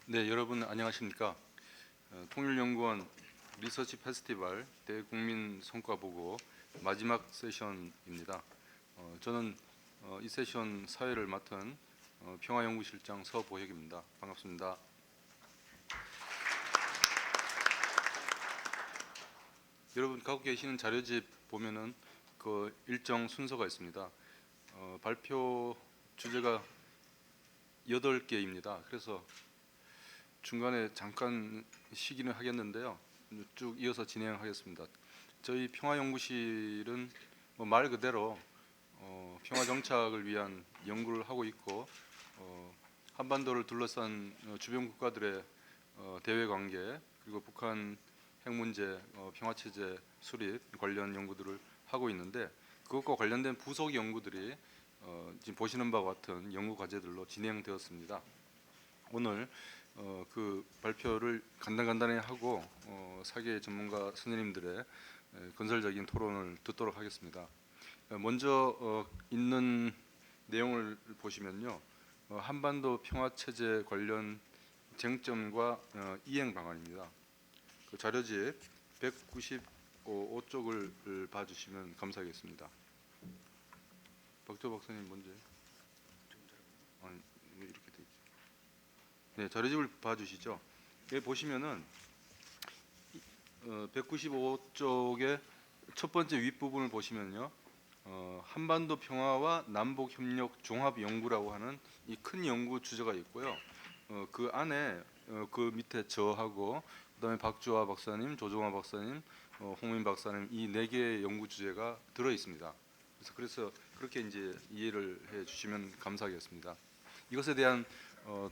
네, 여러분 안녕하십니까? 통일연구원 리서치 페스티벌 대국민 성과보고 마지막 세션입니다. 저는 이 세션 사회를 맡은 평화연구실장 서보혁입니다. 반갑습니다. 여러분 갖고 계시는 자료집 보면은 그 일정 순서가 있습니다. 발표 주제가 8개입니다. 그래서 중간에 잠깐 쉬기는 하겠는데요. 쭉 이어서 진행하겠습니다. 저희 평화연구실은 말 그대로 평화 정착을 위한 연구를 하고 있고 한반도를 둘러싼 주변 국가들의 대외 관계 그리고 북한 핵 문제, 평화 체제 수립 관련 연구들을 하고 있는데 그것과 관련된 부속 연구들이 지금 보시는 바와 같은 연구 과제들로 진행되었습니다. 오늘 그 발표를 간단히 하고 사계 전문가 선생님들의 건설적인 토론을 듣도록 하겠습니다. 먼저 있는 내용을 보시면요, 한반도 평화 체제 관련 쟁점과 이행 방안입니다. 그 자료집 195쪽을 봐주시면 감사하겠습니다. 박조 박사님 먼저. 아니, 이렇게 돼 있죠. 네, 자료집을 봐주시죠. 여기 보시면은 195쪽의 첫 번째 윗부분을 보시면요, 한반도 평화와 남북 협력 종합 연구라고 하는 이 큰 연구 주제가 있고요. 그 안에 그 밑에 저하고 그다음에 박주화 박사님, 조종화 박사님, 홍민 박사님 이 네 개의 연구 주제가 들어 있습니다. 그래서 그렇게 이제 이해를 해 주시면 감사하겠습니다. 이것에 대한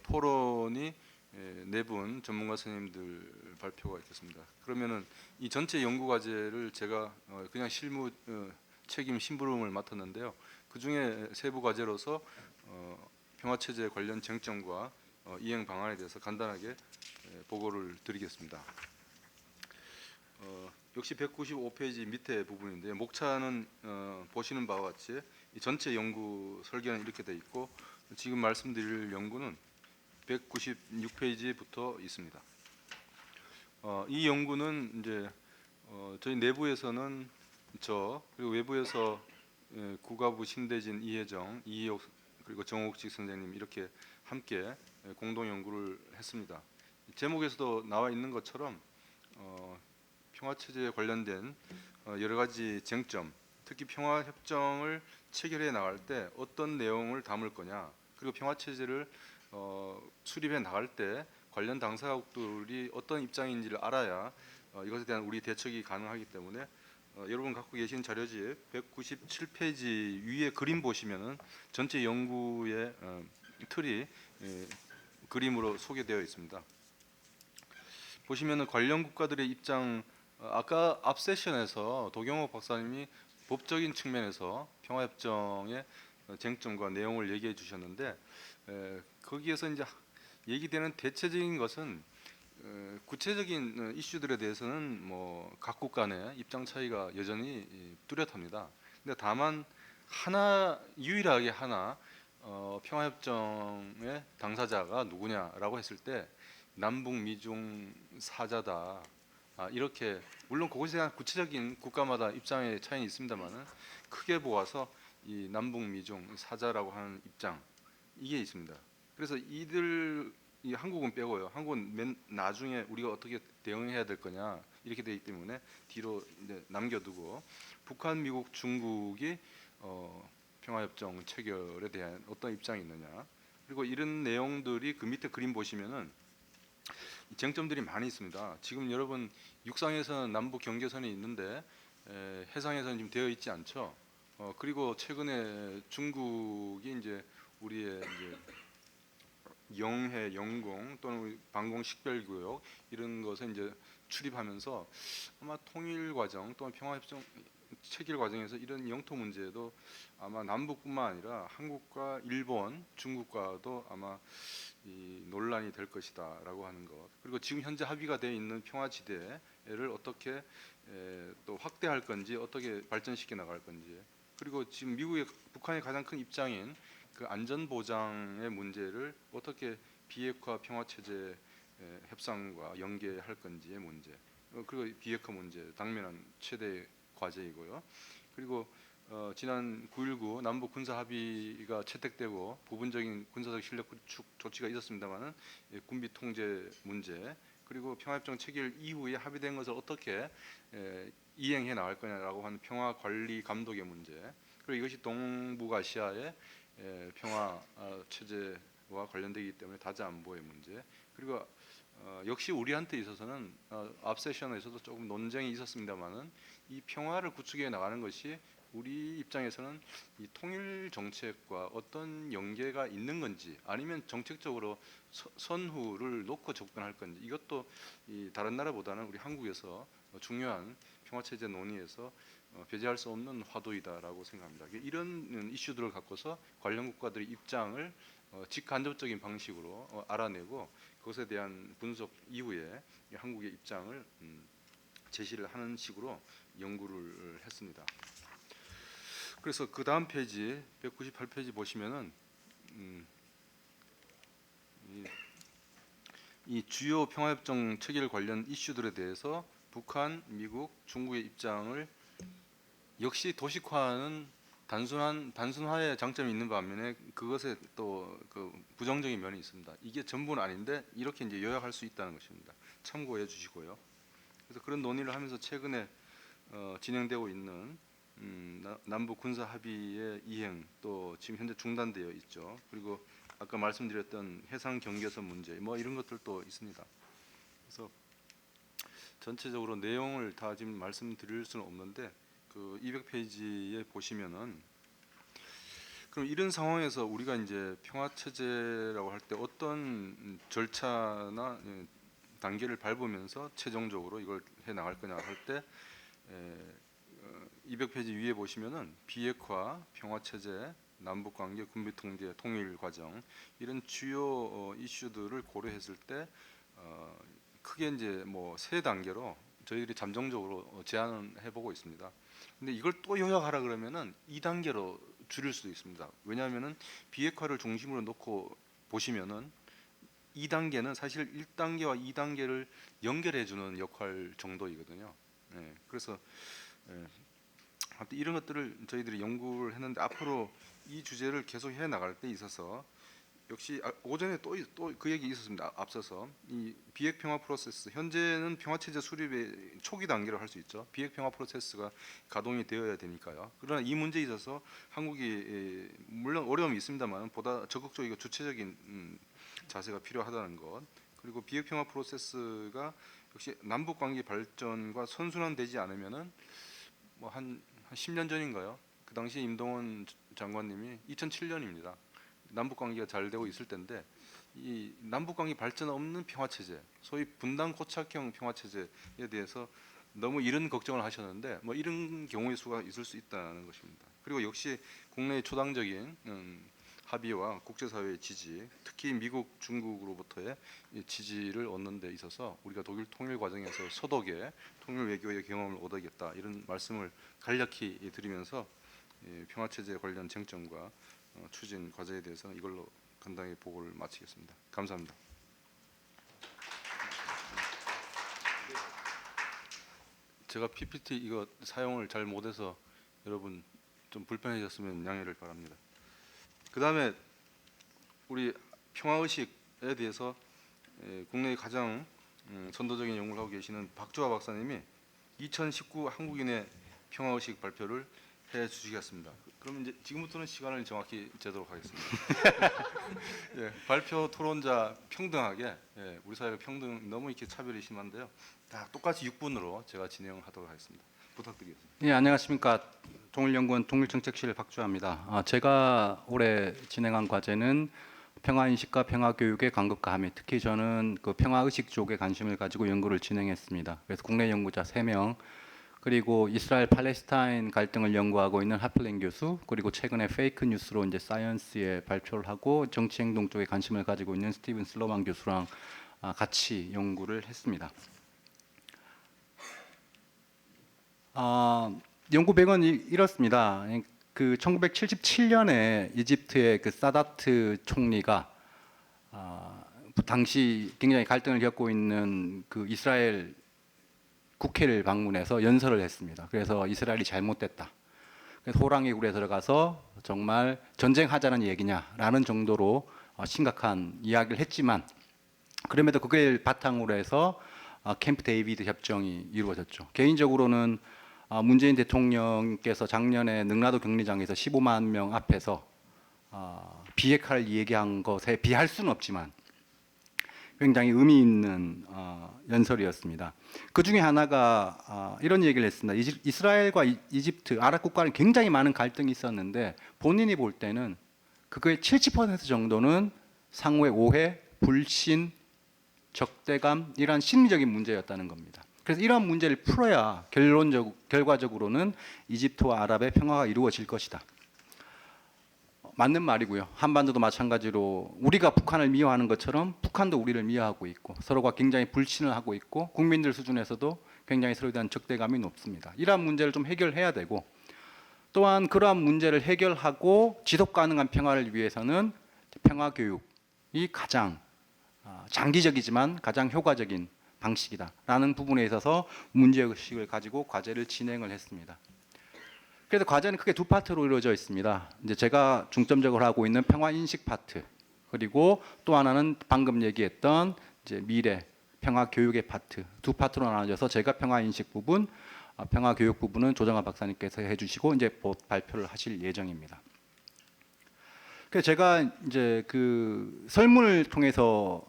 토론이 네 분 전문가 선생님들 발표가 있겠습니다. 그러면은 이 전체 연구 과제를 제가 그냥 실무 책임 심부름을 맡았는데요. 그 중에 세부 과제로서 평화 체제 관련 쟁점과 이행 방안에 대해서 간단하게 보고를 드리겠습니다. 역시 195페이지 밑에 부분인데 목차는 보시는 바와 같이 이 전체 연구 설계는 이렇게 돼 있고 지금 말씀드릴 연구는 196페이지부터 있습니다. 이 연구는 이제 저희 내부에서는 저 그리고 외부에서 국가부 신대진, 이혜정, 이희옥 그리고 정옥직 선생님 이렇게 함께 공동 연구를 했습니다. 제목에서도 나와 있는 것처럼 평화 체제에 관련된 여러 가지 쟁점, 특히 평화 협정을 체결해 나갈 때 어떤 내용을 담을 거냐, 그리고 평화 체제를 수립해 나갈 때 관련 당사국들이 어떤 입장인지를 알아야 이것에 대한 우리 대처가 가능하기 때문에 여러분 갖고 계신 자료집 197페이지 위에 그림 보시면은 전체 연구의 틀이 그림으로 소개되어 있습니다. 보시면은 관련 국가들의 입장 아까 앞 세션에서 도경호 박사님이 법적인 측면에서 평화협정의 쟁점과 내용을 얘기해 주셨는데 거기에서 이제 얘기되는 대체적인 것은 구체적인 이슈들에 대해서는 뭐 각국 간의 입장 차이가 여전히 뚜렷합니다. 근데 다만 하나 유일하게 하나 평화협정의 당사자가 누구냐라고 했을 때 남북 미중 사자다. 이렇게 물론 그것에 대한 구체적인 국가마다 입장의 차이는 있습니다만은 크게 보아서 이 남북 미중 사자라고 하는 입장 이게 있습니다. 그래서 이들 이 한국은 빼고요. 한국은 맨 나중에 우리가 어떻게 대응해야 될 거냐 이렇게 되기 때문에 뒤로 이제 남겨두고 북한, 미국, 중국이 평화협정 체결에 대한 어떤 입장이 있느냐 그리고 이런 내용들이 그 밑에 그림 보시면은 쟁점들이 많이 있습니다. 지금 여러분 육상에서는 남북 경계선이 있는데 해상에서는 지금 되어 있지 않죠. 그리고 최근에 중국이 이제 우리의 이제 영해, 영공 또는 방공 식별구역 이런 것에 이제 출입하면서 아마 통일 과정 또는 평화협정 체결 과정에서 이런 영토 문제도 아마 남북뿐만 아니라 한국과 일본, 중국과도 아마 이 논란이 될 것이다라고 하는 것. 그리고 지금 현재 합의가 되어 있는 평화지대를 어떻게 또 확대할 건지, 어떻게 발전시켜 나갈 건지. 그리고 지금 미국의 북한의 가장 큰 입장인 그 안전 보장의 문제를 어떻게 비핵화 평화 체제 협상과 연계할 건지의 문제, 그리고 비핵화 문제 당면한 최대 과제이고요. 그리고 지난 9.19 남북 군사 합의가 채택되고 부분적인 군사적 실력 구축 조치가 있었습니다만은 군비 통제 문제, 그리고 평화협정 체결 이후에 합의된 것을 어떻게 이행해 나갈 거냐라고 하는 평화 관리 감독의 문제, 그리고 이것이 동북아시아의 평화 체제와 관련되기 때문에 다자 안보의 문제, 그리고 역시 우리한테 있어서는 앞 세션에서도 조금 논쟁이 있었습니다만은 이 평화를 구축해 나가는 것이 우리 입장에서는 이 통일 정책과 어떤 연계가 있는 건지, 아니면 정책적으로 선후를 놓고 접근할 건지, 이것도 이 다른 나라보다는 우리 한국에서 중요한 평화 체제 논의에서 배제할 수 없는 화두이다라고 생각합니다. 이런 이슈들을 갖고서 관련 국가들의 입장을 직간접적인 방식으로 알아내고 그것에 대한 분석 이후에 한국의 입장을 제시를 하는 식으로 연구를 했습니다. 그래서 그 다음 페이지 198페이지 보시면은 이 주요 평화협정 체결 관련 이슈들에 대해서 북한, 미국, 중국의 입장을 역시 도식화하는 단순화의 장점이 있는 반면에 그것에 또 그 부정적인 면이 있습니다. 이게 전부는 아닌데 이렇게 이제 요약할 수 있다는 것입니다. 참고해 주시고요. 그래서 그런 논의를 하면서 최근에 진행되고 있는 남북 군사 합의의 이행, 또 지금 현재 중단되어 있죠. 그리고 아까 말씀드렸던 해상 경계선 문제, 뭐 이런 것들도 있습니다. 그래서 전체적으로 내용을 다 지금 말씀드릴 수는 없는데 그 200페이지에 보시면은, 그럼 이런 상황에서 우리가 이제 평화 체제라고 할 때 어떤 절차나 단계를 밟으면서 최종적으로 이걸 해 나갈 거냐 할 때 200페이지 위에 보시면은 비핵화, 평화 체제, 남북 관계, 군비 통제, 통일 과정, 이런 주요 이슈들을 고려했을 때 크게 이제 뭐 세 단계로 저희들이 잠정적으로 제안을 해보고 있습니다. 근데 이걸 또 요약하라 그러면은 2단계로 줄일 수도 있습니다. 왜냐하면은 비핵화를 중심으로 놓고 보시면은 2단계는 사실 1단계와 2단계를 연결해주는 역할 정도이거든요. 그래서 이런 것들을 저희들이 연구를 했는데 앞으로 이 주제를 계속 해 나갈 때 있어서 역시 오전에 또 그 얘기 있었습니다. 앞서서 이 비핵 평화 프로세스, 현재는 평화 체제 수립의 초기 단계로 할 수 있죠. 비핵 평화 프로세스가 가동이 되어야 되니까요. 그러나 이 문제에 있어서 한국이 물론 어려움이 있습니다만 보다 적극적이고 주체적인 자세가 필요하다는 것, 그리고 비핵 평화 프로세스가 역시 남북 관계 발전과 선순환되지 않으면은 뭐 한 10년 전인가요? 그 당시 임동원 장관님이 2007년입니다. 남북 관계가 잘 되고 있을 텐데 이 남북 관계 발전 없는 평화 체제, 소위 분단 고착형 평화 체제에 대해서 너무 이런 걱정을 하셨는데 뭐 이런 경우의 수가 있을 수 있다는 것입니다. 그리고 역시 국내의 초당적인 합의와 국제사회의 지지, 특히 미국, 중국으로부터의 지지를 얻는 데 있어서 우리가 독일 통일 과정에서 소독의 통일 외교의 경험을 얻어야겠다, 이런 말씀을 간략히 드리면서 평화 체제 관련 쟁점과 추진 과제에 대해서 이걸로 간단히 보고를 마치겠습니다. 감사합니다. 제가 PPT 이거 사용을 잘 못해서 여러분 좀 불편해졌으면 양해를 바랍니다. 그 다음에 우리 평화의식에 대해서 국내의 가장 선도적인 연구를 하고 계시는 박주화 박사님이 2019 한국인의 평화의식 발표를 해 주시겠습니다. 그러면 이제 지금부터는 시간을 정확히 재도록 하겠습니다. 발표 토론자 평등하게, 우리 사회가 평등, 너무 이렇게 차별이 심한데요. 다 똑같이 6분으로 제가 진행하도록 하겠습니다. 부탁드리겠습니다. 네, 안녕하십니까. 통일연구원 통일정책실 박주화입니다. 제가 올해 진행한 과제는 평화인식과 평화교육의 간극과 함의, 특히 저는 그 평화의식 쪽에 관심을 가지고 연구를 진행했습니다. 그래서 국내 연구자 3명, 그리고 이스라엘 팔레스타인 갈등을 연구하고 있는 하플랭 교수, 그리고 최근에 페이크 뉴스로 이제 사이언스에 발표를 하고 정치 행동 쪽에 관심을 가지고 있는 스티븐 슬로만 교수랑 같이 연구를 했습니다. 연구 배경은 이렇습니다. 그 1977년에 이집트의 그 사다트 총리가 당시 굉장히 갈등을 겪고 있는 그 이스라엘 국회를 방문해서 연설을 했습니다. 그래서 이스라엘이 잘못됐다. 그래서 호랑이 굴에 들어가서 정말 전쟁하자는 얘기냐라는 정도로 심각한 이야기를 했지만 그럼에도 그걸 바탕으로 해서 캠프 데이비드 협정이 이루어졌죠. 개인적으로는 문재인 대통령께서 작년에 능라도 격리장에서 15만 명 앞에서 비핵화를 얘기한 것에 비할 수는 없지만 굉장히 의미 있는 연설이었습니다. 그 중에 하나가 이런 얘기를 했습니다. 이스라엘과 이집트, 아랍 국가는 굉장히 많은 갈등이 있었는데 본인이 볼 때는 그거의 70% 정도는 상호의 오해, 불신, 적대감 이런 심리적인 문제였다는 겁니다. 그래서 이러한 문제를 풀어야 결과적으로는 이집트와 아랍의 평화가 이루어질 것이다. 맞는 말이고요. 한반도도 마찬가지로 우리가 북한을 미워하는 것처럼 북한도 우리를 미워하고 있고 서로가 굉장히 불신을 하고 있고 국민들 수준에서도 굉장히 서로에 대한 적대감이 높습니다. 이러한 문제를 좀 해결해야 되고 또한 그러한 문제를 해결하고 지속 가능한 평화를 위해서는 평화 교육이 가장 장기적이지만 가장 효과적인 방식이다라는 부분에 있어서 문제의식을 가지고 과제를 진행을 했습니다. 그래서 과제는 크게 두 파트로 이루어져 있습니다. 이제 제가 중점적으로 하고 있는 평화 인식 파트, 그리고 또 하나는 방금 얘기했던 이제 미래 평화 교육의 파트, 두 파트로 나눠져서 제가 평화 인식 부분, 평화 교육 부분은 조정아 박사님께서 해주시고 이제 곧 발표를 하실 예정입니다. 그래서 제가 이제 그 설문을 통해서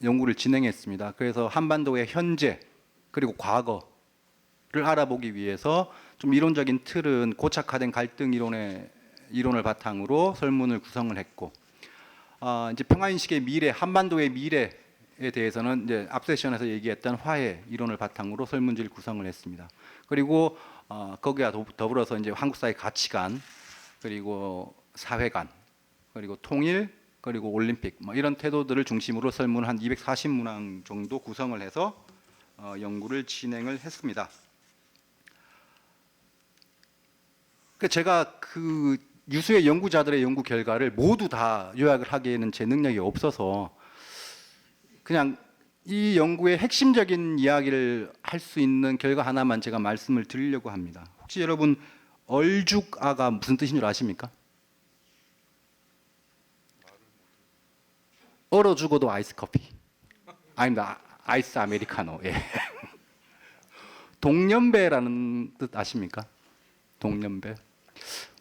연구를 진행했습니다. 그래서 한반도의 현재 그리고 과거를 알아보기 위해서 좀 이론적인 틀은 고착화된 갈등 이론을 바탕으로 설문을 구성을 했고, 이제 평화인식의 미래, 한반도의 미래에 대해서는 이제 앞 세션에서 얘기했던 화해 이론을 바탕으로 설문지를 구성을 했습니다. 그리고 거기와 더불어서 이제 한국 사회 가치관, 그리고 사회관, 그리고 통일, 그리고 올림픽 뭐 이런 태도들을 중심으로 설문 한 240문항 정도 구성을 해서 연구를 진행을 했습니다. 제가 그 유수의 연구자들의 연구 결과를 모두 다 요약을 하기에는 제 능력이 없어서 그냥 이 연구의 핵심적인 이야기를 할 수 있는 결과 하나만 제가 말씀을 드리려고 합니다. 혹시 여러분 얼죽아가 무슨 뜻인 줄 아십니까? 얼어 죽어도 아이스 커피. 아닙니다. 아이스 아메리카노. 예. 동년배라는 뜻 아십니까? 동년배.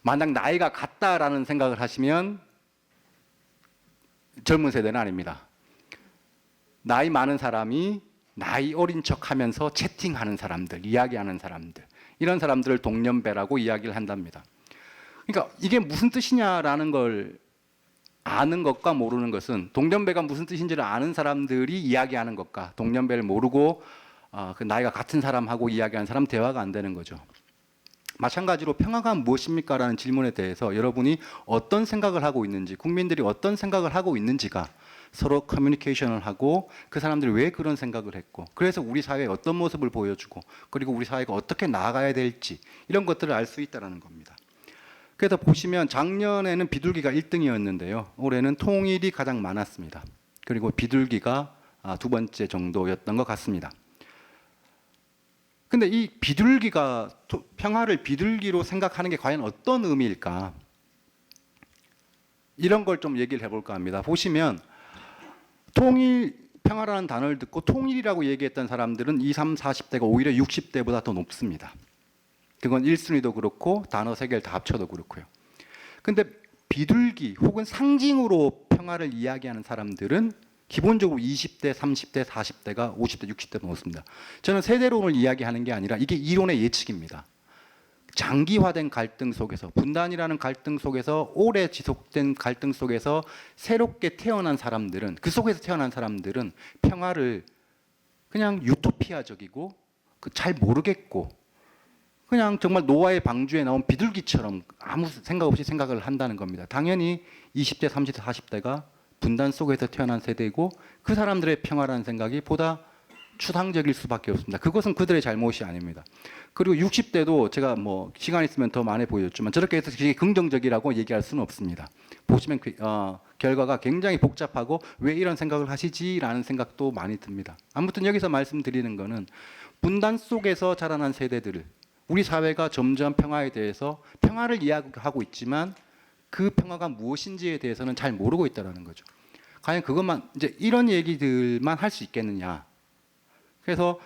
만약 나이가 같다라는 생각을 하시면 젊은 세대는 아닙니다. 나이 많은 사람이 나이 어린 척하면서 채팅하는 사람들, 이야기하는 사람들, 이런 사람들을 동년배라고 이야기를 한답니다. 그러니까 이게 무슨 뜻이냐라는 걸 아는 것과 모르는 것은, 동년배가 무슨 뜻인지를 아는 사람들이 이야기하는 것과 동년배를 모르고 그 나이가 같은 사람하고 이야기하는 사람 대화가 안 되는 거죠. 마찬가지로 평화가 무엇입니까? 라는 질문에 대해서 여러분이 어떤 생각을 하고 있는지, 국민들이 어떤 생각을 하고 있는지가 서로 커뮤니케이션을 하고 그 사람들이 왜 그런 생각을 했고, 그래서 우리 사회에 어떤 모습을 보여주고, 그리고 우리 사회가 어떻게 나아가야 될지 이런 것들을 알 수 있다는 겁니다. 그래서 보시면 작년에는 비둘기가 1등이었는데요. 올해는 통일이 가장 많았습니다. 그리고 비둘기가 두 번째 정도였던 것 같습니다. 근데 이 비둘기가, 평화를 비둘기로 생각하는 게 과연 어떤 의미일까? 이런 걸 좀 얘기를 해볼까 합니다. 보시면 통일, 평화라는 단어를 듣고 통일이라고 얘기했던 사람들은 20, 30, 40대가 오히려 60대보다 더 높습니다. 그건 1순위도 그렇고 단어 세 개를 다 합쳐도 그렇고요. 근데 비둘기 혹은 상징으로 평화를 이야기하는 사람들은 기본적으로 20대, 30대, 40대가 50대, 60대도 높습니다. 저는 세대론을 이야기하는 게 아니라 이게 이론의 예측입니다. 장기화된 갈등 속에서, 분단이라는 갈등 속에서, 오래 지속된 갈등 속에서 새롭게 태어난 사람들은, 그 속에서 태어난 사람들은 평화를 그냥 유토피아적이고 잘 모르겠고 그냥 정말 노아의 방주에 나온 비둘기처럼 아무 생각 없이 생각을 한다는 겁니다. 당연히 20대, 30대, 40대가 분단 속에서 태어난 세대이고 그 사람들의 평화라는 생각이 보다 추상적일 수밖에 없습니다. 그것은 그들의 잘못이 아닙니다. 그리고 60대도 제가 뭐 시간 있으면 더 많이 보여줬지만 저렇게 해서 되게 긍정적이라고 얘기할 수는 없습니다. 보시면 결과가 굉장히 복잡하고 왜 이런 생각을 하시지라는 생각도 많이 듭니다. 아무튼 여기서 말씀드리는 거는 분단 속에서 자라난 세대들을 우리 사회가 점점 평화에 대해서 평화를 이야기하고 있지만 그 평화가 무엇인지에 대해서는 잘 모르고 있다는 거죠. 과연 그것만 이제 이런 얘기들만 할 수 있겠느냐. 그래서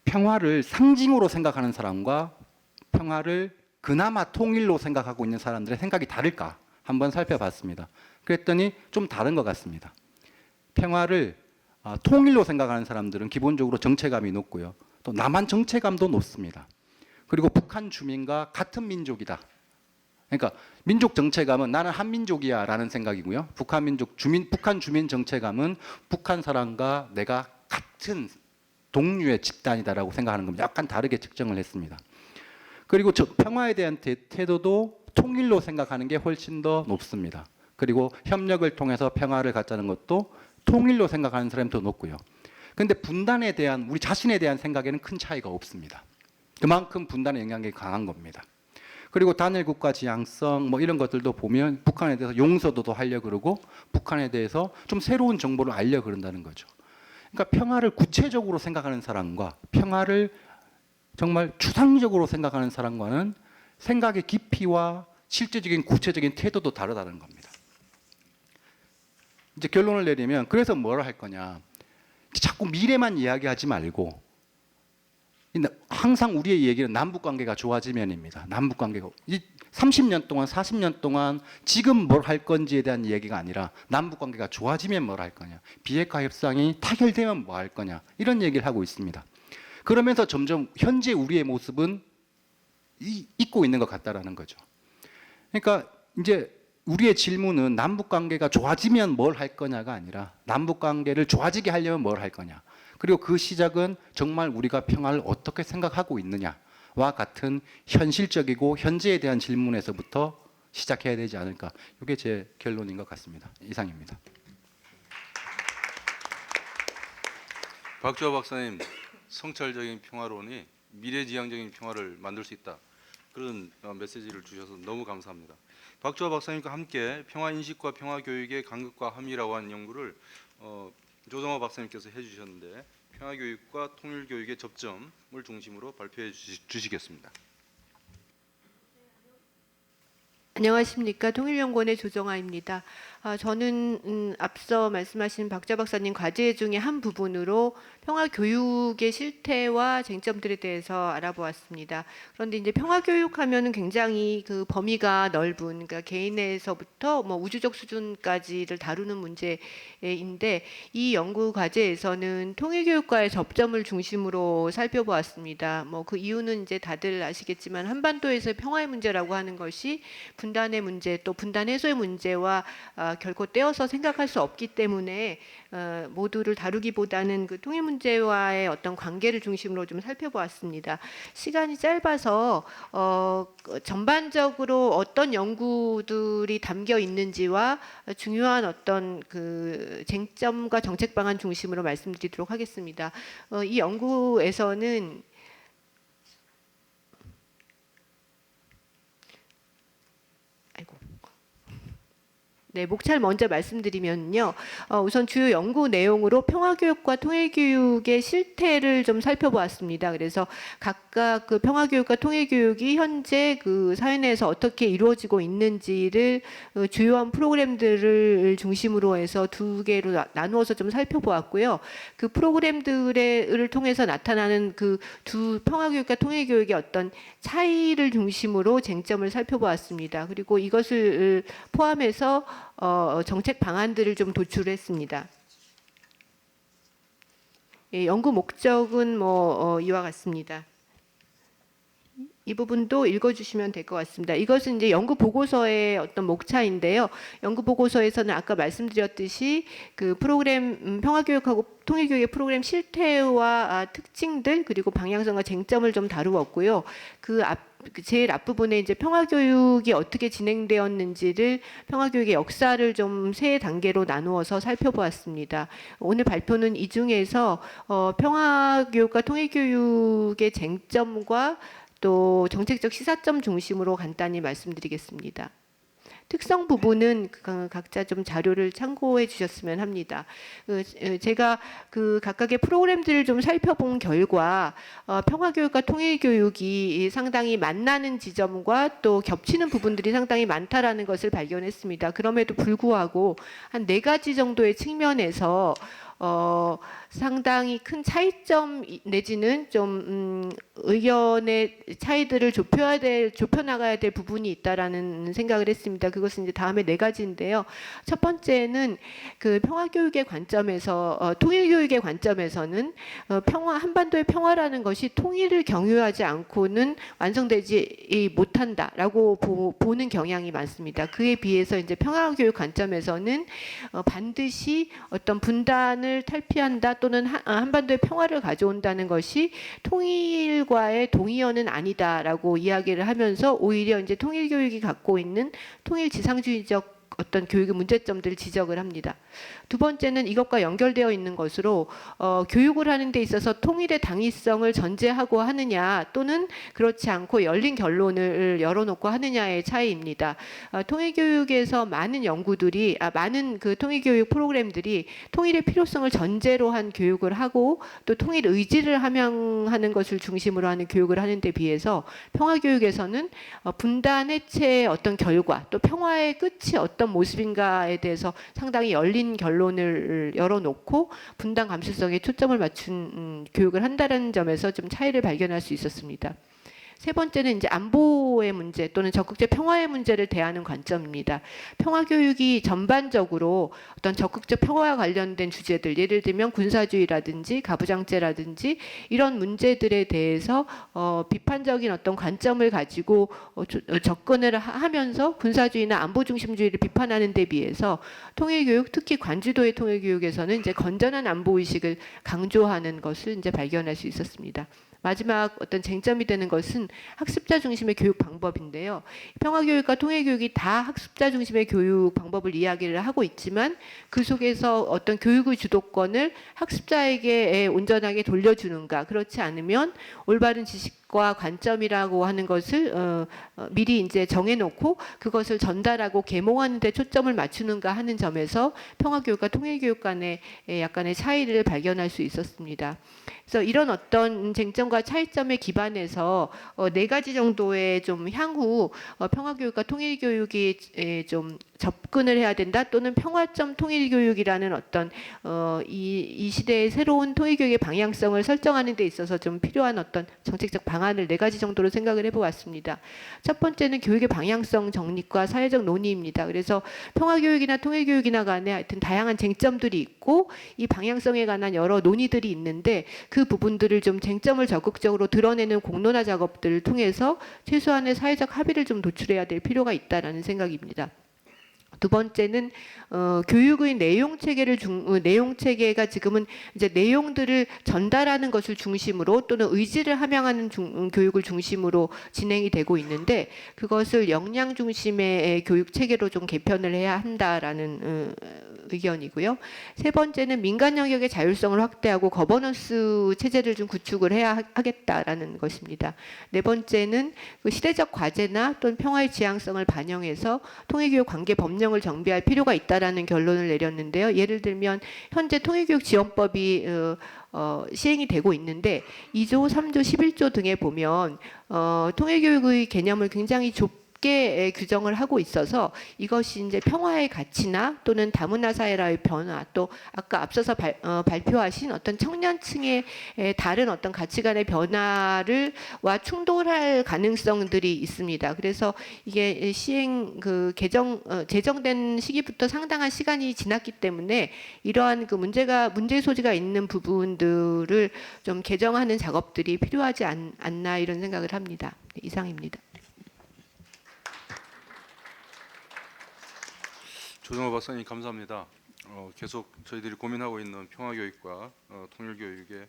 평화를 상징으로 생각하는 사람과 평화를 그나마 통일로 생각하고 있는 사람들의 생각이 다를까 한번 살펴봤습니다. 그랬더니 좀 다른 것 같습니다. 평화를 통일로 생각하는 사람들은 기본적으로 정체감이 높고요. 또 남한 정체감도 높습니다. 그리고 북한 주민과 같은 민족이다. 그러니까 민족 정체감은 나는 한민족이야라는 생각이고요. 북한 주민 정체감은 북한 사람과 내가 같은 동류의 집단이다라고 생각하는 겁니다. 약간 다르게 측정을 했습니다. 그리고 평화에 대한 태도도 통일로 생각하는 게 훨씬 더 높습니다. 그리고 협력을 통해서 평화를 갖자는 것도 통일로 생각하는 사람이 더 높고요. 그런데 분단에 대한 우리 자신에 대한 생각에는 큰 차이가 없습니다. 그만큼 분단의 영향력이 강한 겁니다. 그리고 단일 국가 지향성 뭐 이런 것들도 보면 북한에 대해서 용서도 하려고 그러고 북한에 대해서 좀 새로운 정보를 알려고 그런다는 거죠. 그러니까 평화를 구체적으로 생각하는 사람과 평화를 정말 추상적으로 생각하는 사람과는 생각의 깊이와 실제적인 구체적인 태도도 다르다는 겁니다. 이제 결론을 내리면 그래서 뭘 할 거냐. 자꾸 미래만 이야기하지 말고 항상 우리의 얘기는 남북관계가 좋아지면입니다. 남북관계가 30년 동안 40년 동안 지금 뭘 할 건지에 대한 얘기가 아니라 남북관계가 좋아지면 뭘 할 거냐. 비핵화 협상이 타결되면 뭐 할 거냐. 이런 얘기를 하고 있습니다. 그러면서 점점 현재 우리의 모습은 잊고 있는 것 같다라는 거죠. 그러니까 이제 우리의 질문은 남북관계가 좋아지면 뭘 할 거냐가 아니라 남북관계를 좋아지게 하려면 뭘 할 거냐. 그리고 그 시작은 정말 우리가 평화를 어떻게 생각하고 있느냐와 같은 현실적이고 현재에 대한 질문에서부터 시작해야 되지 않을까. 이게 제 결론인 것 같습니다. 이상입니다. 박주호 박사님, 성찰적인 평화론이 미래지향적인 평화를 만들 수 있다. 그런 메시지를 주셔서 너무 감사합니다. 박주호 박사님과 함께 평화인식과 평화교육의 간극과 함의라고 하는 연구를 조정호 박사님께서 해주셨는데 평화교육과 통일교육의 접점을 중심으로 발표해 주시겠습니다. 안녕하십니까. 통일연구원의 조정아입니다. 저는 앞서 말씀하신 박주호 박사님 과제 중에 한 부분으로 평화교육의 실태와 쟁점들에 대해서 알아보았습니다. 그런데 이제 평화교육하면은 굉장히 그 범위가 넓은, 그러니까 개인에서부터 뭐 우주적 수준까지를 다루는 문제인데 이 연구 과제에서는 통일교육과의 접점을 중심으로 살펴보았습니다. 뭐 그 이유는 이제 다들 아시겠지만 한반도에서의 평화의 문제라고 하는 것이 분단의 문제 또 분단 해소의 문제와 결코 떼어서 생각할 수 없기 때문에 모두를 다루기보다는 그 통일 문제와의 어떤 관계를 중심으로 좀 살펴보았습니다. 시간이 짧아서 전반적으로 어떤 연구들이 담겨 있는지와 중요한 어떤 그 쟁점과 정책 방안 중심으로 말씀드리도록 하겠습니다. 이 연구에서는 네, 목차를 먼저 말씀드리면요. 우선 주요 연구 내용으로 평화교육과 통일교육의 실태를 좀 살펴보았습니다. 그래서 각각 그 평화교육과 통일교육이 현재 그 사회 내에서 어떻게 이루어지고 있는지를 주요한 프로그램들을 중심으로 해서 두 개로 나누어서 좀 살펴보았고요. 그 프로그램들을 통해서 나타나는 그 두 평화교육과 통일교육의 어떤 차이를 중심으로 쟁점을 살펴보았습니다. 그리고 이것을 포함해서 정책 방안들을 좀 도출했습니다. 예, 연구 목적은 이와 같습니다. 이 부분도 읽어주시면 될 것 같습니다. 이것은 이제 연구 보고서의 어떤 목차인데요. 연구 보고서에서는 아까 말씀드렸듯이 그 프로그램 평화교육하고 통일교육의 프로그램 실태와 특징들 그리고 방향성과 쟁점을 좀 다루었고요. 제일 앞부분에 이제 평화교육이 어떻게 진행되었는지를 평화교육의 역사를 좀 세 단계로 나누어서 살펴보았습니다. 오늘 발표는 이 중에서 평화교육과 통일교육의 쟁점과 또 정책적 시사점 중심으로 간단히 말씀드리겠습니다. 특성 부분은 각자 좀 자료를 참고해 주셨으면 합니다. 제가 그 각각의 프로그램들을 좀 살펴본 결과 평화교육과 통일교육이 상당히 만나는 지점과 또 겹치는 부분들이 상당히 많다라는 것을 발견했습니다. 그럼에도 불구하고 한 4가지 정도의 측면에서 상당히 큰 차이점 내지는 좀 의견의 차이들을 좁혀 나가야 될 부분이 있다라는 생각을 했습니다. 그것은 이제 다음에 4가지인데요. 첫 번째는 그 평화교육의 관점에서 통일교육의 관점에서는 한반도의 평화라는 것이 통일을 경유하지 않고는 완성되지 못한다라고 보는 경향이 많습니다. 그에 비해서 이제 평화교육 관점에서는 반드시 어떤 분단을 탈피한다 또는 한반도의 평화를 가져온다는 것이 통일과의 동의어는 아니다라고 이야기를 하면서 오히려 이제 통일교육이 갖고 있는 통일지상주의적 어떤 교육의 문제점들을 지적을 합니다. 두 번째는 이것과 연결되어 있는 것으로 교육을 하는 데 있어서 통일의 당위성을 전제하고 하느냐 또는 그렇지 않고 열린 결론을 열어놓고 하느냐의 차이입니다. 통일교육에서 많은 연구들이 많은 그 통일교육 프로그램들이 통일의 필요성을 전제로 한 교육을 하고 또 통일 의지를 함양하는 것을 중심으로 하는 교육을 하는 데 비해서 평화교육에서는 분단 해체의 어떤 결과 또 평화의 끝이 어떤 모습인가에 대해서 상당히 열린 결론을 열어놓고 분단 감수성에 초점을 맞춘 교육을 한다는 점에서 좀 차이를 발견할 수 있었습니다. 세 번째는 이제 안보의 문제 또는 적극적 평화의 문제를 대하는 관점입니다. 평화 교육이 전반적으로 어떤 적극적 평화와 관련된 주제들, 예를 들면 군사주의라든지 가부장제라든지 이런 문제들에 대해서 비판적인 어떤 관점을 가지고 접근을 하면서 군사주의나 안보 중심주의를 비판하는 데 비해서 통일교육, 특히 관주도의 통일교육에서는 이제 건전한 안보 의식을 강조하는 것을 이제 발견할 수 있었습니다. 마지막 어떤 쟁점이 되는 것은 학습자 중심의 교육 방법인데요. 평화교육과 통일교육이 다 학습자 중심의 교육 방법을 이야기를 하고 있지만 그 속에서 어떤 교육의 주도권을 학습자에게 온전하게 돌려주는가, 그렇지 않으면 올바른 지식과 관점이라고 하는 것을 미리 이제 정해놓고 그것을 전달하고 계몽하는 데 초점을 맞추는가 하는 점에서 평화교육과 통일교육 간의 약간의 차이를 발견할 수 있었습니다. 그래서 이런 어떤 쟁점과 차이점에 기반해서 4가지 정도의 좀 향후 평화교육과 통일교육이 좀 접근을 해야 된다 또는 평화점 통일교육이라는 어떤 이 시대의 새로운 통일교육의 방향성을 설정하는 데 있어서 좀 필요한 어떤 정책적 방안을 4가지 정도로 생각을 해보았습니다. 첫 번째는 교육의 방향성 정립과 사회적 논의입니다. 그래서 평화교육이나 통일교육이나 간에 하여튼 다양한 쟁점들이 있고 이 방향성에 관한 여러 논의들이 있는데 그 부분들을 좀 쟁점을 적극적으로 드러내는 공론화 작업들을 통해서 최소한의 사회적 합의를 좀 도출해야 될 필요가 있다라는 생각입니다. 두 번째는 교육의 내용 체계가 지금은 이제 내용들을 전달하는 것을 중심으로 또는 의지를 함양하는 교육을 중심으로 진행이 되고 있는데 그것을 역량 중심의 교육 체계로 좀 개편을 해야 한다라는 의견이고요. 세 번째는 민간 영역의 자율성을 확대하고 거버넌스 체제를 좀 구축을 해야 하겠다라는 것입니다. 네 번째는 그 시대적 과제나 또는 평화의 지향성을 반영해서 통일교육 관계 법령을 정비할 필요가 있다라는 결론을 내렸는데요. 예를 들면 현재 통일교육 지원법이 시행이 되고 있는데 2조, 3조, 11조 등에 보면 통일교육의 개념을 굉장히 좁게 규정을 하고 있어서 이것이 이제 평화의 가치나 또는 다문화 사회라의 변화 또 아까 앞서서 발표하신 어떤 청년층의 다른 어떤 가치관의 변화를와 충돌할 가능성들이 있습니다. 그래서 이게 제정된 시기부터 상당한 시간이 지났기 때문에 이러한 그 문제의 소지가 있는 부분들을 좀 개정하는 작업들이 필요하지 않나 이런 생각을 합니다. 네, 이상입니다. 조정호 박사님 감사합니다. 계속 저희들이 고민하고 있는 평화교육과 통일교육의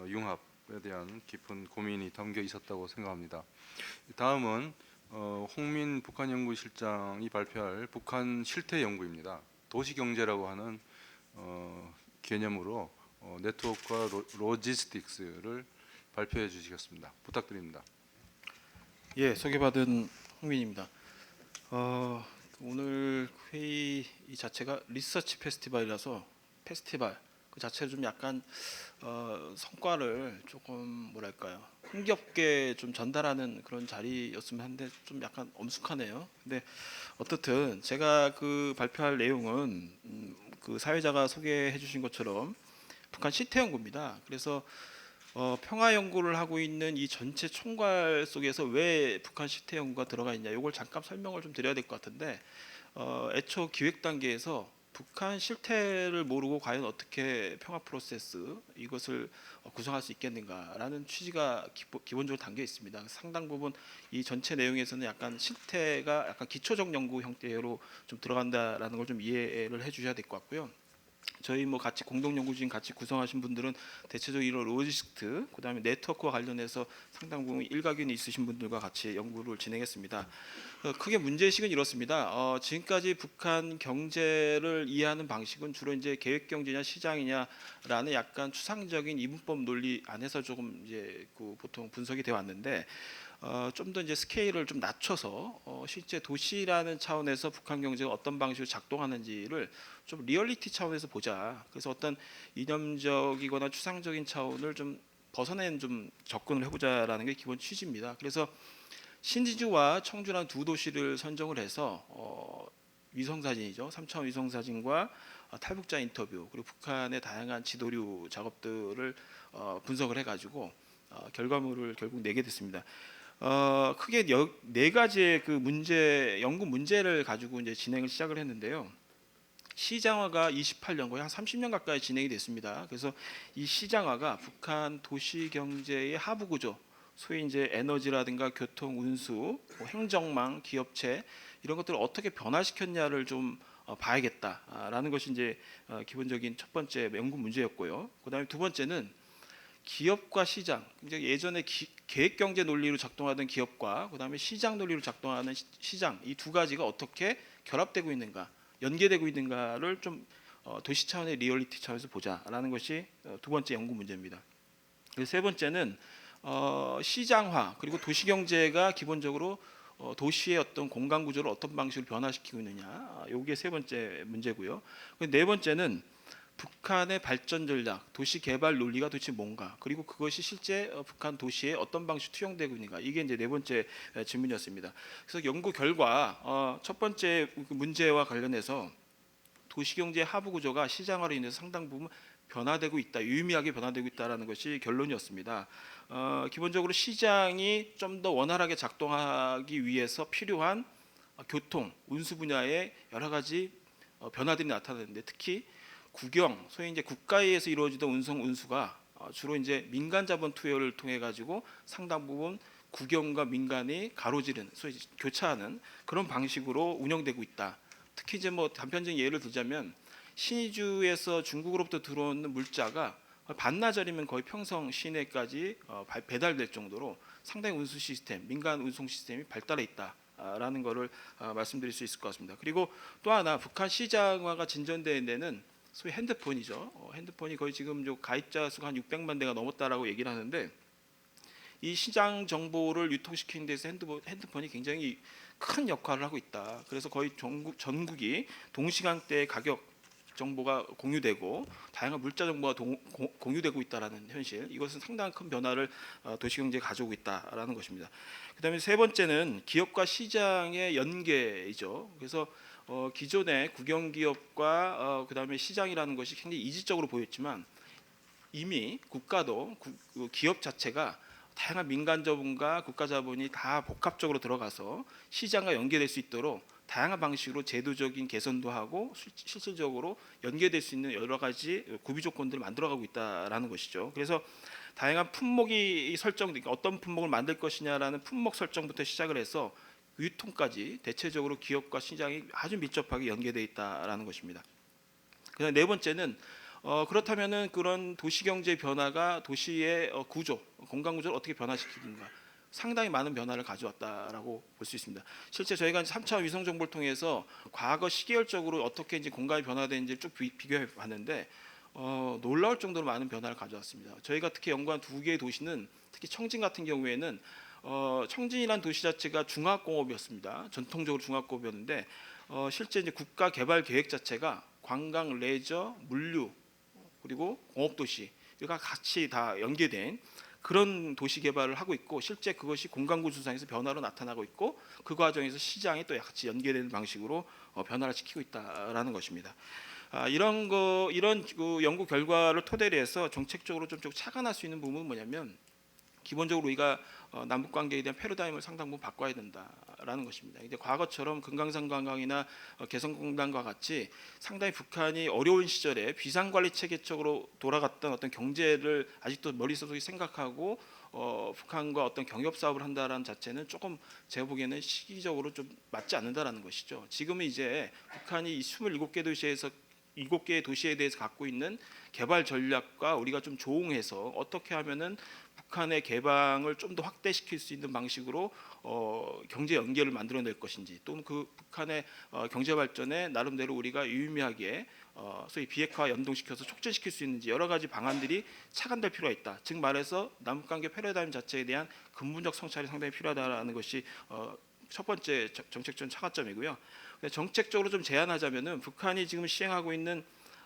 융합에 대한 깊은 고민이 담겨 있었다고 생각합니다. 다음은 홍민 북한연구실장이 발표할 북한 실태 연구입니다. 도시경제라고 하는 개념으로 네트워크와 로지스틱스를 발표해 주시겠습니다. 부탁드립니다. 예, 소개받은 홍민입니다. 오늘 회의 이 자체가 리서치 페스티벌이라서 페스티벌 그 자체로 좀 약간 성과를 조금 뭐랄까요 흥겹게 좀 전달하는 그런 자리였으면 한데 좀 약간 엄숙하네요. 근데 어떻든 제가 그 발표할 내용은 그 사회자가 소개해 주신 것처럼 북한 시태 연구입니다. 그래서 평화 연구를 하고 있는 이 전체 총괄 속에서 왜 북한 시태 연구가 들어가 있냐, 이걸 잠깐 설명을 좀 드려야 될 것 같은데, 애초 기획 단계에서 북한 실태를 모르고 과연 어떻게 평화 프로세스 이것을 구성할 수 있겠는가라는 취지가 기본적으로 담겨 있습니다. 상당 부분 이 전체 내용에서는 약간 실태가 약간 기초적 연구 형태로 좀 들어간다라는 걸 좀 이해를 해주셔야 될 것 같고요. 저희 뭐 같이 공동 연구진 같이 구성하신 분들은 대체적으로 이런 로지스트, 그다음에 네트워크와 관련해서 상당 부분 일가견이 있으신 분들과 같이 연구를 진행했습니다. 크게 문제의식은 이렇습니다. 지금까지 북한 경제를 이해하는 방식은 주로 이제 계획 경제냐 시장이냐라는 약간 추상적인 이분법 논리 안에서 조금 이제 그 보통 분석이 되어 왔는데, 좀 더 이제 스케일을 좀 낮춰서 실제 도시라는 차원에서 북한 경제가 어떤 방식으로 작동하는지를 좀 리얼리티 차원에서 보자. 그래서 어떤 이념적이거나 추상적인 차원을 좀 벗어낸 좀 접근을 해보자라는 게 기본 취지입니다. 그래서 신지주와 청주라는 두 도시를 선정을 해서 위성 사진이죠. 3차원 위성 사진과 탈북자 인터뷰, 그리고 북한의 다양한 지도류 작업들을 분석을 해가지고 결과물을 결국 내게 됐습니다. 크게 네 가지의 그 연구 문제를 가지고 이제 진행을 시작을 했는데요. 시장화가 28년, 거의 한 30년 가까이 진행이 됐습니다. 그래서 이 시장화가 북한 도시 경제의 하부 구조, 소위 이제 에너지라든가 교통, 운수, 뭐 행정망, 기업체 이런 것들을 어떻게 변화시켰냐를 좀 봐야겠다라는 것이 이제 기본적인 첫 번째 연구 문제였고요. 그다음에 두 번째는 기업과 시장, 이제 예전에 계획 경제 논리로 작동하던 기업과 그다음에 시장 논리로 작동하는 시장, 이 두 가지가 어떻게 결합되고 있는가, 연계되고 있는가를 좀 도시 차원의 리얼리티 차원에서 보자라는 것이 두 번째 연구 문제입니다. 그리고 세 번째는 시장화, 그리고 도시 경제가 기본적으로 도시의 어떤 공간 구조를 어떤 방식으로 변화시키고 있느냐, 이게 세 번째 문제고요. 네 번째는 북한의 발전 전략, 도시 개발 논리가 도대체 뭔가, 그리고 그것이 실제 북한 도시에 어떤 방식으로 투영되고 있는가, 이게 이제 네 번째 질문이었습니다. 그래서 연구 결과 첫 번째 문제와 관련해서 도시경제 하부 구조가 시장화로 인해서 상당 부분 변화되고 있다, 유의미하게 변화되고 있다라는 것이 결론이었습니다. 기본적으로 시장이 좀 더 원활하게 작동하기 위해서 필요한 교통, 운수 분야의 여러 가지 변화들이 나타나는데, 특히 국영, 소위 이제 국가에서 이루어지던 운수가 주로 이제 민간 자본 투여를 통해 가지고 상당 부분 국영과 민간이 가로지르는, 소위 교차하는 그런 방식으로 운영되고 있다. 특히 이제 뭐 단편적인 예를 들자면 신의주에서 중국으로부터 들어오는 물자가 반나절이면 거의 평성 시내까지 배달될 정도로 상당히 운수 시스템, 민간 운송 시스템이 발달해 있다라는 것을 말씀드릴 수 있을 것 같습니다. 그리고 또 하나, 북한 시장화가 진전된 데는 소위 핸드폰이죠. 핸드폰이 거의 지금 가입자 수가 한 600만 대가 넘었다라고 얘기를 하는데, 이 시장 정보를 유통시키는 데서 핸드폰이 굉장히 큰 역할을 하고 있다. 그래서 거의 전국이 동시간대 가격 정보가 공유되고 다양한 물자 정보가 공유되고 있다라는 현실, 이것은 상당히 큰 변화를 도시경제에 가져오고 있다라는 것입니다. 그다음에 세 번째는 기업과 시장의 연계이죠. 그래서 기존의 국영기업과 그다음에 시장이라는 것이 굉장히 이질적으로 보였지만, 이미 국가도 기업 자체가 다양한 민간 자본과 국가 자본이 다 복합적으로 들어가서 시장과 연계될 수 있도록 다양한 방식으로 제도적인 개선도 하고 실질적으로 연계될 수 있는 여러 가지 구비 조건들을 만들어가고 있다라는 것이죠. 그래서 다양한 품목이 설정되니까 어떤 품목을 만들 것이냐라는 품목 설정부터 시작을 해서 유통까지 대체적으로 기업과 시장이 아주 밀접하게 연계되어 있다라는 것입니다. 그다음 네 번째는 그렇다면은 그런 도시경제 변화가 도시의 구조, 공간 구조를 어떻게 변화시키는가, 상당히 많은 변화를 가져왔다라고 볼 수 있습니다. 실제 저희가 3차원 위성 정보를 통해서 과거 시계열적으로 어떻게 이제 공간이 변화되는지 쭉 비교해 봤는데 놀라울 정도로 많은 변화를 가져왔습니다. 저희가 특히 연구한 두 개의 도시는, 특히 청진 같은 경우에는 청진이란 도시 자체가 중화공업이었습니다. 전통적으로 중화공업이었는데 실제 이제 국가 개발 계획 자체가 관광, 레저, 물류 그리고 공업 도시가 같이 다 연계된 그런 도시 개발을 하고 있고 실제 그것이 공간구조상에서 변화로 나타나고 있고 그 과정에서 시장이 또 같이 연계되는 방식으로 변화를 시키고 있다라는 것입니다. 이런 그 연구 결과를 토대로 해서 정책적으로 좀 착안할 수 있는 부분은 뭐냐면 기본적으로 우리가 남북 관계에 대한 패러다임을 상당 부분 바꿔야 된다라는 것입니다. 이제 과거처럼 금강산 관광이나 개성공단과 같이 상당히 북한이 어려운 시절에 비상관리 체계적으로 돌아갔던 어떤 경제를 아직도 머릿속에 생각하고 북한과 어떤 경협 사업을 한다라는 자체는 조금 제가 보기에는 시기적으로 좀 맞지 않는다라는 것이죠. 지금은 이제 북한이 이 27개 도시에서 7개의 도시에 대해서 갖고 있는 개발 전략과 우리가 좀 조응해서 어떻게 하면은 북한의 개방을 좀 더 확대시킬 수 있는 방식으로 경제 연계를 만들어낼 것인지 또는 그 북한의 경제 발전에 나름대로 우리가 유의미하게 소위 비핵화 연동시켜서 촉진시킬 수 있는지 여러 가지 방안들이 착안될 필요가 있다. 즉 말해서 남북관계 패러다임 자체에 대한 근본적 성찰이 상당히 필요하다라는 것이 첫 번째 정책적 차관점이고요. 정책적으로 좀 제안하자면은 북한이 지금 시행하고 있는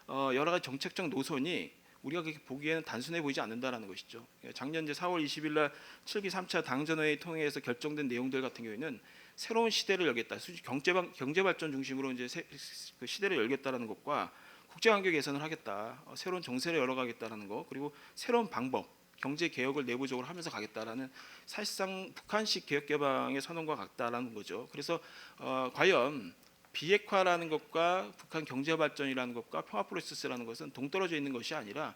여러 가지 정책적 노선이 우리가 그렇게 보기에는 단순해 보이지 않는다라는 것이죠. 작년 이제 4월 20일 날 7기 3차 당전회의 통해서 결정된 내용들 같은 경우에는 새로운 시대를 열겠다. 경제 발전 중심으로 이제 그 시대를 열겠다라는 것과 국제 관계 개선을 하겠다. 새로운 정세를 열어가겠다라는 것 그리고 새로운 방법 경제 개혁을 내부적으로 하면서 가겠다라는 사실상 북한식 개혁 개방의 선언과 같다라는 거죠. 그래서 과연 비핵화라는 것과 북한 경제 발전이라는 것과 평화 프로세스라는 것은 동떨어져 있는 것이 아니라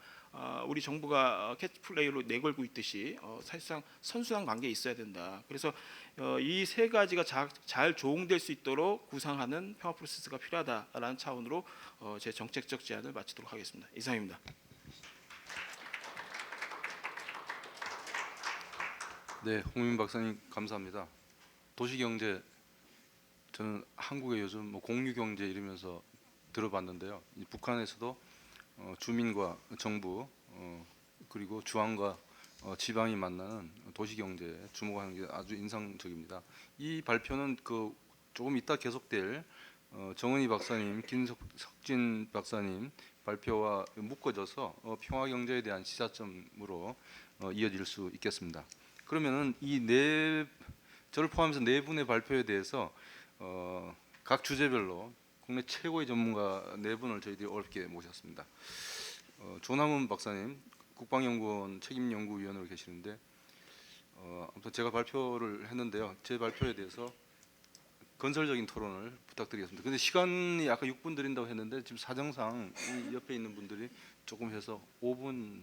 우리 정부가 캐치플레이로 내걸고 있듯이 사실상 선순환 관계에 있어야 된다. 그래서 이 세 가지가 잘 조응될 수 있도록 구상하는 평화 프로세스가 필요하다라는 차원으로 제 정책적 제안을 마치도록 하겠습니다. 이상입니다. 네, 홍민 박사님 감사합니다. 도시경제 저는 한국에 요즘 뭐 공유경제 이러면서 들어봤는데요. 이 북한에서도 주민과 정부 그리고 주황과 지방이 만나는 도시경제에 주목하는 게 아주 인상적입니다. 이 발표는 그 조금 이따 계속될 정은희 박사님, 김석진 박사님 발표와 묶어져서 평화경제에 대한 시사점으로 이어질 수 있겠습니다. 그러면은 저를 포함해서 네 분의 발표에 대해서 각 주제별로 국내 최고의 전문가 네 분을 저희들이 어렵게 모셨습니다. 조남훈 박사님 국방연구원 책임연구위원으로 계시는데 아무튼 제가 발표를 했는데요. 제 발표에 대해서 건설적인 토론을 부탁드리겠습니다. 근데 시간이 아까 6분 드린다고 했는데 지금 사정상 이 옆에 있는 분들이 조금 해서 5분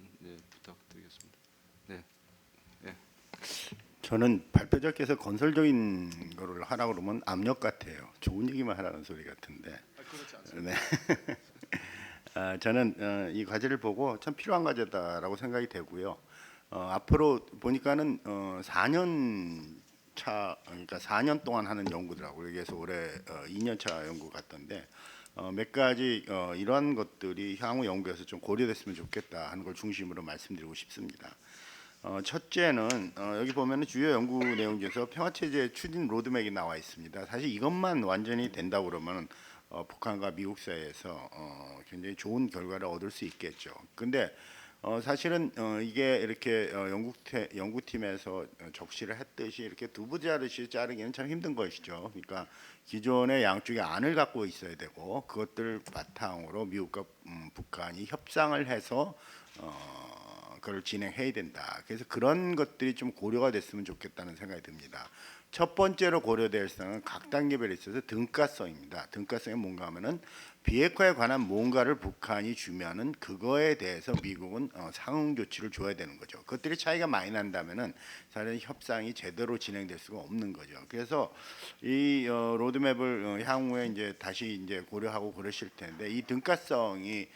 부탁드리겠습니다. 네. 저는 발표자께서 건설적인 거를 하라고 그러면 압력 같아요. 좋은 얘기만 하라는 소리 같은데. 그렇지 않습니다. 네. 저는 이 과제를 보고 참 필요한 과제다라고 생각이 되고요. 앞으로 보니까는 4년 차 그러니까 4년 동안 하는 연구더라고요. 그래서 올해 2년 차 연구 같던데 몇 가지 이러한 것들이 향후 연구에서 좀 고려됐으면 좋겠다 하는 걸 중심으로 말씀드리고 싶습니다. 첫째는 여기 보면은 주요 연구 내용 중에서 평화체제 추진 로드맵이 나와 있습니다. 사실 이것만 완전히 된다 그러면 북한과 미국 사이에서 굉장히 좋은 결과를 얻을 수 있겠죠. 근데 사실은 이게 이렇게 연구팀에서 적시를 했듯이 이렇게 두부 자르듯이 자르기는 참 힘든 것이죠. 그러니까 기존의 양쪽의 안을 갖고 있어야 되고 그것들 바탕으로 미국과 북한이 협상을 해서 그걸 진행해야 된다. 그래서 그런 것들이 좀 고려가 됐으면 좋겠다는 생각이 듭니다. 첫 번째로 고려될 사항은 각 단계별에 있어서 등가성입니다. 등가성이 뭔가 하면은 비핵화에 관한 뭔가를 북한이 주면은 그거에 대해서 미국은 상응 조치를 줘야 되는 거죠. 그것들이 차이가 많이 난다면은 사실 협상이 제대로 진행될 수가 없는 거죠. 그래서 이 로드맵을 향후에 이제 다시 이제 고려하고 그러실 텐데 이 등가성이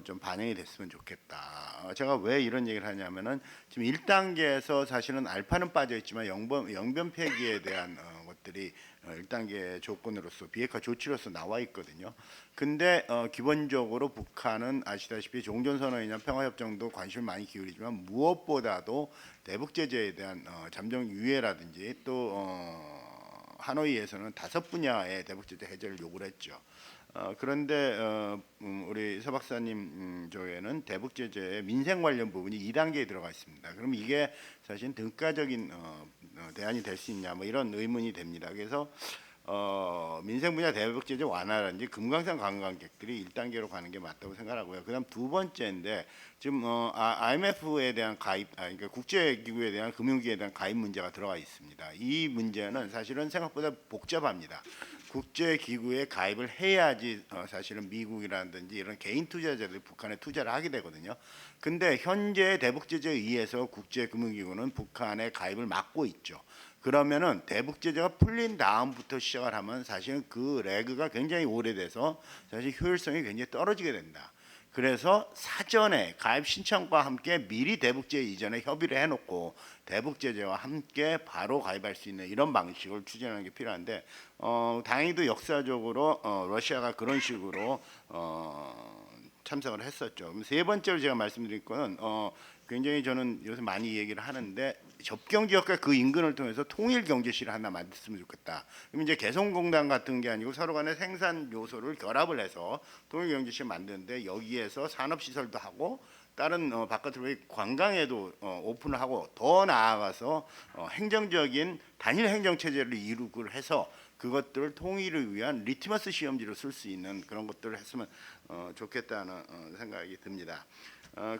좀 반영이 됐으면 좋겠다. 제가 왜 이런 얘기를 하냐면은 지금 1단계에서 사실은 알파는 빠져 있지만 영변 폐기에 대한 것들이 1단계 조건으로서 비핵화 조치로서 나와 있거든요. 근데 기본적으로 북한은 아시다시피 종전선언이나 평화협정도 관심을 많이 기울이지만 무엇보다도 대북 제재에 대한 잠정 유예라든지 또 하노이에서는 5분야의 대북 제재 해제를 요구를 했죠. 그런데 우리 서 박사님 조에는 대북 제재의 민생 관련 부분이 2단계에 들어가 있습니다. 그럼 이게 사실 등가적인 대안이 될 수 있냐 뭐 이런 의문이 됩니다. 그래서 민생 분야 대북 제재 완화라든지 금강산 관광객들이 1단계로 가는 게 맞다고 생각하고요. 그다음 두 번째인데 지금 IMF에 대한 가입, 그러니까 국제기구에 대한 금융기구에 대한 가입 문제가 들어가 있습니다. 이 문제는 사실은 생각보다 복잡합니다. 국제기구에 가입을 해야지 사실은 미국이라든지 이런 개인 투자자들이 북한에 투자를 하게 되거든요. 근데 현재 대북 제재에 의해서 국제금융기구는 북한에 가입을 막고 있죠. 그러면은 대북 제재가 풀린 다음부터 시작을 하면 사실은 그 레그가 굉장히 오래돼서 사실 효율성이 굉장히 떨어지게 된다. 그래서 사전에 가입 신청과 함께 미리 대북 제재 이전에 협의를 해놓고 대북 제재와 함께 바로 가입할 수 있는 이런 방식을 추진하는 게 필요한데 다행히도 역사적으로 러시아가 그런 식으로 참석을 했었죠. 그럼 세 번째로 제가 말씀드릴 거는 굉장히 저는 요새 많이 얘기를 하는데 접경 지역과 그 인근을 통해서 통일 경제시를 하나 만들었으면 좋겠다. 그럼 이제 개성공단 같은 게 아니고 서로 간의 생산 요소를 결합을 해서 통일 경제시를 만드는데 여기에서 산업 시설도 하고 다른 바깥으로 관광에도 오픈을 하고 더 나아가서 행정적인 단일 행정 체제를 이루고 해서 그것들을 통일을 위한 리트머스 시험지로 쓸 수 있는 그런 것들을 했으면 좋겠다는 생각이 듭니다.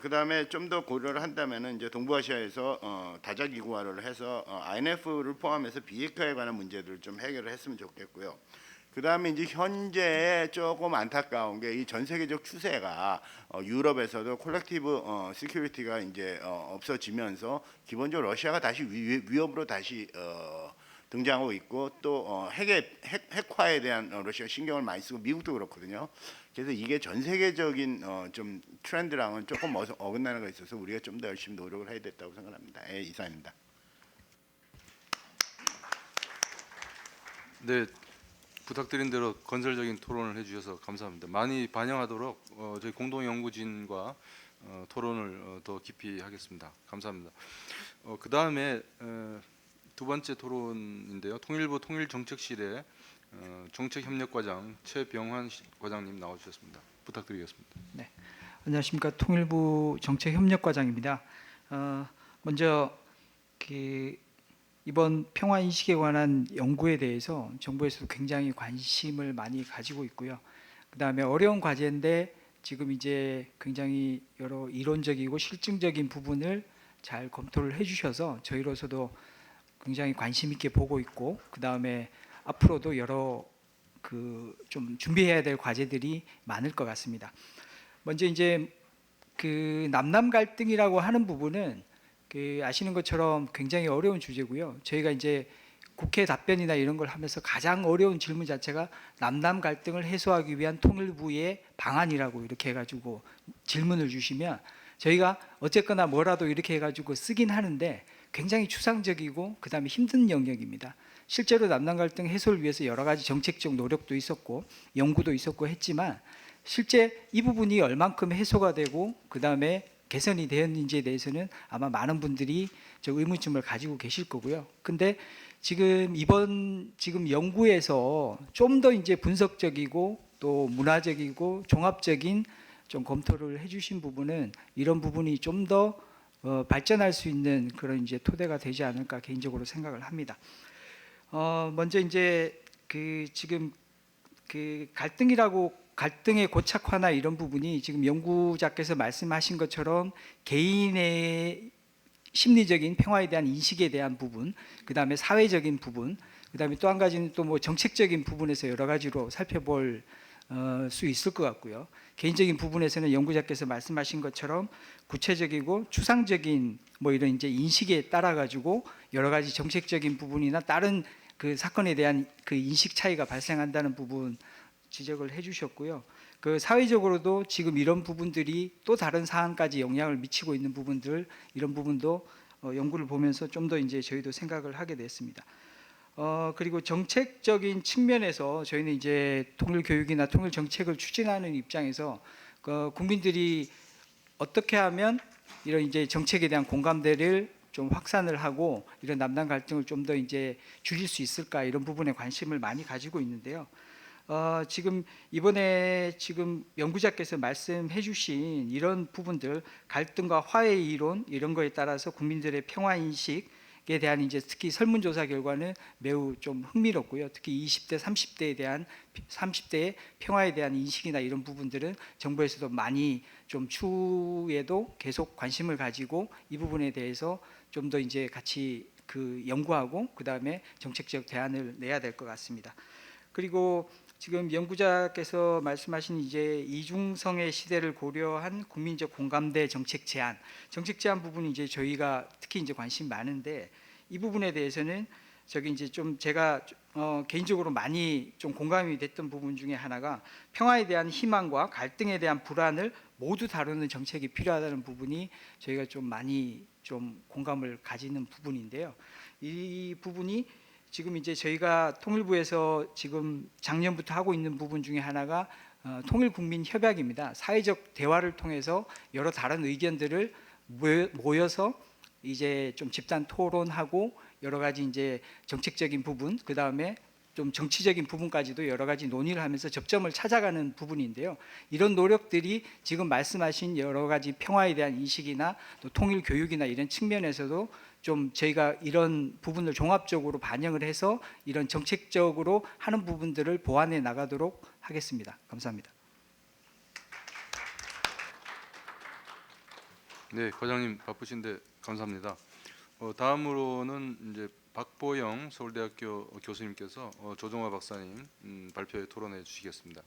그다음에 좀 더 고려를 한다면은 이제 동부아시아에서 다자기구화를 해서 INF를 포함해서 비핵화에 관한 문제들을 좀 해결을 했으면 좋겠고요. 그다음에 이제 현재 조금 안타까운 게 이 전 세계적 추세가 유럽에서도 콜렉티브 시큐리티가 이제 없어지면서 기본적으로 러시아가 다시 위협으로 다시 등장하고 있고 또 핵화에 대한 러시아 신경을 많이 쓰고 미국도 그렇거든요. 그래서 이게 전 세계적인 좀 트렌드랑은 조금 어긋나는 거 있어서 우리가 좀 더 열심히 노력을 해야 됐다고 생각합니다. 예, 이상입니다. 네, 부탁드린 대로 건설적인 토론을 해주셔서 감사합니다. 많이 반영하도록 저희 공동연구진과 토론을 더 깊이 하겠습니다. 감사합니다. 그 다음에 두 번째 토론인데요. 통일부 통일정책실의 정책협력과장 최병환 과장님 나와주셨습니다. 부탁드리겠습니다. 네, 안녕하십니까. 통일부 정책협력과장입니다. 먼저 이번 평화 인식에 관한 연구에 대해서 정부에서도 굉장히 관심을 많이 가지고 있고요. 그다음에 어려운 과제인데 지금 이제 굉장히 여러 이론적이고 실증적인 부분을 잘 검토를 해주셔서 저희로서도 굉장히 관심 있게 보고 있고 그다음에 앞으로도 여러 좀 준비해야 될 과제들이 많을 것 같습니다. 먼저 이제 남남 갈등이라고 하는 부분은 아시는 것처럼 굉장히 어려운 주제고요. 저희가 이제 국회 답변이나 이런 걸 하면서 가장 어려운 질문 자체가 남남 갈등을 해소하기 위한 통일부의 방안이라고 이렇게 해가지고 질문을 주시면 저희가 어쨌거나 뭐라도 이렇게 해가지고 쓰긴 하는데 굉장히 추상적이고 그다음에 힘든 영역입니다. 실제로 남남 갈등 해소를 위해서 여러 가지 정책적 노력도 있었고 연구도 있었고 했지만 실제 이 부분이 얼만큼 해소가 되고 그다음에 개선이 되었는지에 대해서는 아마 많은 분들이 저 의문점을 가지고 계실 거고요. 근데 지금 지금 연구에서 좀 더 이제 분석적이고 또 문화적이고 종합적인 좀 검토를 해주신 부분은 이런 부분이 좀 더 발전할 수 있는 그런 이제 토대가 되지 않을까 개인적으로 생각을 합니다. 먼저 이제 지금 갈등의 고착화나 이런 부분이 지금 연구자께서 말씀하신 것처럼 개인의 심리적인 평화에 대한 인식에 대한 부분, 그 다음에 사회적인 부분, 그 다음에 또 한 가지는 또 뭐 정책적인 부분에서 여러 가지로 살펴볼 수 있을 것 같고요. 개인적인 부분에서는 연구자께서 말씀하신 것처럼 구체적이고 추상적인 뭐 이런 이제 인식에 따라 가지고 여러 가지 정책적인 부분이나 다른 사건에 대한 인식 차이가 발생한다는 부분 지적을 해주셨고요. 사회적으로도 지금 이런 부분들이 또 다른 사안까지 영향을 미치고 있는 부분들 이런 부분도 연구를 보면서 좀 더 이제 저희도 생각을 하게 됐습니다. 그리고 정책적인 측면에서 저희는 이제 통일 교육이나 통일 정책을 추진하는 입장에서 국민들이 어떻게 하면 이런 이제 정책에 대한 공감대를 좀 확산을 하고 이런 남남 갈등을 좀 더 이제 줄일 수 있을까 이런 부분에 관심을 많이 가지고 있는데요. 지금 이번에 지금 연구자께서 말씀해주신 이런 부분들 갈등과 화해 이론 이런 거에 따라서 국민들의 평화 인식에 대한 이제 특히 설문조사 결과는 매우 좀 흥미롭고요. 특히 20대, 30대의 평화에 대한 인식이나 이런 부분들은 정부에서도 많이 좀 추후에도 계속 관심을 가지고 이 부분에 대해서 좀 더 이제 같이 그 연구하고 그 다음에 정책적 대안을 내야 될 것 같습니다. 그리고 지금 연구자께서 말씀하신 이제 이중성의 시대를 고려한 국민적 공감대 정책 제안 부분이 이제 저희가 특히 이제 관심 많은데 이 부분에 대해서는 저기 이제 좀 제가 개인적으로 많이 좀 공감이 됐던 부분 중에 하나가 평화에 대한 희망과 갈등에 대한 불안을 모두 다루는 정책이 필요하다는 부분이 저희가 좀 많이 좀 공감을 가지는 부분인데요. 이 부분이 지금 이제 저희가 통일부에서 지금 작년부터 하고 있는 부분 중에 하나가 통일국민협약입니다. 사회적 대화를 통해서 여러 다른 의견들을 모여서 이제 좀 집단 토론하고 여러 가지 이제 정책적인 부분, 그 다음에 좀 정치적인 부분까지도 여러 가지 논의를 하면서 접점을 찾아가는 부분인데요. 이런 노력들이 지금 말씀하신 여러 가지 평화에 대한 인식이나 또 통일 교육이나 이런 측면에서도 좀 저희가 이런 부분을 종합적으로 반영을 해서 이런 정책적으로 하는 부분들을 보완해 나가도록 하겠습니다. 감사합니다. 네, 과장님 바쁘신데 감사합니다. 다음으로는 이제 박보영 서울대학교 교수님께서 조정화 박사님 발표에 토론해 주시겠습니다.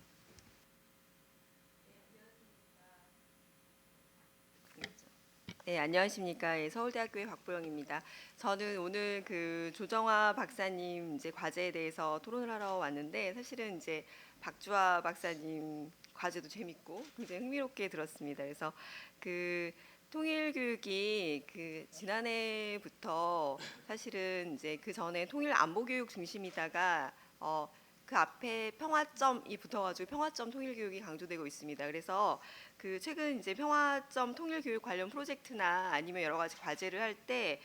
네, 안녕하십니까. 예, 서울대학교의 박보영입니다. 저는 오늘 그 조정화 박사님 이제 과제에 대해서 토론을 하러 왔는데 사실은 이제 박주화 박사님 과제도 재밌고 굉장히 흥미롭게 들었습니다. 그래서 그 통일 교육이 그 지난해부터 사실은 이제 그 전에 통일 안보 교육 중심이다가 그 앞에 평화점이 붙어가지고 평화점 통일 교육이 강조되고 있습니다. 그래서 그 최근 이제 평화점 통일 교육 관련 프로젝트나 아니면 여러 가지 과제를 할 때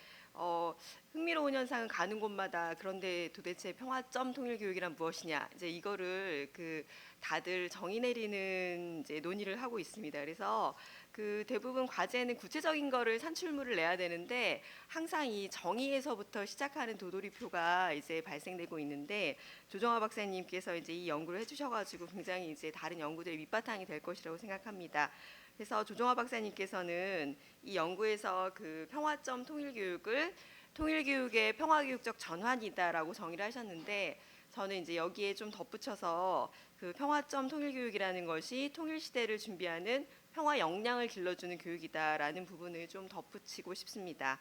흥미로운 현상은 가는 곳마다 그런데 도대체 평화점 통일 교육이란 무엇이냐 이제 이거를 그 다들 정의 내리는 이제 논의를 하고 있습니다. 그래서 그 대부분 과제는 구체적인 거를 산출물을 내야 되는데 항상 이 정의에서부터 시작하는 도돌이표가 이제 발생되고 있는데 조정화 박사님께서 이제 이 연구를 해주셔가지고 굉장히 이제 다른 연구들의 밑바탕이 될 것이라고 생각합니다. 그래서 조정화 박사님께서는 이 연구에서 그 평화점 통일교육을 통일교육의 평화교육적 전환이다라고 정의를 하셨는데 저는 이제 여기에 좀 덧붙여서 그 평화점 통일교육이라는 것이 통일시대를 준비하는 평화 역량을 길러주는 교육이다라는 부분을 좀 덧붙이고 싶습니다.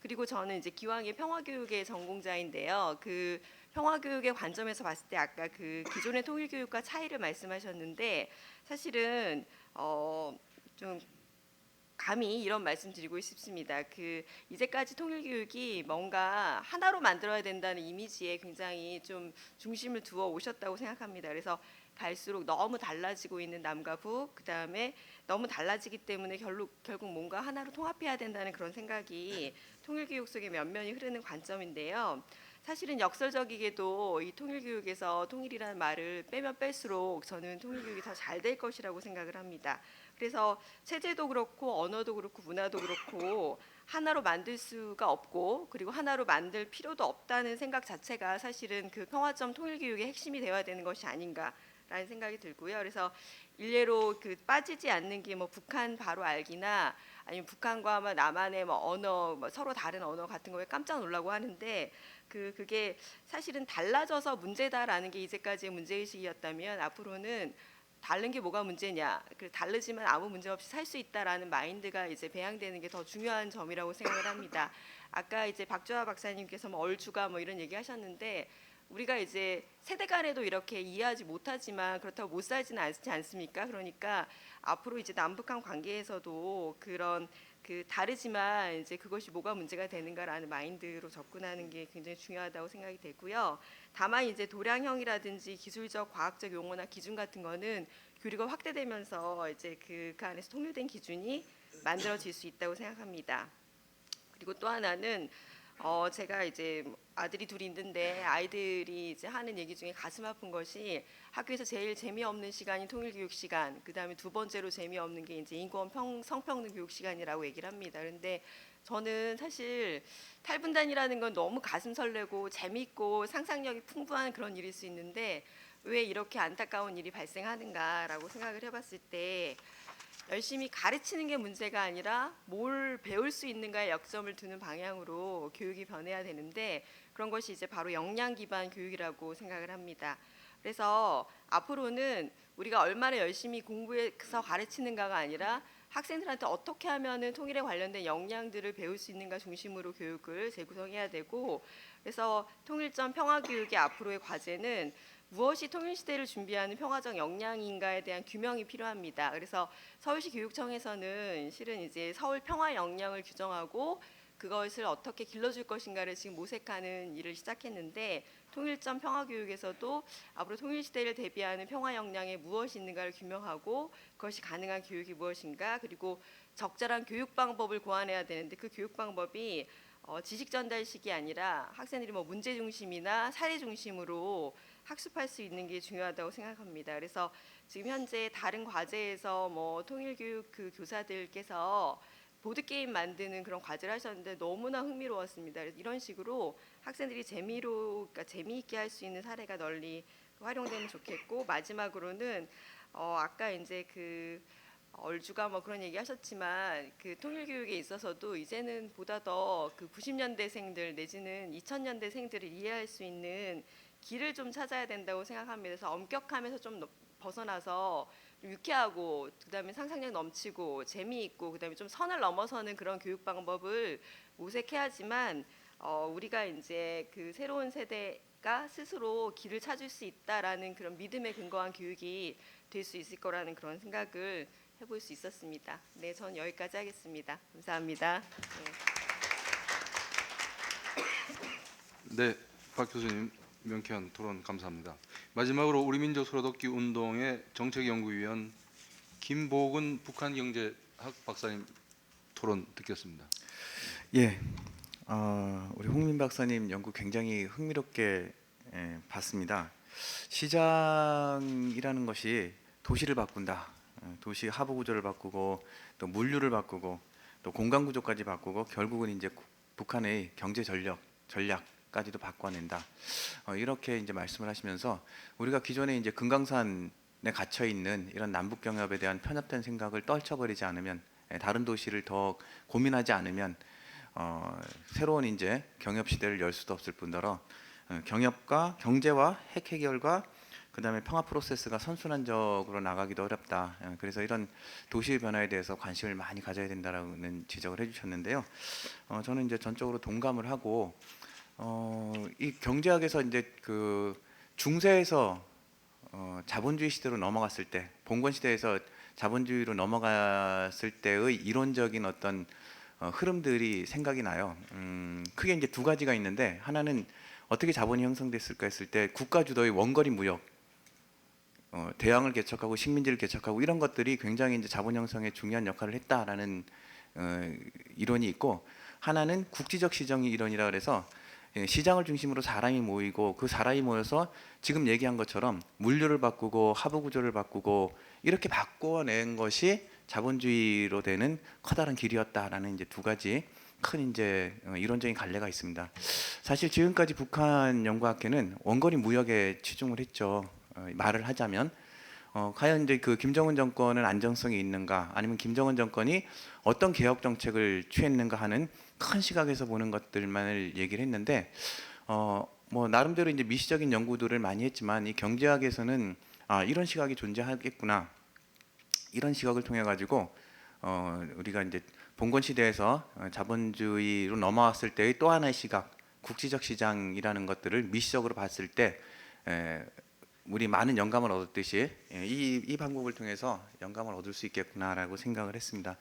그리고 저는 이제 기왕의 평화교육의 전공자인데요. 그 평화교육의 관점에서 봤을 때 아까 그 기존의 통일교육과 차이를 말씀하셨는데 사실은 좀 감히 이런 말씀드리고 싶습니다. 그 이제까지 통일교육이 뭔가 하나로 만들어야 된다는 이미지에 굉장히 좀 중심을 두어 오셨다고 생각합니다. 그래서 갈수록 너무 달라지고 있는 남과 북, 그 다음에 너무 달라지기 때문에 결국 뭔가 하나로 통합해야 된다는 그런 생각이 통일교육 속에 면면이 흐르는 관점인데요. 사실은 역설적이게도 이 통일교육에서 통일이라는 말을 빼면 뺄수록 저는 통일교육이 더 잘 될 것이라고 생각을 합니다. 그래서 체제도 그렇고 언어도 그렇고 문화도 그렇고 하나로 만들 수가 없고 그리고 하나로 만들 필요도 없다는 생각 자체가 사실은 그 평화점 통일교육의 핵심이 되어야 되는 것이 아닌가라는 생각이 들고요. 그래서 일례로 그 빠지지 않는 게 뭐 북한 바로 알기나 아니면 북한과 남한의 뭐 언어 뭐 서로 다른 언어 같은 거에 깜짝 놀라고 하는데 그게 사실은 달라져서 문제다라는 게 이제까지의 문제의식이었다면 앞으로는 다른 게 뭐가 문제냐? 다르지만 아무 문제 없이 살 수 있다라는 마인드가 이제 배양되는 게 더 중요한 점이라고 생각을 합니다. 아까 이제 박주하 박사님께서 뭐 얼주가 뭐 이런 얘기하셨는데 우리가 이제 세대 간에도 이렇게 이해하지 못하지만 그렇다고 못 살지는 않지 않습니까? 그러니까 앞으로 이제 남북한 관계에서도 그런 그 다르지만 이제 그것이 뭐가 문제가 되는가라는 마인드로 접근하는 게 굉장히 중요하다고 생각이 되고요. 다만 이제 도량형이라든지 기술적 과학적 용어나 기준 같은 거는 교류가 확대되면서 이제 그 안에서 통일된 기준이 만들어질 수 있다고 생각합니다. 그리고 또 하나는 제가 이제 아들이 둘이 있는데 아이들이 이제 하는 얘기 중에 가슴 아픈 것이 학교에서 제일 재미없는 시간이 통일교육 시간, 그 다음에 두 번째로 재미없는 게 이제 인권 성평등 교육 시간이라고 얘기를 합니다. 그런데 저는 사실 탈분단이라는 건 너무 가슴 설레고 재미있고 상상력이 풍부한 그런 일일 수 있는데 왜 이렇게 안타까운 일이 발생하는가라고 생각을 해봤을 때 열심히 가르치는 게 문제가 아니라 뭘 배울 수 있는가에 역점을 두는 방향으로 교육이 변해야 되는데 그런 것이 이제 바로 역량 기반 교육이라고 생각을 합니다. 그래서 앞으로는 우리가 얼마나 열심히 공부해서 가르치는가가 아니라 학생들한테 어떻게 하면은 통일에 관련된 역량들을 배울 수 있는가 중심으로 교육을 재구성해야 되고, 그래서 통일점 평화교육의 앞으로의 과제는 무엇이 통일시대를 준비하는 평화적 역량인가에 대한 규명이 필요합니다. 그래서 서울시 교육청에서는 실은 이제 서울 평화 역량을 규정하고 그것을 어떻게 길러줄 것인가를 지금 모색하는 일을 시작했는데, 통일점 평화교육에서도 앞으로 통일시대를 대비하는 평화 역량에 무엇이 있는가를 규명하고 그것이 가능한 교육이 무엇인가, 그리고 적절한 교육 방법을 고안해야 되는데 그 교육 방법이 지식 전달식이 아니라 학생들이 뭐 문제 중심이나 사례 중심으로 학습할 수 있는 게 중요하다고 생각합니다. 그래서 지금 현재 다른 과제에서 뭐 통일교육 그 교사들께서 보드게임 만드는 그런 과제를 하셨는데 너무나 흥미로웠습니다. 그래서 이런 식으로 학생들이 그러니까 재미있게 할 수 있는 사례가 널리 활용되면 좋겠고, 마지막으로는 아까 이제 그 얼주가 뭐 그런 얘기 하셨지만 그 통일교육에 있어서도 이제는 보다 더 그 90년대생들 내지는 2000년대생들을 이해할 수 있는 길을 좀 찾아야 된다고 생각합니다. 그래서 엄격함에서 좀 벗어나서 좀 유쾌하고 그다음에 상상력 넘치고 재미있고 그다음에 좀 선을 넘어서는 그런 교육 방법을 모색해야지만 우리가 이제 그 새로운 세대가 스스로 길을 찾을 수 있다라는 그런 믿음에 근거한 교육이 될 수 있을 거라는 그런 생각을 해볼 수 있었습니다. 네, 전 여기까지 하겠습니다. 감사합니다. 네, 박 교수님 명쾌한 토론 감사합니다. 마지막으로 우리민족 소로돋기 운동의 정책연구위원 김보근 북한경제학 박사님 토론 듣겠습니다. 예, 우리 홍민 박사님 연구 굉장히 흥미롭게 봤습니다. 시장이라는 것이 도시를 바꾼다. 도시 하부 구조를 바꾸고 또 물류를 바꾸고 또 공간 구조까지 바꾸고 결국은 이제 북한의 경제 전략까지도 바꿔낸다. 이렇게 이제 말씀을 하시면서 우리가 기존에 이제 금강산에 갇혀 있는 이런 남북 경협에 대한 편협된 생각을 떨쳐버리지 않으면, 다른 도시를 더 고민하지 않으면 새로운 이제 경협 시대를 열 수도 없을 뿐더러 경협과 경제와 핵 해결과 그다음에 평화 프로세스가 선순환적으로 나가기도 어렵다. 그래서 이런 도시 변화에 대해서 관심을 많이 가져야 된다라는 지적을 해주셨는데요. 저는 이제 전적으로 동감을 하고 이 경제학에서 이제 그 중세에서 자본주의 시대로 넘어갔을 때, 봉건 시대에서 자본주의로 넘어갔을 때의 이론적인 어떤 흐름들이 생각이 나요. 크게 이제 두 가지가 있는데, 하나는 어떻게 자본이 형성됐을까 했을 때 국가 주도의 원거리 무역, 대항을 개척하고 식민지를 개척하고 이런 것들이 굉장히 이제 자본 형성에 중요한 역할을 했다라는 이론이 있고, 하나는 국지적 시정의 이론이라 그래서 시장을 중심으로 사람이 모이고 그 사람이 모여서 지금 얘기한 것처럼 물류를 바꾸고 하부 구조를 바꾸고 이렇게 바꿔낸 것이 자본주의로 되는 커다란 길이었다라는 이제 두 가지 큰 이제 이론적인 갈래가 있습니다. 사실 지금까지 북한 연구학회는 원거리 무역에 치중을 했죠. 말을 하자면 과연 이제 그 김정은 정권은 안정성이 있는가, 아니면 김정은 정권이 어떤 개혁 정책을 취했는가 하는 큰 시각에서 보는 것들만을 얘기를 했는데, 뭐 나름대로 이제 미시적인 연구들을 많이 했지만 이 경제학에서는 이런 시각이 존재하겠구나, 이런 시각을 통해 가지고 우리가 이제 봉건 시대에서 자본주의로 넘어왔을 때의 또 하나의 시각, 국지적 시장이라는 것들을 미시적으로 봤을 때 우리 많은 영감을 얻었듯이 이 방법을 통해서 영감을 얻을 수 있겠구나라고 생각을 했습니다.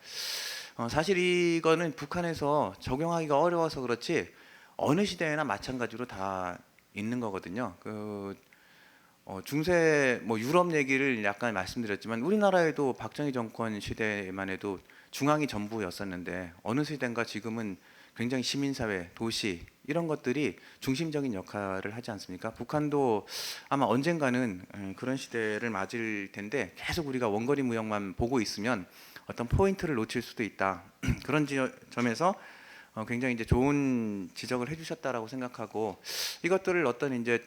사실 이거는 북한에서 적용하기가 어려워서 그렇지 어느 시대에나 마찬가지로 다 있는 거거든요. 중세 뭐 유럽 얘기를 약간 말씀드렸지만 우리나라에도 박정희 정권 시대에만 해도 중앙이 전부였었는데 어느 시대인가 지금은 굉장히 시민사회, 도시 이런 것들이 중심적인 역할을 하지 않습니까? 북한도 아마 언젠가는 그런 시대를 맞을 텐데 계속 우리가 원거리 무역만 보고 있으면 어떤 포인트를 놓칠 수도 있다. 그런 점에서 굉장히 이제 좋은 지적을 해주셨다라고 생각하고 이것들을 어떤 이제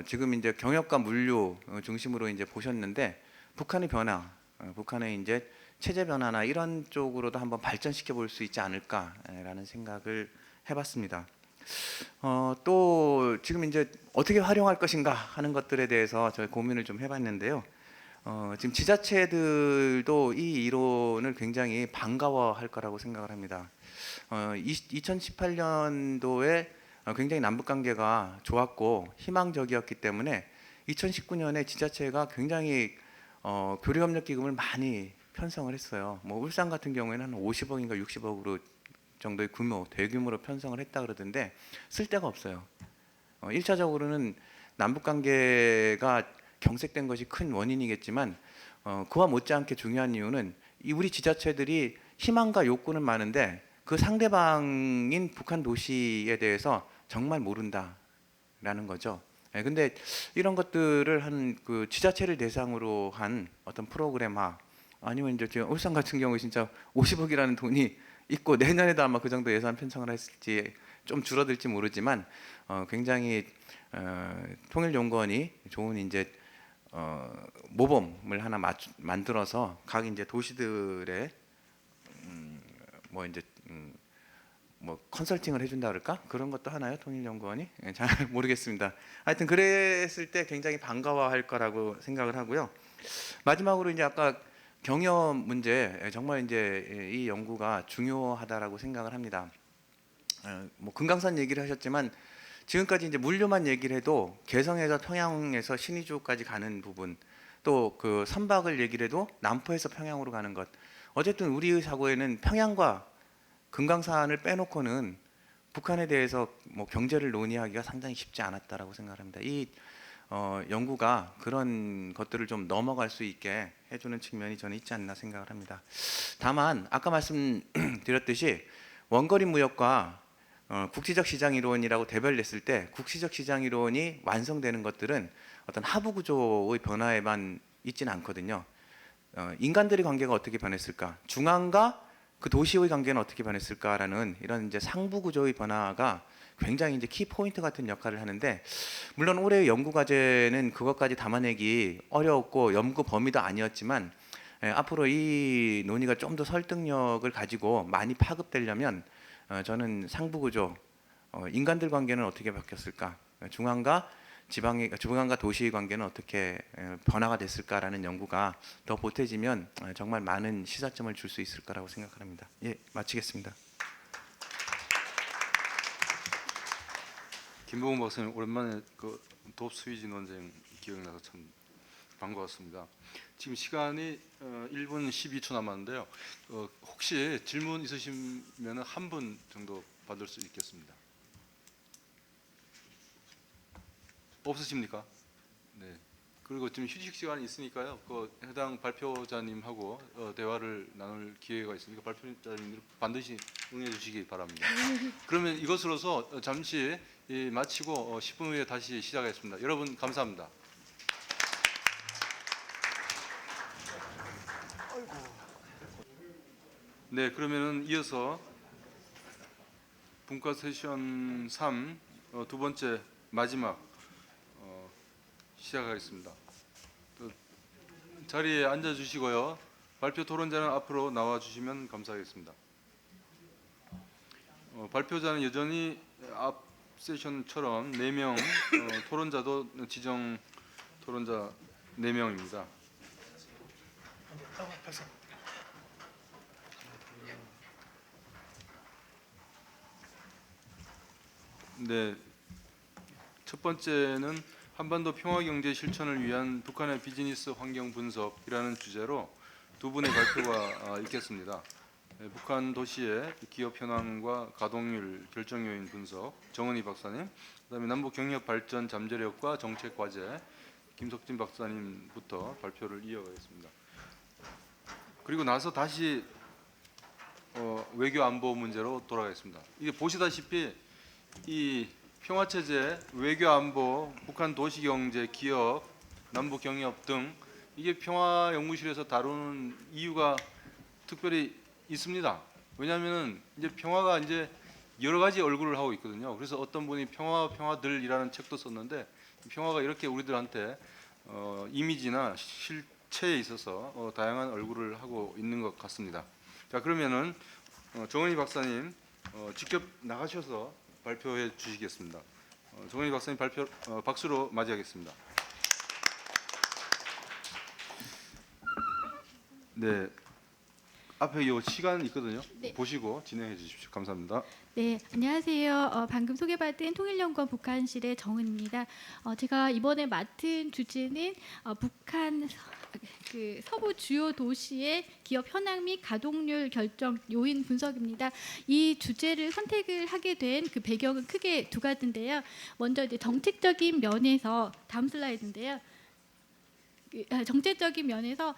지금 이제 경협과 물류 중심으로 이제 보셨는데 북한의 변화, 북한의 이제 체제 변화나 이런 쪽으로도 한번 발전시켜 볼 수 있지 않을까라는 생각을 해봤습니다. 또 지금 이제 어떻게 활용할 것인가 하는 것들에 대해서 저희 고민을 좀 해봤는데요. 지금 지자체들도 이 이론을 굉장히 반가워할 거라고 생각을 합니다. 2018년도에 굉장히 남북 관계가 좋았고 희망적이었기 때문에 2019년에 지자체가 굉장히 교류협력 기금을 많이 편성을 했어요. 뭐 울산 같은 경우에는 한 50억인가 60억으로 정도의 규모, 대규모로 편성을 했다 그러던데 쓸 데가 없어요. 1차적으로는 남북 관계가 경색된 것이 큰 원인이겠지만 그와 못지않게 중요한 이유는 우리 지자체들이 희망과 욕구는 많은데 그 상대방인 북한 도시에 대해서 정말 모른다라는 거죠. 근데 이런 것들을 한 그 지자체를 대상으로 한 어떤 프로그램화 아니면 이제 지금 울산 같은 경우 진짜 50억이라는 돈이 있고 내년에도 아마 그 정도 예산 편성을 했을지 좀 줄어들지 모르지만 굉장히 통일연구원이 좋은 이제 모범을 하나 만들어서 각 이제 도시들의 뭐 이제 뭐 컨설팅을 해준다 그럴까 그런 것도 하나요 통일연구원이 잘 모르겠습니다. 하여튼 그랬을 때 굉장히 반가워할 거라고 생각을 하고요. 마지막으로 이제 아까 경협 문제 정말 이제 이 연구가 중요하다라고 생각을 합니다. 뭐 금강산 얘기를 하셨지만 지금까지 이제 물류만 얘기를 해도 개성에서 평양에서 신의주까지 가는 부분 또 그 선박을 얘기를 해도 남포에서 평양으로 가는 것 어쨌든 우리의 사고에는 평양과 금강산을 빼놓고는 북한에 대해서 뭐 경제를 논의하기가 상당히 쉽지 않았다라고 생각합니다. 이 연구가 그런 것들을 좀 넘어갈 수 있게 해주는 측면이 저는 있지 않나 생각을 합니다. 다만 아까 말씀드렸듯이 원거리 무역과 국지적 시장 이론이라고 대별냈을 때 국지적 시장 이론이 완성되는 것들은 어떤 하부 구조의 변화에만 있지는 않거든요. 인간들의 관계가 어떻게 변했을까? 중앙과 그 도시의 관계는 어떻게 변했을까라는 이런 이제 상부 구조의 변화가 굉장히 이제 키 포인트 같은 역할을 하는데 물론 올해의 연구 과제는 그것까지 담아내기 어려웠고 연구 범위도 아니었지만 앞으로 이 논의가 좀 더 설득력을 가지고 많이 파급되려면 저는 상부 구조 인간들 관계는 어떻게 바뀌었을까 중앙과 지방과 도시의 관계는 어떻게 변화가 됐을까라는 연구가 더 보태지면 정말 많은 시사점을 줄 수 있을 거라고 생각합니다. 예, 마치겠습니다. 김보공 박사님 오랜만에 그 돕스위지 논쟁 기억나서 참 반가웠습니다. 지금 시간이 1분 12초 남았는데요. 혹시 질문 있으시면 한 분 정도 받을 수 있겠습니다. 없으십니까? 네. 그리고 지금 휴식 시간이 있으니까요. 그 해당 발표자님하고 대화를 나눌 기회가 있으니까 발표자님 반드시 응해 주시기 바랍니다. 그러면 이것으로서 잠시 마치고 10분 후에 다시 시작하겠습니다. 여러분 감사합니다. 네, 그러면은 이어서 분과 세션 3 두 번째 마지막 시작하겠습니다. 자리에 앉아 주시고요. 발표 토론자는 앞으로 나와 주시면 감사하겠습니다. 발표자는 여전히 앞 세션처럼 4명, 토론자도 지정 토론자 4명입니다. 네, 첫 번째는 한반도 평화 경제 실천을 위한 북한의 비즈니스 환경 분석이라는 주제로 두 분의 발표가 있겠습니다. 북한 도시의 기업 현황과 가동률 결정 요인 분석 정은희 박사님, 그다음에 남북 경협 발전 잠재력과 정책 과제 김석진 박사님부터 발표를 이어가겠습니다. 그리고 나서 다시 외교 안보 문제로 돌아가겠습니다. 이게 보시다시피 이 평화 체제, 외교 안보, 북한 도시 경제, 기업, 남북 경협 등 이게 평화 연구실에서 다루는 이유가 특별히 있습니다. 왜냐하면 이제 평화가 이제 여러 가지 얼굴을 하고 있거든요. 그래서 어떤 분이 평화들이라는 책도 썼는데 평화가 이렇게 우리들한테 이미지나 실체에 있어서 다양한 얼굴을 하고 있는 것 같습니다. 자, 그러면은 정은희 박사님 직접 나가셔서 발표해 주시겠습니다. 정은희 박사님 박수로 맞이하겠습니다. 네, 앞에 요 시간 있거든요. 네. 보시고 진행해 주십시오. 감사합니다. 네, 안녕하세요. 방금 소개받은 통일연구원 북한실의 정은입니다. 제가 이번에 맡은 주제는 북한 그 서부 주요 도시의 기업 현황 및 가동률 결정 요인 분석입니다. 이 주제를 선택을 하게 된 그 배경은 크게 두 가지인데요. 먼저 이제 정책적인 면에서 다음 슬라이드인데요. 정책적인 면에서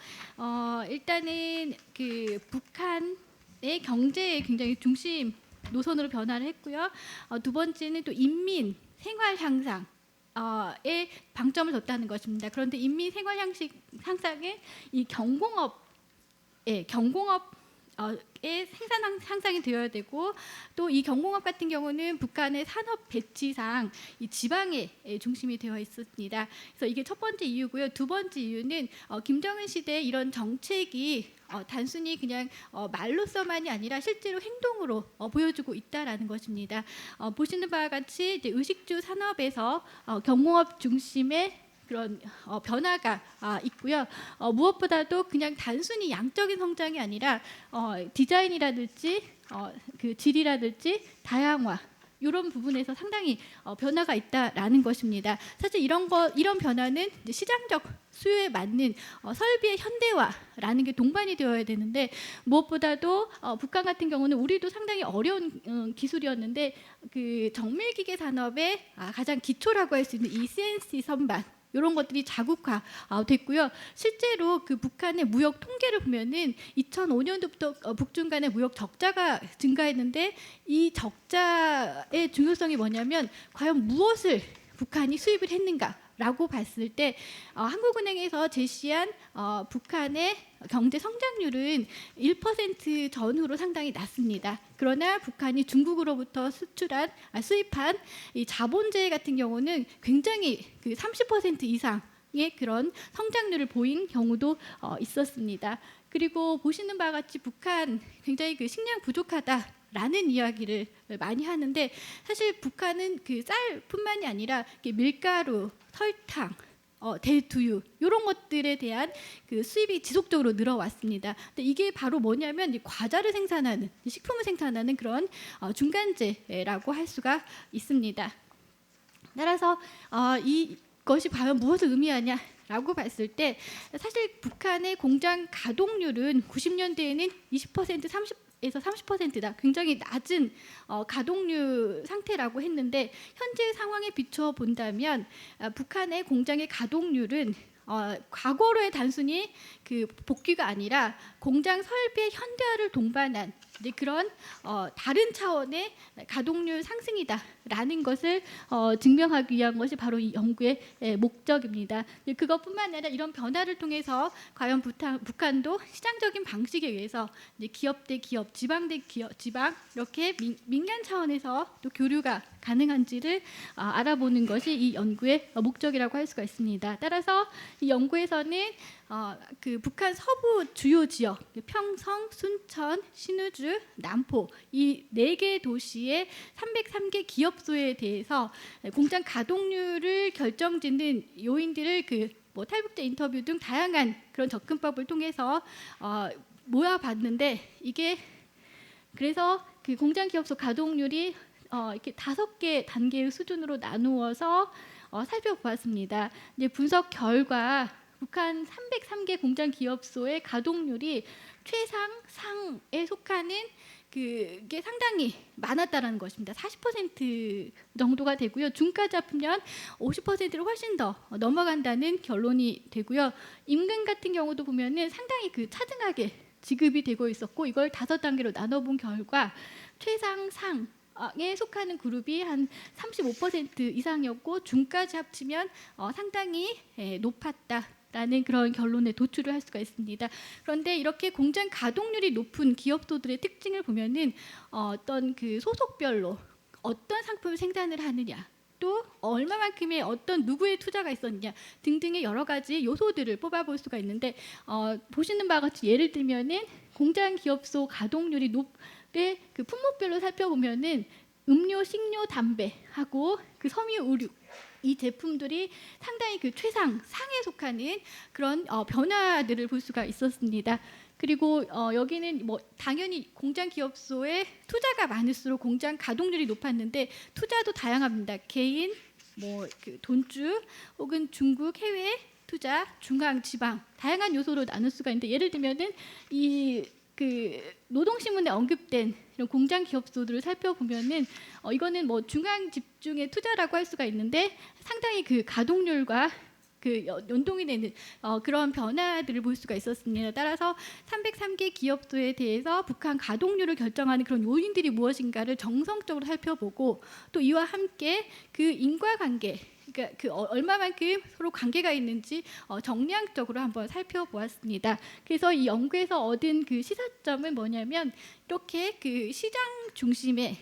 일단은 그 북한의 경제의 굉장히 중심 노선으로 변화를 했고요. 두 번째는 또 인민 생활 향상에 방점을 뒀다는 것입니다. 그런데 인민 생활 향상에 이 경공업의 생산 향상이 되어야 되고 또 이 경공업 같은 경우는 북한의 산업 배치상 이 지방에 중심이 되어 있습니다. 그래서 이게 첫 번째 이유고요. 두 번째 이유는 김정은 시대 이런 정책이 단순히 그냥 말로서만이 아니라 실제로 행동으로 보여주고 있다라는 것입니다. 보시는 바와 같이 이제 의식주 산업에서 경공업 중심의 그런 변화가 있고요. 무엇보다도 그냥 단순히 양적인 성장이 아니라 디자인이라든지 그 질이라든지 다양화 이런 부분에서 상당히 변화가 있다라는 것입니다. 사실 이런 변화는 이제 시장적 수요에 맞는 설비의 현대화라는 게 동반이 되어야 되는데 무엇보다도 북한 같은 경우는 우리도 상당히 어려운 기술이었는데 그 정밀기계 산업의 가장 기초라고 할 수 있는 이 CNC 선반 이런 것들이 자국화됐고요. 실제로 그 북한의 무역 통계를 보면은 2005년도부터 북중 간의 무역 적자가 증가했는데 이 적자의 중요성이 뭐냐면 과연 무엇을 북한이 수입을 했는가라고 봤을 때 한국은행에서 제시한 북한의 경제 성장률은 1% 전후로 상당히 낮습니다. 그러나 북한이 중국으로부터 수입한 이 자본재 같은 경우는 굉장히 그 30% 이상의 그런 성장률을 보인 경우도 있었습니다. 그리고 보시는 바와 같이 북한 굉장히 그 식량 부족하다라는 이야기를 많이 하는데 사실 북한은 그 쌀뿐만이 아니라 밀가루, 설탕, 대두유 이런 것들에 대한 그 수입이 지속적으로 늘어왔습니다. 근데 이게 바로 뭐냐면 과자를 생산하는 식품을 생산하는 그런 중간재라고 할 수가 있습니다. 따라서 이것이 과연 무엇을 의미하냐라고 봤을 때 사실 북한의 공장 가동률은 90년대에는 20% 30에서 30%다. 굉장히 낮은 가동률 상태라고 했는데 현재 상황에 비추어 본다면 북한의 공장의 가동률은 과거로의 단순히 그 복귀가 아니라 공장 설비의 현대화를 동반한 그런 다른 차원의 가동률 상승이다라는 것을 증명하기 위한 것이 바로 이 연구의 목적입니다. 그것뿐만 아니라 이런 변화를 통해서 과연 북한도 시장적인 방식에 의해서 기업 대 기업, 지방 대 지방 이렇게 민간 차원에서 또 교류가 가능한지를 알아보는 것이 이 연구의 목적이라고 할 수가 있습니다. 따라서 이 연구에서는 그 북한 서부 주요 지역 평성, 순천, 신우주, 남포 이 4개 도시의 303개 기업소에 대해서 공장 가동률을 결정짓는 요인들을 뭐 탈북자 인터뷰 등 다양한 그런 접근법을 통해서 모아봤는데 이게 그래서 그 공장 기업소 가동률이 이렇게 5개 단계의 수준으로 나누어서 살펴보았습니다. 이제 분석 결과 북한 303개 공장 기업소의 가동률이 최상상에 속하는 그게 상당히 많았다라는 것입니다. 40% 정도가 되고요. 중가 잡으면 50%를 훨씬 더 넘어간다는 결론이 되고요. 임금 같은 경우도 보면은 상당히 그 차등하게 지급이 되고 있었고 이걸 5단계로 나눠본 결과 최상상에 속하는 그룹이 한 35% 이상이었고 중까지 합치면 상당히 높았다라는 그런 결론에 도출을 할 수가 있습니다. 그런데 이렇게 공장 가동률이 높은 기업소들의 특징을 보면은 어떤 그 소속별로 어떤 상품을 생산을 하느냐, 또 얼마만큼의 어떤 누구의 투자가 있었느냐 등등의 여러 가지 요소들을 뽑아볼 수가 있는데 보시는 바와 같이 예를 들면은 공장 기업소 가동률이 높은 그 품목별로 살펴보면은 음료, 식료, 담배하고 그 섬유, 의류 이 제품들이 상당히 그 최상상에 속하는 그런 변화들을 볼 수가 있었습니다. 그리고 여기는 뭐 당연히 공장 기업소에 투자가 많을수록 공장 가동률이 높았는데 투자도 다양합니다. 개인, 뭐 그 돈주 혹은 중국 해외 투자, 중앙, 지방 다양한 요소로 나눌 수가 있는데 예를 들면은 이 그 노동신문에 언급된 이런 공장 기업소들을 살펴보면은 이거는 뭐 중앙 집중의 투자라고 할 수가 있는데 상당히 그 가동률과 그 연동이 되는 그런 변화들을 볼 수가 있었습니다. 따라서 303개 기업소에 대해서 북한 가동률을 결정하는 그런 요인들이 무엇인가를 정성적으로 살펴보고 또 이와 함께 그 인과관계, 그러니까 그 얼마만큼 서로 관계가 있는지 정량적으로 한번 살펴보았습니다. 그래서 이 연구에서 얻은 그 시사점은 뭐냐면 이렇게 그 시장 중심의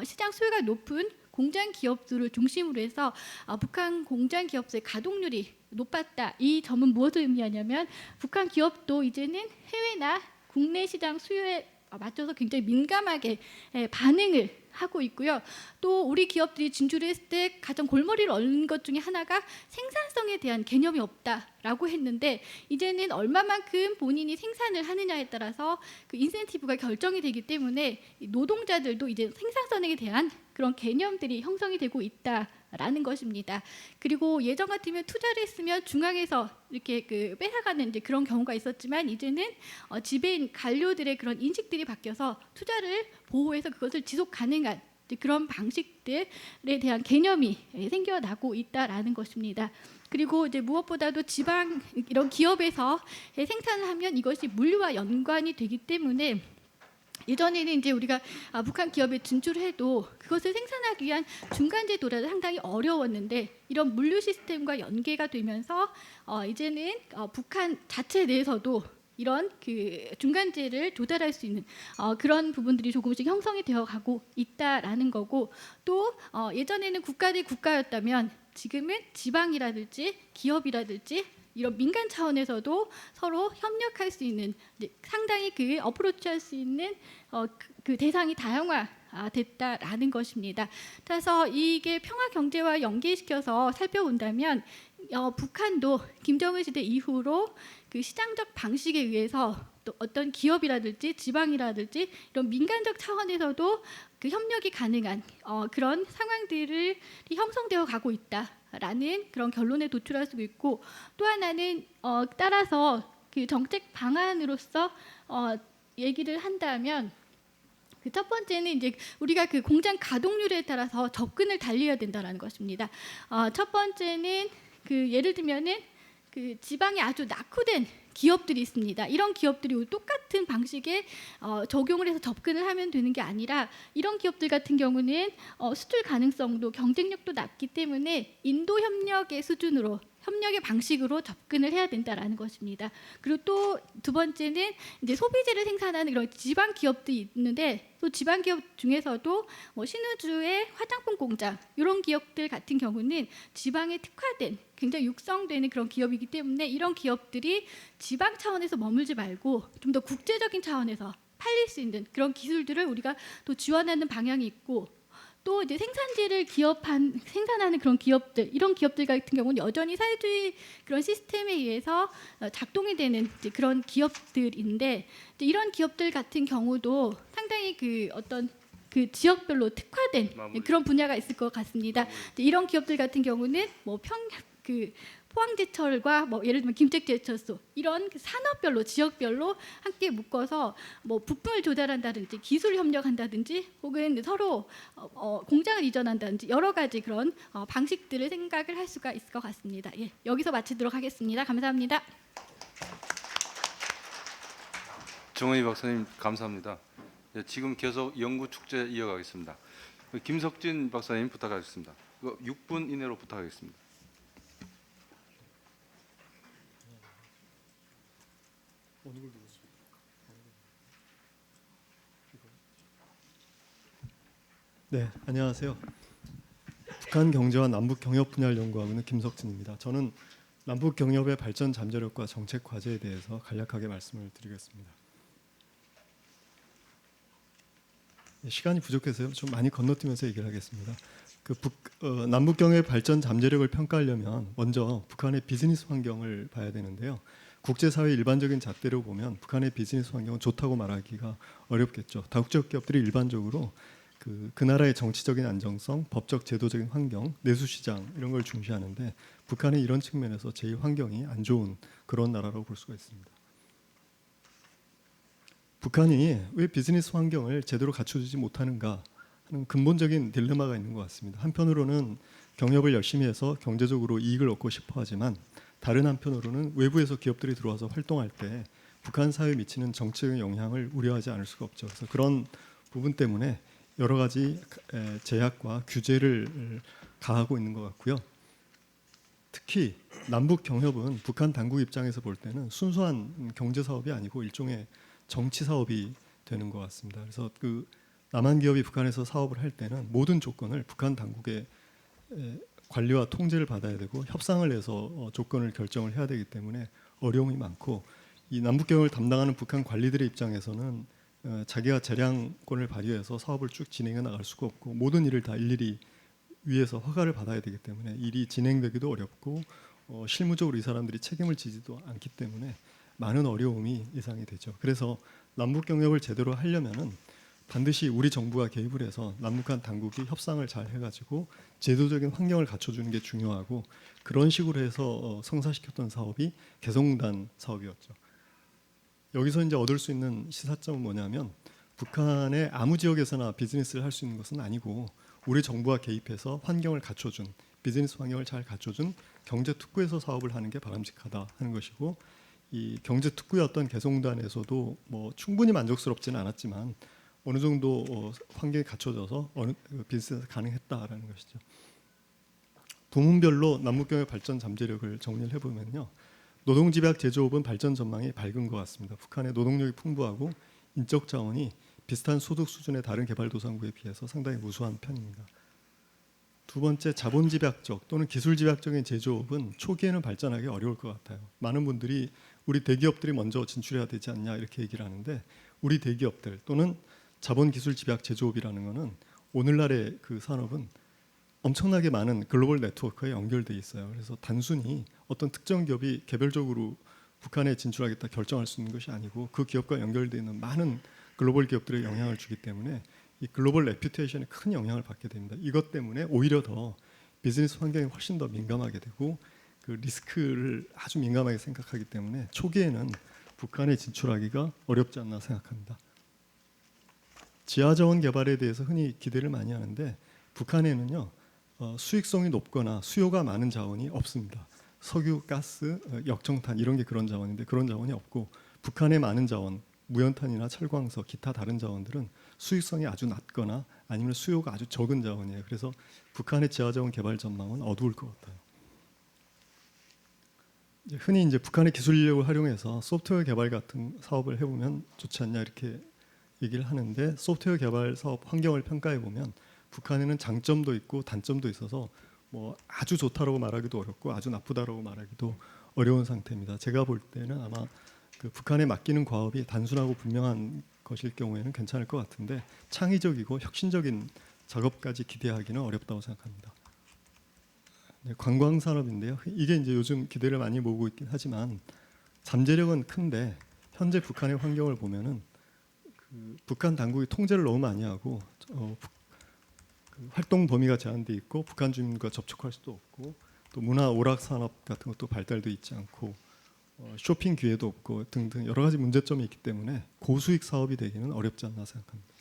시장 수요가 높은 공장 기업들을 중심으로 해서 북한 공장 기업소의 가동률이 높았다. 이 점은 무엇을 의미하냐면 북한 기업도 이제는 해외나 국내 시장 수요에 맞춰서 굉장히 민감하게 반응을 하고 있고요. 또 우리 기업들이 진출을 했을 때 가장 골머리를 앓는 것 중에 하나가 생산성에 대한 개념이 없다라고 했는데 이제는 얼마만큼 본인이 생산을 하느냐에 따라서 그 인센티브가 결정이 되기 때문에 노동자들도 이제 생산성에 대한 그런 개념들이 형성이 되고 있다라는 것입니다. 그리고 예전 같으면 투자를 했으면 중앙에서 이렇게 그 뺏어가는 이제 그런 경우가 있었지만 이제는 지배인 관료들의 그런 인식들이 바뀌어서 투자를 보호해서 그것을 지속 가능한 그런 방식들에 대한 개념이 생겨나고 있다라는 것입니다. 그리고 이제 무엇보다도 지방 이런 기업에서 생산을 하면 이것이 물류와 연관이 되기 때문에 예전에는 이제 우리가 북한 기업에 진출해도 그것을 생산하기 위한 중간재 도달이 상당히 어려웠는데 이런 물류 시스템과 연계가 되면서 이제는 북한 자체 내에서도 이런 그 중간재를 조달할 수 있는 그런 부분들이 조금씩 형성이 되어 가고 있다라는 거고 또 예전에는 국가 대 국가였다면 지금은 지방이라든지 기업이라든지 이런 민간 차원에서도 서로 협력할 수 있는 상당히 그 어프로치할 수 있는 그 대상이 다양화됐다라는 것입니다. 따라서 이게 평화 경제와 연계시켜서 살펴본다면 북한도 김정은 시대 이후로 그 시장적 방식에 의해서 또 어떤 기업이라든지 지방이라든지 이런 민간적 차원에서도 그 협력이 가능한 그런 상황들이 형성되어 가고 있다라는 그런 결론에 도출할 수 있고 또 하나는 따라서 그 정책 방안으로서 얘기를 한다면 그 첫 번째는 이제 우리가 그 공장 가동률에 따라서 접근을 달리해야 된다라는 것입니다. 첫 번째는 그 예를 들면은 그 지방에 아주 낙후된 기업들이 있습니다. 이런 기업들이 똑같은 방식에 적용을 해서 접근을 하면 되는 게 아니라 이런 기업들 같은 경우는 수출 가능성도 경쟁력도 낮기 때문에 인도 협력의 수준으로 협력의 방식으로 접근을 해야 된다라는 것입니다. 그리고 또 두 번째는 이제 소비재를 생산하는 그런 지방 기업들이 있는데 또 지방 기업 중에서도 뭐 신우주의 화장품 공장 이런 기업들 같은 경우는 지방에 특화된 굉장히 육성되는 그런 기업이기 때문에 이런 기업들이 지방 차원에서 머물지 말고 좀 더 국제적인 차원에서 팔릴 수 있는 그런 기술들을 우리가 또 지원하는 방향이 있고 또 이제 생산지를 생산하는 그런 기업들 이런 기업들 같은 경우는 여전히 사회주의 그런 시스템에 의해서 작동이 되는 이제 그런 기업들인데 이제 이런 기업들 같은 경우도 상당히 그 어떤 그 지역별로 특화된 그런 분야가 있을 것 같습니다. 이제 이런 기업들 같은 경우는 뭐 포항제철과 뭐 예를 들면 김책제철소 이런 산업별로 지역별로 함께 묶어서 뭐 부품을 조달한다든지 기술 협력한다든지 혹은 서로 공장을 이전한다든지 여러 가지 그런 방식들을 생각을 할 수가 있을 것 같습니다. 예, 여기서 마치도록 하겠습니다. 감사합니다. 정은희 박사님 감사합니다. 예, 지금 계속 연구 축제 이어가겠습니다. 김석진 박사님 부탁하겠습니다. 6분 이내로 부탁하겠습니다. 네, 안녕하세요. 북한 경제와 남북 경협 분야를 연구하고 있는 김석진입니다. 저는 남북 경협의 발전 잠재력과 정책 과제에 대해서 간략하게 말씀을 드리겠습니다. 시간이 부족해서요. 좀 많이 건너뛰면서 얘기를 하겠습니다. 남북 경협의 발전 잠재력을 평가하려면 먼저 북한의 비즈니스 환경을 봐야 되는데요. 국제사회 일반적인 잣대로 보면 북한의 비즈니스 환경은 좋다고 말하기가 어렵겠죠. 다국적 기업들이 일반적으로 그 나라의 정치적인 안정성, 법적 제도적인 환경, 내수시장 이런 걸 중시하는데 북한은 이런 측면에서 제일 환경이 안 좋은 그런 나라라고 볼 수가 있습니다. 북한이 왜 비즈니스 환경을 제대로 갖춰주지 못하는가 하는 근본적인 딜레마가 있는 것 같습니다. 한편으로는 경협을 열심히 해서 경제적으로 이익을 얻고 싶어 하지만 다른 한편으로는 외부에서 기업들이 들어와서 활동할 때 북한 사회에 미치는 정치적인 영향을 우려하지 않을 수가 없죠. 그래서 그런 부분 때문에 여러 가지 제약과 규제를 가하고 있는 것 같고요. 특히 남북 경협은 북한 당국 입장에서 볼 때는 순수한 경제 사업이 아니고 일종의 정치 사업이 되는 것 같습니다. 그래서 남한 기업이 북한에서 사업을 할 때는 모든 조건을 북한 당국의 관리와 통제를 받아야 되고 협상을 해서 조건을 결정을 해야 되기 때문에 어려움이 많고 이 남북 경협을 담당하는 북한 관리들의 입장에서는 자기가 재량권을 발휘해서 사업을 쭉 진행해 나갈 수가 없고 모든 일을 다 일일이 위에서 허가를 받아야 되기 때문에 일이 진행되기도 어렵고 실무적으로 이 사람들이 책임을 지지도 않기 때문에 많은 어려움이 예상이 되죠. 그래서 남북 경협을 제대로 하려면은 반드시 우리 정부가 개입을 해서 남북한 당국이 협상을 잘 해가지고 제도적인 환경을 갖춰주는 게 중요하고 그런 식으로 해서 성사시켰던 사업이 개성공단 사업이었죠. 여기서 이제 얻을 수 있는 시사점은 뭐냐면 북한의 아무 지역에서나 비즈니스를 할 수 있는 것은 아니고 우리 정부가 개입해서 환경을 갖춰준 비즈니스 환경을 잘 갖춰준 경제 특구에서 사업을 하는 게 바람직하다 하는 것이고 이 경제 특구였던 개성공단에서도 뭐 충분히 만족스럽지는 않았지만 어느 정도 환경이 갖춰져서 비즈니스가 가능했다라는 것이죠. 부문별로 남북경협 발전 잠재력을 정리를 해보면요. 노동집약 제조업은 발전 전망이 밝은 것 같습니다. 북한의 노동력이 풍부하고 인적 자원이 비슷한 소득 수준의 다른 개발도상국에 비해서 상당히 우수한 편입니다. 두 번째, 자본집약적 또는 기술집약적인 제조업은 초기에는 발전하기 어려울 것 같아요. 많은 분들이 우리 대기업들이 먼저 진출해야 되지 않냐 이렇게 얘기를 하는데 우리 대기업들 또는 자본기술집약 제조업이라는 것은 오늘날의 그 산업은 엄청나게 많은 글로벌 네트워크에 연결돼 있어요. 그래서 단순히 어떤 특정 기업이 개별적으로 북한에 진출하겠다 결정할 수 있는 것이 아니고 그 기업과 연결돼 있는 많은 글로벌 기업들의 영향을 주기 때문에 이 글로벌 레퓨테이션에 큰 영향을 받게 됩니다. 이것 때문에 오히려 더 비즈니스 환경이 훨씬 더 민감하게 되고 그 리스크를 아주 민감하게 생각하기 때문에 초기에는 북한에 진출하기가 어렵지 않나 생각합니다. 지하자원 개발에 대해서 흔히 기대를 많이 하는데 북한에는요 수익성이 높거나 수요가 많은 자원이 없습니다. 석유, 가스, 역청탄 이런 게 그런 자원인데 그런 자원이 없고 북한의 많은 자원, 무연탄이나 철광석, 기타 다른 자원들은 수익성이 아주 낮거나 아니면 수요가 아주 적은 자원이에요. 그래서 북한의 지하자원 개발 전망은 어두울 것 같아요. 흔히 이제 북한의 기술 인력을 활용해서 소프트웨어 개발 같은 사업을 해보면 좋지 않냐 이렇게 얘기를 하는데 소프트웨어 개발 사업 환경을 평가해 보면 북한에는 장점도 있고 단점도 있어서 뭐 아주 좋다라고 말하기도 어렵고 아주 나쁘다라고 말하기도 어려운 상태입니다. 제가 볼 때는 아마 그 북한에 맡기는 과업이 단순하고 분명한 것일 경우에는 괜찮을 것 같은데 창의적이고 혁신적인 작업까지 기대하기는 어렵다고 생각합니다. 네, 관광 산업인데요. 이게 이제 요즘 기대를 많이 모으고 있긴 하지만 잠재력은 큰데 현재 북한의 환경을 보면은 북한 당국이 통제를 너무 많이 하고 활동 범위가 제한돼 있고 북한 주민과 접촉할 수도 없고 또 문화 오락 산업 같은 것도 발달돼 있지 않고 쇼핑 기회도 없고 등등 여러 가지 문제점이 있기 때문에 고수익 사업이 되기는 어렵지 않나 생각합니다.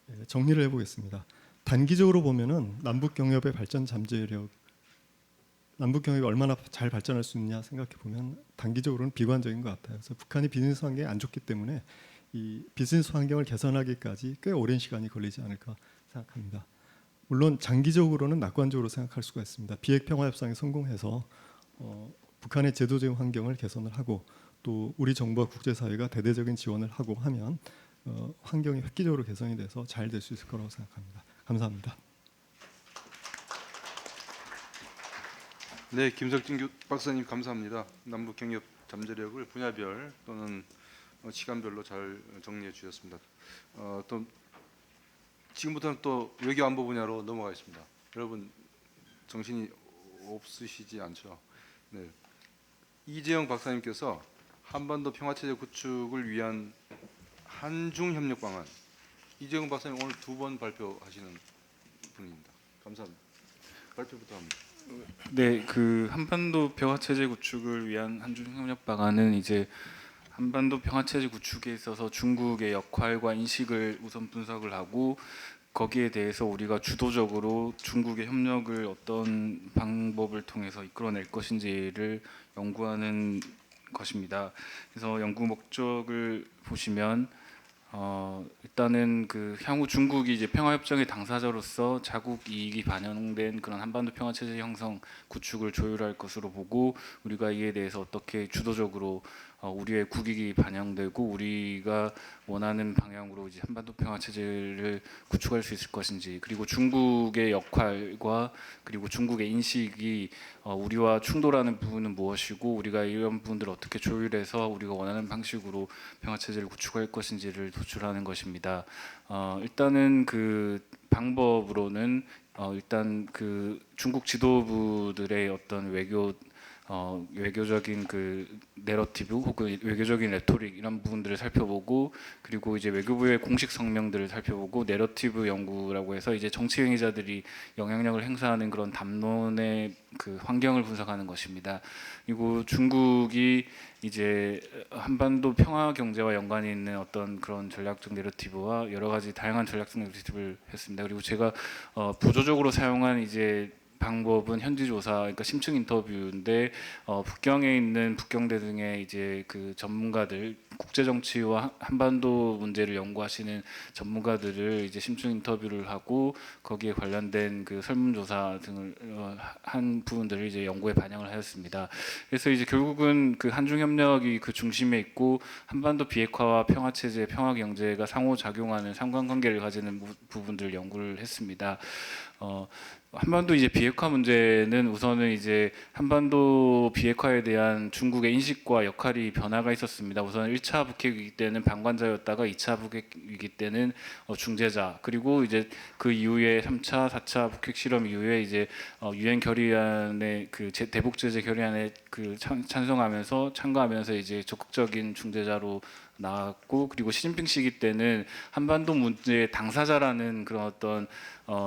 네, 정리를 해보겠습니다. 단기적으로 보면은 남북 경협의 발전 잠재력은 남북 경협이 얼마나 잘 발전할 수 있냐 생각해 보면 단기적으로는 비관적인 것 같아요. 그래서 북한이 비즈니스 환경이 안 좋기 때문에 이 비즈니스 환경을 개선하기까지 꽤 오랜 시간이 걸리지 않을까 생각합니다. 물론 장기적으로는 낙관적으로 생각할 수가 있습니다. 비핵 평화 협상에 성공해서 북한의 제도적인 환경을 개선을 하고 또 우리 정부와 국제사회가 대대적인 지원을 하고 하면 환경이 획기적으로 개선이 돼서 잘 될 수 있을 거라고 생각합니다. 감사합니다. 네, 김석진 박사님 감사합니다. 남북 경협 잠재력을 분야별 또는 시간별로 잘 정리해 주셨습니다. 또 지금부터는 또 외교 안보 분야로 넘어가겠습니다. 여러분 정신이 없으시지 않죠? 네. 이재영 박사님께서 한반도 평화체제 구축을 위한 한중 협력 방안. 이재영 박사님 오늘 2번 발표하시는 분입니다. 감사합니다. 발표부터 합니다. 네, 그 한반도 평화 체제 구축을 위한 한중 협력 방안은 이제 한반도 평화 체제 구축에 있어서 중국의 역할과 인식을 우선 분석을 하고 거기에 대해서 우리가 주도적으로 중국의 협력을 어떤 방법을 통해서 이끌어낼 것인지를 연구하는 것입니다. 그래서 연구 목적을 보시면 일단은 그 향후 중국이 이제 평화협정의 당사자로서 자국 이익이 반영된 그런 한반도 평화체제 형성 구축을 조율할 것으로 보고 우리가 이에 대해서 어떻게 주도적으로 우리의 국익이 반영되고 우리가 원하는 방향으로 이제 한반도 평화체제를 구축할 수 있을 것인지 그리고 중국의 역할과 그리고 중국의 인식이 우리와 충돌하는 부분은 무엇이고 우리가 이런 부분들을 어떻게 조율해서 우리가 원하는 방식으로 평화체제를 구축할 것인지를 도출하는 것입니다. 일단은 그 방법으로는 일단 그 중국 지도부들의 어떤 외교적인 그 내러티브 혹은 외교적인 레토릭 이런 부분들을 살펴보고 그리고 이제 외교부의 공식 성명들을 살펴보고 내러티브 연구라고 해서 이제 정치 행위자들이 영향력을 행사하는 그런 담론의 그 환경을 분석하는 것입니다. 그리고 중국이 이제 한반도 평화 경제와 연관이 있는 어떤 그런 전략적 내러티브와 여러 가지 다양한 전략적 내러티브를 했습니다. 그리고 제가 부조적으로 사용한 이제 방법은 현지 조사, 그러니까 심층 인터뷰인데 북경에 있는 북경대 등의 이제 그 전문가들, 국제 정치와 한반도 문제를 연구하시는 전문가들을 이제 심층 인터뷰를 하고 거기에 관련된 그 설문조사 등을 한 부분들을 이제 연구에 반영을 하였습니다. 그래서 이제 결국은 그 한중 협력이 그 중심에 있고 한반도 비핵화와 평화 체제, 평화 경제가 상호 작용하는 상관관계를 가지는 부분들을 연구를 했습니다. 한반도 이제 비핵화 문제는 우선은 이제 한반도 비핵화에 대한 중국의 인식과 역할이 변화가 있었습니다. 우선 1차 북핵 위기 때는 방관자였다가 2차 북핵 위기 때는 중재자 그리고 이제 그 이후에 3차, 4차 북핵 실험 이후에 이제 유엔 결의안의 그 대북 제재 결의안에 그 찬성하면서 참가하면서 이제 적극적인 중재자로 나왔고 그리고 시진핑 시기 때는 한반도 문제의 당사자라는 그런 어떤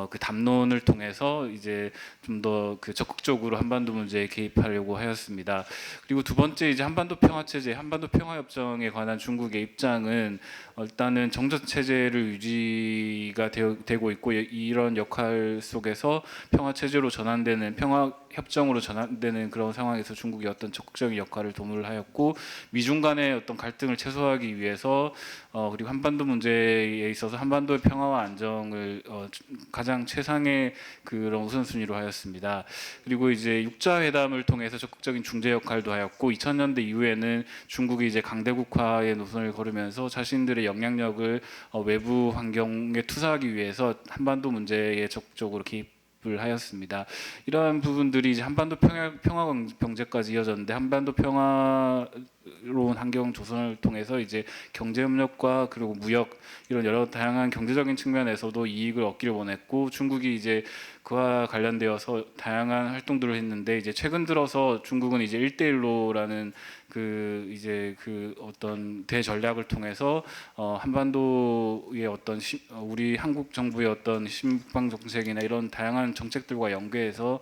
그 담론을 통해서 이제 좀 더 그 적극적으로 한반도 문제에 개입하려고 하였습니다. 그리고 두 번째 이제 한반도 평화 체제, 한반도 평화 협정에 관한 중국의 입장은 일단은 정전 체제를 유지가 되고 있고 이런 역할 속에서 평화 체제로 전환되는 평화 협정으로 전환되는 그런 상황에서 중국이 어떤 적극적인 역할을 도모를 하였고 미중 간의 어떤 갈등을 최소화하기 위해서 그리고 한반도 문제에 있어서 한반도의 평화와 안정을 가장 최상의 그런 우선순위로 하였습니다. 그리고 이제 6자 회담을 통해서 적극적인 중재 역할도 하였고 2000년대 이후에는 중국이 이제 강대국화의 노선을 걸으면서 자신들의 영향력을 외부 환경에 투사하기 위해서 한반도 문제에 적극적으로 개입을 하였습니다. 이러한 부분들이 이제 한반도 평화 경제까지 이어졌는데 한반도 평화로운 환경 조성을 통해서 이제 경제 협력과 그리고 무역 이런 여러 다양한 경제적인 측면에서도 이익을 얻기를 원했고 중국이 이제 그와 관련되어서 다양한 활동들을 했는데 이제 최근 들어서 중국은 이제 1대1로라는 그 이제 그 어떤 대전략을 통해서 한반도의 어떤 우리 한국 정부의 어떤 신북방 정책이나 이런 다양한 정책들과 연계해서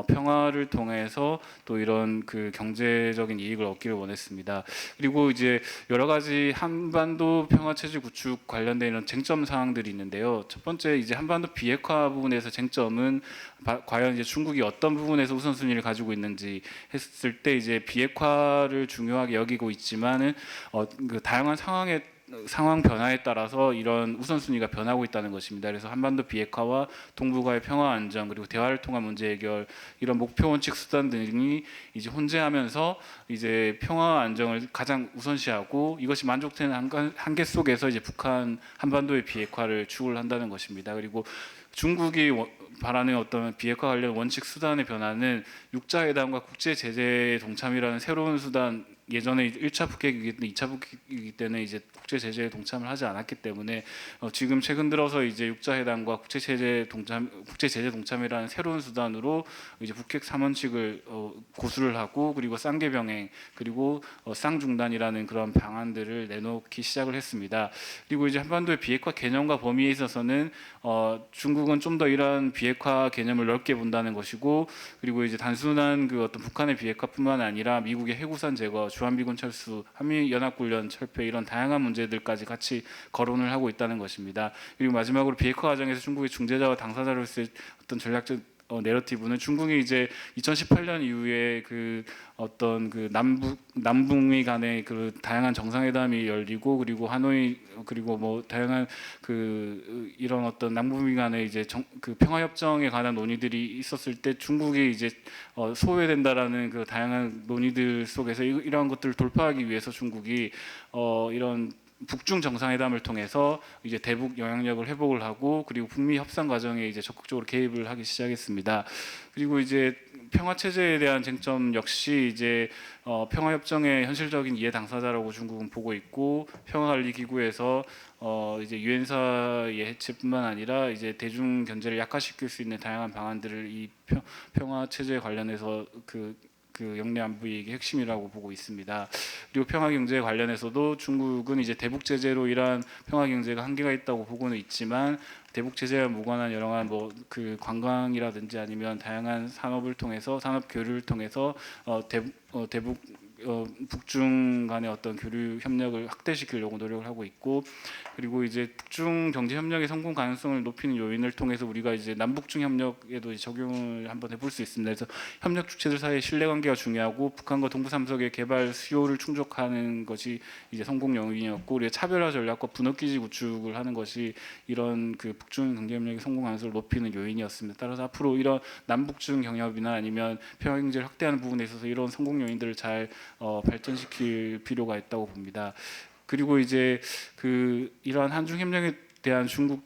평화를 통해서 또 이런 그 경제적인 이익을 얻기를 원했습니다. 그리고 이제 여러 가지 한반도 평화 체제 구축 관련된 이런 쟁점 사항들이 있는데요. 첫 번째 이제 한반도 비핵화 부분에서 쟁점은 부분은 과연 이제 중국이 어떤 부분에서 우선순위를 가지고 있는지 했을 때 이제 비핵화를 중요하게 여기고 있지만은 그 다양한 상황 변화에 따라서 이런 우선순위가 변하고 있다는 것입니다. 그래서 한반도 비핵화와 동북아의 평화 안정 그리고 대화를 통한 문제 해결 이런 목표 원칙 수단 등이 이제 혼재하면서 이제 평화 안정을 가장 우선시하고 이것이 만족되는 한계 속에서 이제 북한 한반도의 비핵화를 추구를 한다는 것입니다. 그리고 중국이 바라는 어떤 비핵화 관련 원칙 수단의 변화는 육자회담과 국제 제재에 동참이라는 새로운 수단 예전에 1차 북핵이기 때문에 2차 북핵이기 때문에 이제 국제 제재에 동참을 하지 않았기 때문에 지금 최근 들어서 이제 육자회담과 국제 제재 동참이라는 새로운 수단으로 이제 북핵 3원칙을 고수를 하고 그리고 쌍계 병행 그리고 쌍중단이라는 그런 방안들을 내놓기 시작을 했습니다. 그리고 이제 한반도의 비핵화 개념과 범위에 있어서는 중국은 좀 더 이러한 비핵화 개념을 넓게 본다는 것이고 그리고 이제 단순한 그 어떤 북한의 비핵화뿐만 아니라 미국의 해구산 제거, 주한미군 철수, 한미연합훈련 철폐 이런 다양한 문제들까지 같이 거론을 하고 있다는 것입니다. 그리고 마지막으로 비핵화 과정에서 중국의 중재자와 당사자로서의 어떤 전략적 내러티브는 중국이 이제 2018년 이후에 그 어떤 그 남북미 간의 그 다양한 정상회담이 열리고 그리고 하노이 그리고 뭐 다양한 그 이런 어떤 남북미 간의 이제 그 평화 협정에 관한 논의들이 있었을 때 중국이 이제 소외된다라는 그 다양한 논의들 속에서 이러한 것들을 돌파하기 위해서 중국이 이런 북중 정상회담을 통해서 이제 대북 영향력을 회복을 하고 그리고 북미 협상 과정에 이제 적극적으로 개입을 하기 시작했습니다. 그리고 이제 평화 체제에 대한 쟁점 역시 이제 평화 협정의 현실적인 이해 당사자라고 중국은 보고 있고 평화관리기구에서 이제 유엔사의 해체뿐만 아니라 이제 대중 견제를 약화시킬 수 있는 다양한 방안들을 이 평화 체제 관련해서 그 영내 안보이익의 핵심이라고 보고 있습니다. 그리고 평화 경제 관련해서도 중국은 이제 대북 제재로 이러한 평화 경제가 한계가 있다고 보고는 있지만 대북 제재와 무관한 여러한 뭐 그 관광이라든지 아니면 다양한 산업을 통해서 산업 교류를 통해서 대북 북중 간의 어떤 교류 협력을 확대시키려고 노력을 하고 있고 그리고 이제 북중 경제 협력의 성공 가능성을 높이는 요인을 통해서 우리가 이제 남북중 협력에도 적용을 한번 해볼 수 있습니다. 그래서 협력 주체들 사이의 신뢰관계가 중요하고 북한과 동부 삼석의 개발 수요를 충족하는 것이 이제 성공 요인이었고 우리가 차별화 전략과 분업기지 구축을 하는 것이 이런 그 북중 경제 협력의 성공 가능성을 높이는 요인이었습니다. 따라서 앞으로 이런 남북중 경협이나 아니면 평화 경제를 확대하는 부분에 있어서 이런 성공 요인들을 잘 발전시킬 필요가 있다고 봅니다. 그리고 이제 그 이러한 한중 협력에 대한 중국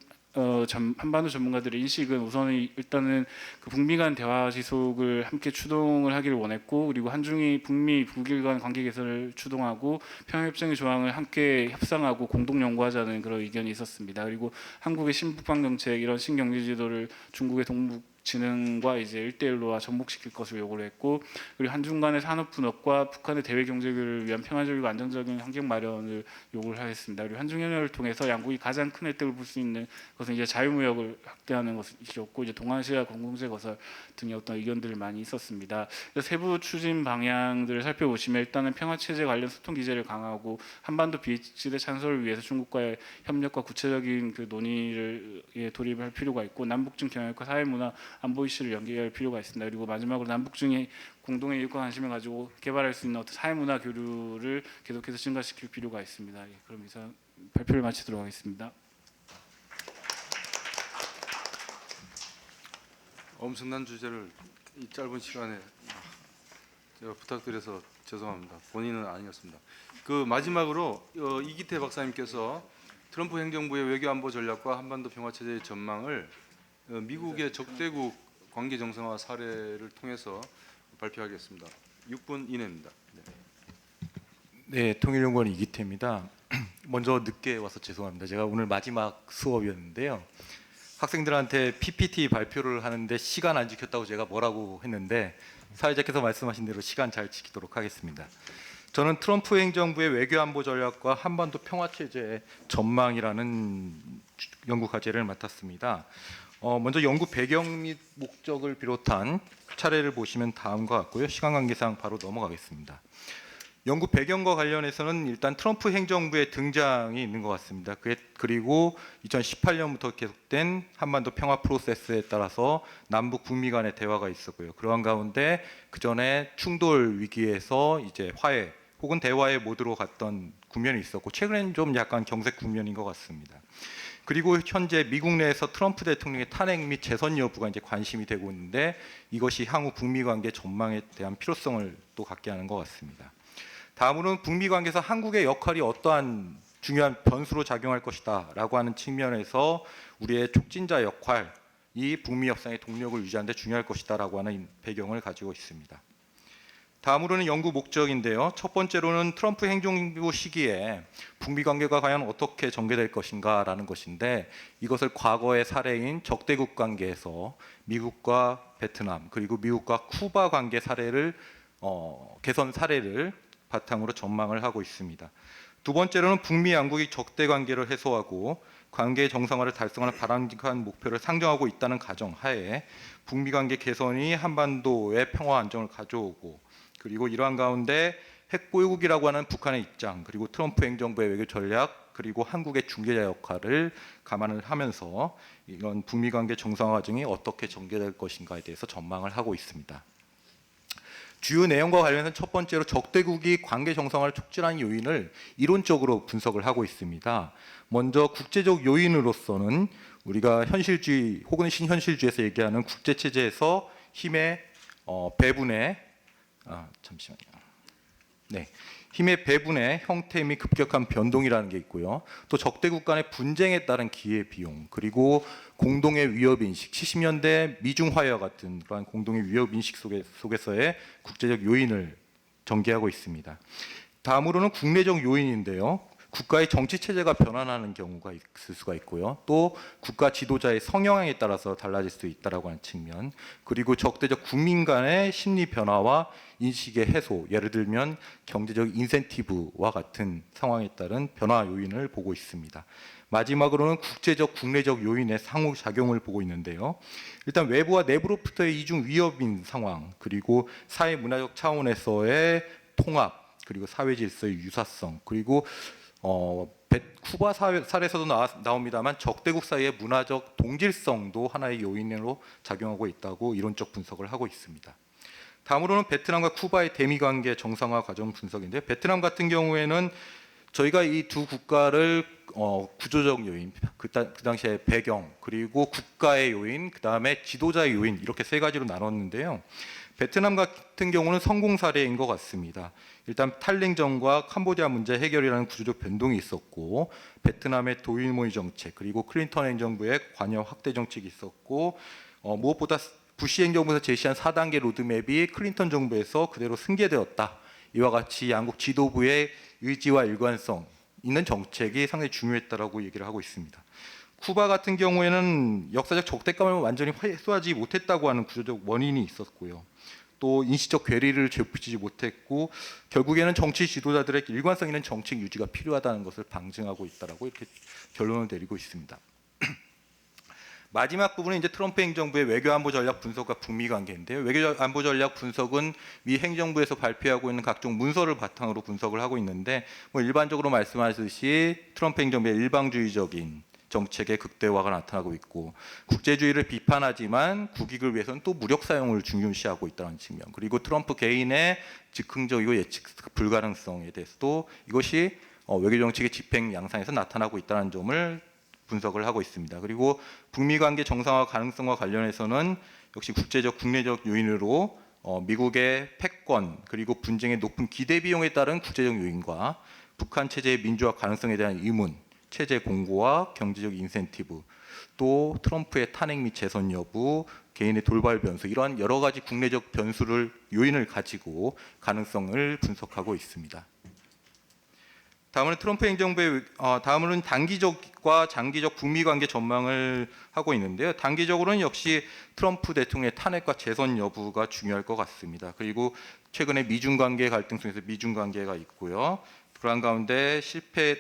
한반도 전문가들의 인식은 우선 일단은 그 북미 간 대화 지속을 함께 추동을 하기를 원했고 그리고 한중이 북미 북일 간 관계 개선을 추동하고 평화협정의 조항을 함께 협상하고 공동 연구하자는 그런 의견이 있었습니다. 그리고 한국의 신북방 정책 이런 신경제 지도를 중국의 동북 진흥과 이제 1대1로와 접목시킬 것을 요구를 했고 그리고 한중 간의 산업 분업과 북한의 대외 경제를 위한 평화적이고 안정적인 환경 마련을 요구를 하였습니다. 그리고 한중 협력을 통해서 양국이 가장 큰 혜택을 볼 수 있는 것은 이제 자유무역을 확대하는 것이었고 이제 동아시아 공공재 건설 등의 어떤 의견들을 많이 있었습니다. 세부 추진 방향들을 살펴보시면 일단은 평화 체제 관련 소통 기제를 강화하고 한반도 비핵시대 찬설을 위해서 중국과의 협력과 구체적인 그 논의를 돌입할 필요가 있고 남북중 경협과 사회문화 안보 이슈를 연계할 필요가 있습니다. 그리고 마지막으로 남북중의 공동의 이익과 관심을 가지고 개발할 수 있는 어떤 사회문화 교류를 계속해서 증가시킬 필요가 있습니다. 그럼 이상 발표를 마치도록 하겠습니다. 엄청난 주제를 이 짧은 시간에 제가 부탁드려서 죄송합니다. 본인은 아니었습니다. 그 마지막으로 이기태 박사님께서 트럼프 행정부의 외교안보 전략과 한반도 평화 체제의 전망을 미국의 적대국 관계 정상화 사례를 통해서 발표하겠습니다. 6분 이내입니다. 네, 통일연구원 이기태입니다. 먼저 늦게 와서 죄송합니다. 제가 오늘 마지막 수업이었는데요. 학생들한테 PPT 발표를 하는데 시간 안 지켰다고 제가 뭐라고 했는데 사회자께서 말씀하신 대로 시간 잘 지키도록 하겠습니다. 저는 트럼프 행정부의 외교안보 전략과 한반도 평화체제의 전망이라는 연구 과제를 맡았습니다. 먼저 연구 배경 및 목적을 비롯한 차례를 보시면 다음과 같고요. 시간 관계상 바로 넘어가겠습니다. 연구 배경과 관련해서는 일단 트럼프 행정부의 등장이 있는 것 같습니다. 그리고 2018년부터 계속된 한반도 평화 프로세스에 따라서 남북 북미 간의 대화가 있었고요. 그러한 가운데 그 전에 충돌 위기에서 이제 화해 혹은 대화의 모드로 갔던 국면이 있었고, 최근에는 좀 약간 경색 국면인 것 같습니다. 그리고 현재 미국 내에서 트럼프 대통령의 탄핵 및 재선 여부가 이제 관심이 되고 있는데, 이것이 향후 북미 관계 전망에 대한 필요성을 또 갖게 하는 것 같습니다. 다음으로는 북미 관계에서 한국의 역할이 어떠한 중요한 변수로 작용할 것이다라고 하는 측면에서 우리의 촉진자 역할, 이 북미 협상의 동력을 유지하는 데 중요할 것이다라고 하는 배경을 가지고 있습니다. 다음으로는 연구 목적인데요. 첫 번째로는 트럼프 행정부 시기에 북미 관계가 과연 어떻게 전개될 것인가라는 것인데, 이것을 과거의 사례인 적대국 관계에서 미국과 베트남 그리고 미국과 쿠바 관계 사례를 개선 사례를 바탕으로 전망을 하고 있습니다. 두 번째로는 북미 양국이 적대 관계를 해소하고 관계 정상화를 달성하는 바람직한 목표를 상정하고 있다는 가정 하에 북미 관계 개선이 한반도의 평화 안정을 가져오고, 그리고 이러한 가운데 핵 보유국이라고 하는 북한의 입장, 그리고 트럼프 행정부의 외교 전략, 그리고 한국의 중재자 역할을 감안을 하면서 이런 북미 관계 정상화 과정이 어떻게 전개될 것인가에 대해서 전망을 하고 있습니다. 주요 내용과 관련해서 첫 번째로 적대국이 관계 정상화를 촉진하는 요인을 이론적으로 분석을 하고 있습니다. 먼저 국제적 요인으로서는 우리가 현실주의 혹은 신현실주의에서 얘기하는 국제체제에서 힘의 배분의 힘의 배분의 형태 및 급격한 변동이라는 게 있고요. 또 적대국 간의 분쟁에 따른 기회 비용, 그리고 공동의 위협 인식, 70년대 미중 화해와 같은 그러한 공동의 위협 인식 속에서의 국제적 요인을 전개하고 있습니다. 다음으로는 국내적 요인인데요. 국가의 정치 체제가 변환하는 경우가 있을 수가 있고요. 또 국가 지도자의 성향에 따라서 달라질 수 있다라고 하는 측면, 그리고 적대적 국민 간의 심리 변화와 인식의 해소, 예를 들면 경제적 인센티브와 같은 상황에 따른 변화 요인을 보고 있습니다. 마지막으로는 국제적 국내적 요인의 상호작용을 보고 있는데요. 일단 외부와 내부로부터의 이중 위협인 상황, 그리고 사회 문화적 차원에서의 통합, 그리고 사회 질서의 유사성, 그리고 쿠바 사례에서도 나옵니다만 적대국 사이의 문화적 동질성도 하나의 요인으로 작용하고 있다고 이론적 분석을 하고 있습니다. 다음으로는 베트남과 쿠바의 대미 관계 정상화 과정 분석인데, 베트남 같은 경우에는 저희가 이 두 국가를 구조적 요인, 그 당시의 배경, 그리고 국가의 요인, 그 다음에 지도자의 요인, 이렇게 세 가지로 나눴는데요. 베트남 같은 경우는 성공 사례인 것 같습니다. 일단 탈냉전과 캄보디아 문제 해결이라는 구조적 변동이 있었고, 베트남의 도일모의 정책, 그리고 클린턴 행정부의 관여 확대 정책이 있었고, 무엇보다 부시 행정부에서 제시한 4단계 로드맵이 클린턴 정부에서 그대로 승계되었다. 이와 같이 양국 지도부의 의지와 일관성 있는 정책이 상당히 중요했다라고 얘기를 하고 있습니다. 쿠바 같은 경우에는 역사적 적대감을 완전히 해소하지 못했다고 하는 구조적 원인이 있었고요. 또 인식적 괴리를 좁히지 못했고, 결국에는 정치 지도자들의 일관성 있는 정책 유지가 필요하다는 것을 방증하고 있다라고 이렇게 결론을 내리고 있습니다. 마지막 부분은 이제 트럼프 행정부의 외교안보 전략 분석과 북미 관계인데요. 외교안보 전략 분석은 미 행정부에서 발표하고 있는 각종 문서를 바탕으로 분석을 하고 있는데, 일반적으로 말씀하듯이 트럼프 행정부의 일방주의적인 정책의 극대화가 나타나고 있고, 국제주의를 비판하지만 국익을 위해서는 또 무력 사용을 중요시하고 있다는 측면, 그리고 트럼프 개인의 즉흥적이고 예측 불가능성에 대해서도 이것이 외교정책의 집행 양상에서 나타나고 있다는 점을 분석을 하고 있습니다. 그리고 북미 관계 정상화 가능성과 관련해서는 역시 국제적 국내적 요인으로 미국의 패권, 그리고 분쟁의 높은 기대 비용에 따른 국제적 요인과 북한 체제의 민주화 가능성에 대한 의문, 체제 공고와 경제적 인센티브, 또 트럼프의 탄핵 및 재선 여부, 개인의 돌발 변수, 이러한 여러 가지 국내적 변수를 요인을 가지고 가능성을 분석하고 있습니다. 다음은 트럼프 행정부의 다음은 단기적과 장기적 북미 관계 전망을 하고 있는데요. 단기적으로는 역시 트럼프 대통령의 탄핵과 재선 여부가 중요할 것 같습니다. 그리고 최근에 미중 관계 갈등 속에서 미중 관계가 있고요. 그러한 가운데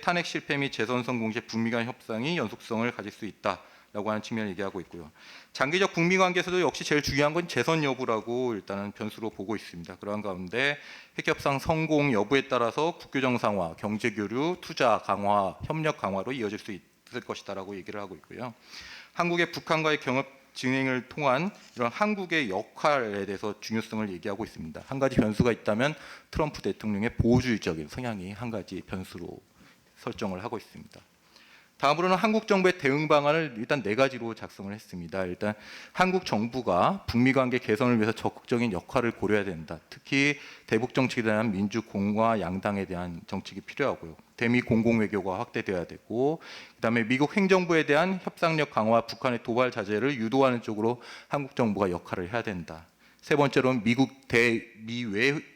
탄핵 실패 및 재선 성공 시 북미 간 협상이 연속성을 가질 수 있다. 라고 하는 측면을 얘기하고 있고요. 장기적 북미 관계에서도 역시 제일 중요한 건 재선 여부라고 일단은 변수로 보고 있습니다. 그러한 가운데 핵협상 성공 여부에 따라서 국교 정상화, 경제 교류, 투자 강화, 협력 강화로 이어질 수 있을 것이다라고 얘기를 하고 있고요. 한국의 북한과의 경협 진행을 통한 이런 한국의 역할에 대해서 중요성을 얘기하고 있습니다. 한 가지 변수가 있다면 트럼프 대통령의 보호주의적인 성향이 한 가지 변수로 설정을 하고 있습니다. 다음으로는 한국 정부의 대응 방안을 일단 4가지로 작성을 했습니다. 일단 한국 정부가 북미 관계 개선을 위해서 적극적인 역할을 고려해야 된다. 특히 대북 정책에 대한 민주 공화 양당에 대한 정책이 필요하고요. 대미 공공 외교가 확대돼야 되고, 그다음에 미국 행정부에 대한 협상력 강화, 북한의 도발 자제를 유도하는 쪽으로 한국 정부가 역할을 해야 된다. 세 번째로는 미국 대미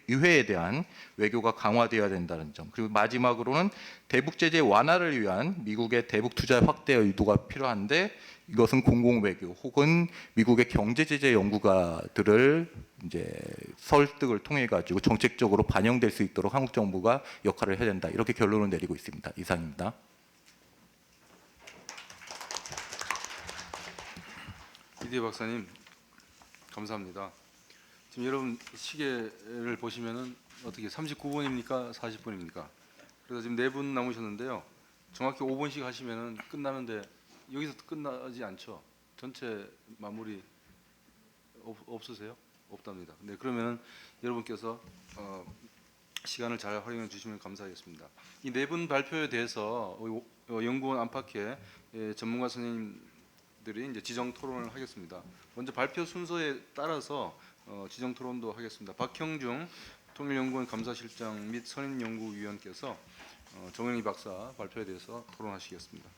의회에 대한 외교가 강화되어야 된다는 점. 그리고 마지막으로는 대북 제재 완화를 위한 미국의 대북 투자 확대 의도가 필요한데, 이것은 공공 외교 혹은 미국의 경제 제재 연구가들을 이제 설득을 통해 가지고 정책적으로 반영될 수 있도록 한국 정부가 역할을 해야 된다. 이렇게 결론을 내리고 있습니다. 이상입니다. 이대 박사님 감사합니다. 지금 여러분 시계를 보시면은 어떻게 39분입니까? 40분입니까? 그래서 지금 4분 남으셨는데요. 정확히 5분씩 하시면은 끝나는데 여기서 끝나지 않죠? 전체 마무리 없으세요? 없답니다. 네, 그러면은 여러분께서 시간을 잘 활용해 주시면 감사하겠습니다. 이 4분 발표에 대해서 연구원 안팎의 전문가 선생님들이 이제 지정 토론을 하겠습니다. 먼저 발표 순서에 따라서 지정 토론도 하겠습니다. 박형중 통일연구원 감사실장 및 선임연구위원께서 정현희 박사 발표에 대해서 토론하시겠습니다.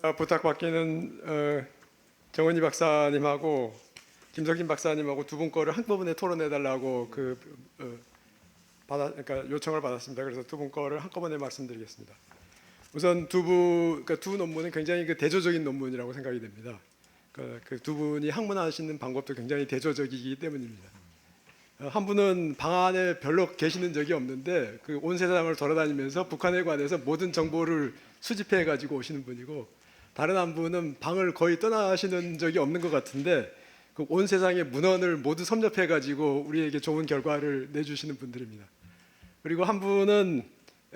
제가 부탁받기는 정은희 박사님하고 김석진 박사님하고 두 분 거를 한꺼번에 토론해 달라고 그러니까 요청을 받았습니다. 그래서 두 분 거를 한꺼번에 말씀드리겠습니다. 우선 그러니까 두 논문은 굉장히 대조적인 논문이라고 생각이 됩니다. 그 두 분이 학문하시는 방법도 굉장히 대조적이기 때문입니다. 한 분은 방 안에 별로 계시는 적이 없는데 그 온 세상을 돌아다니면서 북한에 관해서 모든 정보를 수집해 가지고 오시는 분이고, 다른 한 분은 방을 거의 떠나시는 적이 없는 것 같은데 그 온 세상의 문헌을 모두 섭렵해 가지고 우리에게 좋은 결과를 내주시는 분들입니다. 그리고 한 분은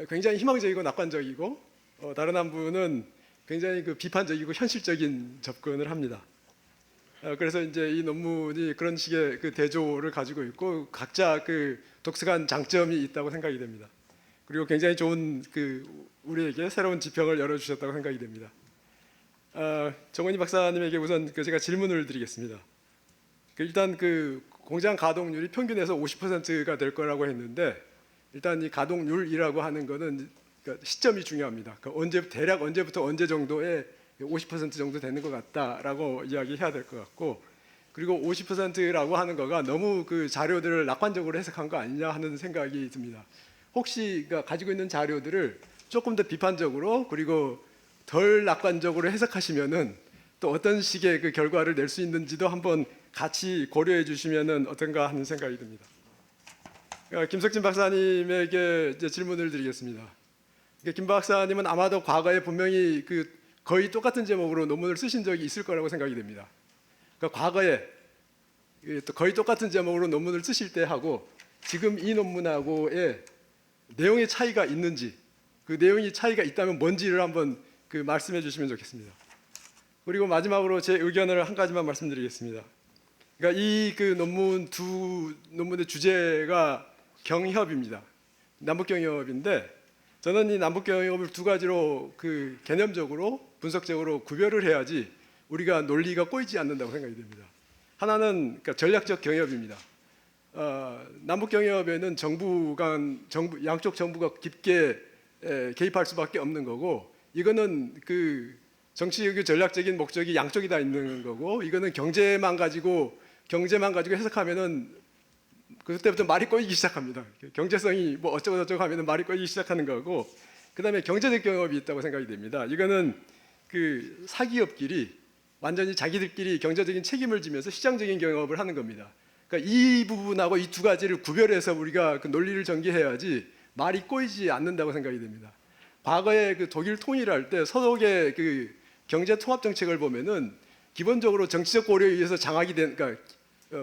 굉장히 희망적이고 낙관적이고, 다른 한 분은 굉장히 비판적이고 현실적인 접근을 합니다. 그래서 이제 이 논문이 그런 식의 대조를 가지고 있고 각자 독특한 장점이 있다고 생각이 됩니다. 그리고 굉장히 좋은 우리에게 새로운 지평을 열어주셨다고 생각이 됩니다. 정은희 박사님에게 우선 제가 질문을 드리겠습니다. 일단 공장 가동률이 평균에서 50%가 될 거라고 했는데, 일단 이 가동률이라고 하는 거는 시점이 중요합니다. 대략 언제부터 언제 정도에 50% 정도 되는 것 같다라고 이야기해야 될 것 같고, 그리고 50%라고 하는 거가 너무 자료들을 낙관적으로 해석한 거 아니냐 하는 생각이 듭니다. 혹시 가지고 있는 자료들을 조금 더 비판적으로 그리고 덜 낙관적으로 해석하시면은 또 어떤 식의 결과를 낼 수 있는지도 한번 같이 고려해 주시면은 어떤가 하는 생각이 듭니다. 김석진 박사님에게 이제 질문을 드리겠습니다. 김 박사님은 아마도 과거에 분명히 거의 똑같은 제목으로 논문을 쓰신 적이 있을 거라고 생각이 됩니다. 과거에 거의 똑같은 제목으로 논문을 쓰실 때 하고 지금 이 논문하고의 내용의 차이가 있는지, 그 내용이 차이가 있다면 뭔지를 한번 말씀해 주시면 좋겠습니다. 그리고 마지막으로 제 의견을 한 가지만 말씀드리겠습니다. 그러니까 이 두 논문의 주제가 경협입니다. 남북 경협인데, 저는 이 남북 경협을 두 가지로 개념적으로 분석적으로 구별을 해야지 우리가 논리가 꼬이지 않는다고 생각이 됩니다. 하나는 전략적 경협입니다. 남북 경협에는 양쪽 정부가 깊게 개입할 수밖에 없는 거고, 이거는 정치적 전략적인 목적이 양쪽이 다 있는 거고, 이거는 경제만 가지고 해석하면은 그때부터 말이 꼬이기 시작합니다. 경제성이 뭐 어쩌고 저쩌고 하면은 말이 꼬이기 시작하는 거고, 그다음에 경제적 경협이 있다고 생각이 됩니다. 이거는 사기업끼리 완전히 자기들끼리 경제적인 책임을 지면서 시장적인 경협을 하는 겁니다. 그러니까 이 부분하고 이 두 가지를 구별해서 우리가 논리를 전개해야지 말이 꼬이지 않는다고 생각이 됩니다. 과거에 그 독일 통일할 때 서독의 그 경제 통합 정책을 보면은 기본적으로 정치적 고려에 의해서 장악이 된, 그러니까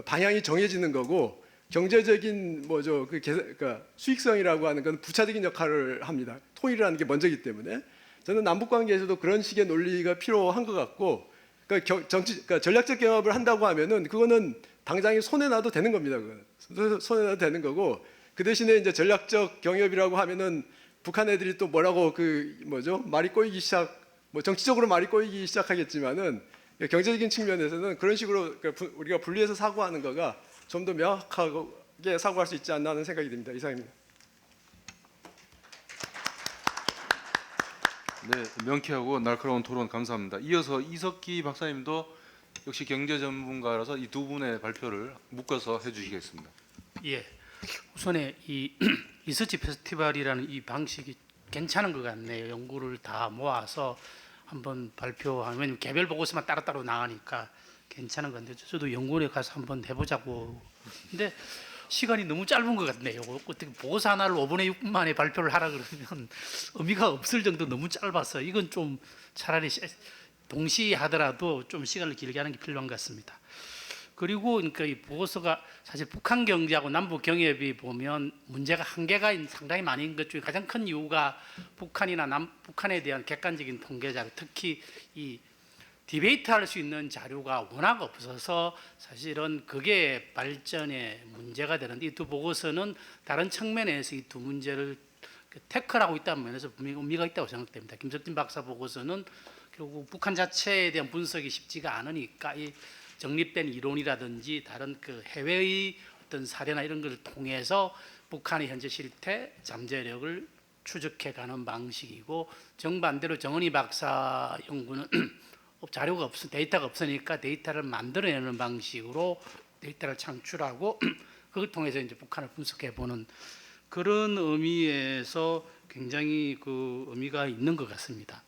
방향이 정해지는 거고 경제적인 뭐죠 그러니까 수익성이라고 하는 건 부차적인 역할을 합니다. 통일이라는 게 먼저기 때문에 저는 남북 관계에서도 그런 식의 논리가 필요한 것 같고, 그러니까 전략적 경합을 한다고 하면은 그거는 당장에 손에 놔도 되는 겁니다. 그거는 손에 놔도 되는 거고, 그 대신에 이제 전략적 경협이라고 하면은 북한 애들이 또 뭐라고 그 뭐죠 말이 꼬이기 뭐 정치적으로 말이 꼬이기 시작하겠지만은 경제적인 측면에서는 그런 식으로 우리가 분리해서 사고하는 거가 좀 더 명확하게 사고할 수 있지 않나 하는 생각이 듭니다. 이상입니다. 네, 명쾌하고 날카로운 토론 감사합니다. 이어서 이석기 박사님도 역시 경제 전문가라서 이 두 분의 발표를 묶어서 해주시겠습니다. 예, 우선에 이 리서치 페스티벌이라는 이 방식이 괜찮은 것 같네요. 연구를 다 모아서 한번 발표하면, 왜냐면 개별 보고서만 따로따로 나가니까 괜찮은 건데, 저도 연구원에 가서 한번 해보자고. 근데 시간이 너무 짧은 것 같네요. 어떻게 보고서 하나를 5분의 6분 만에 발표를 하라 그러면 의미가 없을 정도 너무 짧아서 이건 좀 차라리 동시에 하더라도 좀 시간을 길게 하는 게 필요한 것 같습니다. 그리고 그러니까 이 보고서가 사실 북한 경제하고 남북 경협이 보면 문제가 한계가 상당히 많은 것 중에 가장 큰 이유가 북한에 대한 객관적인 통계 자료, 특히 이 디베이트할 수 있는 자료가 워낙 없어서 사실은 그게 발전에 문제가 되는데, 이 두 보고서는 다른 측면에서 이 두 문제를 태클하고 있다는 면에서 분명히 의미가 있다고 생각됩니다. 김석진 박사 보고서는 결국 북한 자체에 대한 분석이 쉽지가 않으니까 이 정립된 이론이라든지 다른 그 해외의 어떤 사례나 이런 것을 통해서 북한의 현재 실태, 잠재력을 추적해가는 방식이고, 정반대로 정은희 박사 연구는 자료가 데이터가 없으니까 데이터를 만들어내는 방식으로 데이터를 창출하고 그걸 통해서 이제 북한을 분석해보는 그런 의미에서 굉장히 그 의미가 있는 것 같습니다.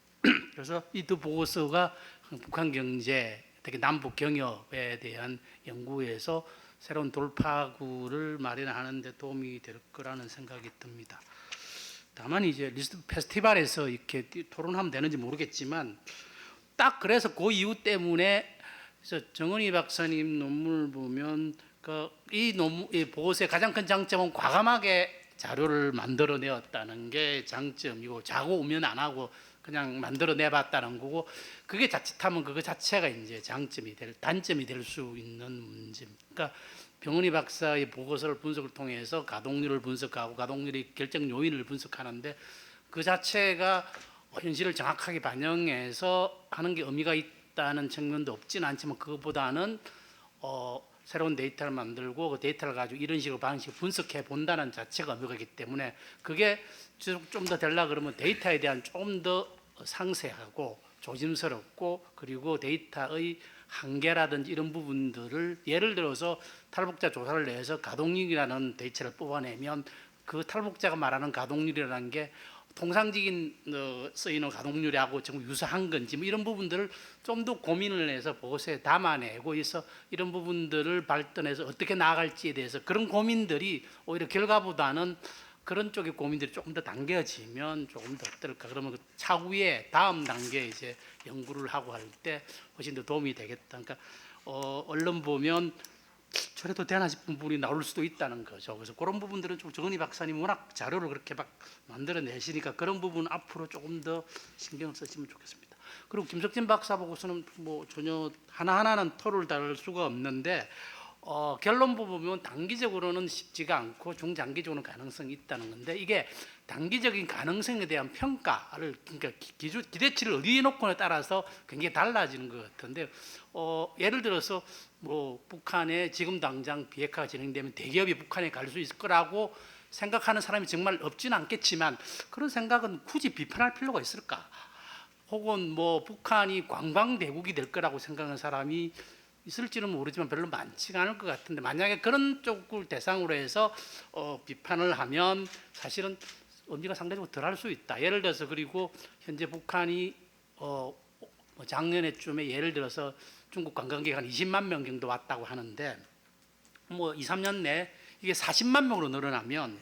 그래서 이 두 보고서가 북한 경제, 특히 남북 경협에 대한 연구에서 새로운 돌파구를 마련하는 데 도움이 될 거라는 생각이 듭니다. 다만 이제 리스트 페스티벌에서 이렇게 토론하면 되는지 모르겠지만, 딱 그래서 그 이유 때문에 정은희 박사님 논문을 보면 이 보고서의 가장 큰 장점은 과감하게 자료를 만들어내었다는 게 장점이고, 자고 오면 안 하고 그냥 만들어내봤다는 거고, 그게 자칫하면 그거 자체가 이제 단점이 될 수 있는 문제입니다. 그러니까 정은희 박사의 보고서를 분석을 통해서 가동률을 분석하고 가동률의 결정 요인을 분석하는데, 그 자체가 현실을 정확하게 반영해서 하는 게 의미가 있다는 측면도 없지는 않지만, 그것보다는 새로운 데이터를 만들고 그 데이터를 가지고 이런 식으로 방식을 분석해 본다는 자체가 의미가 있기 때문에, 그게 좀 더 되려고 그러면 데이터에 대한 좀 더 상세하고 조심스럽고, 그리고 데이터의 한계라든지 이런 부분들을, 예를 들어서 탈북자 조사를 내서 가동률이라는 데이터를 뽑아내면 그 탈북자가 말하는 가동률이라는 게 통상적인 쓰이는 가동률하고 정말 유사한 건지 뭐 이런 부분들을 좀 더 고민을 해서 보고서에 담아내고 있어, 이런 부분들을 발전해서 어떻게 나아갈지에 대해서 그런 고민들이 오히려 결과보다는 그런 쪽의 고민들이 조금 더 당겨지면 조금 더 어떨까. 그러면 그 차후에 다음 단계 이제 연구를 하고 할 때 훨씬 더 도움이 되겠다. 그러니까 언론 보면 저래도 되나 싶은 부분이 나올 수도 있다는 거죠. 그래서 그런 부분들은 좀 정은희 박사님 워낙 자료를 그렇게 막 만들어내시니까 그런 부분 앞으로 조금 더 신경을 쓰시면 좋겠습니다. 그리고 김석진 박사 보고서는 뭐 전혀 하나하나는 토를 다룰 수가 없는데, 결론 보면 단기적으로는 쉽지가 않고 중장기적으로는 가능성이 있다는 건데, 이게 단기적인 가능성에 대한 평가를, 그러니까 기대치를 어디에 놓고에 따라서 굉장히 달라지는 것 같은데, 예를 들어서 뭐 북한에 지금 당장 비핵화가 진행되면 대기업이 북한에 갈 수 있을 거라고 생각하는 사람이 정말 없지는 않겠지만, 그런 생각은 굳이 비판할 필요가 있을까? 혹은 뭐 북한이 관광대국이 될 거라고 생각하는 사람이 있을지는 모르지만 별로 많지가 않을 것 같은데, 만약에 그런 쪽을 대상으로 해서 비판을 하면 사실은 의미가 상대적으로 덜할 수 있다. 예를 들어서, 그리고 현재 북한이 작년에쯤에 예를 들어서 중국 관광객 한 20만 명 정도 왔다고 하는데, 뭐 2, 3년 내에 이게 40만 명으로 늘어나면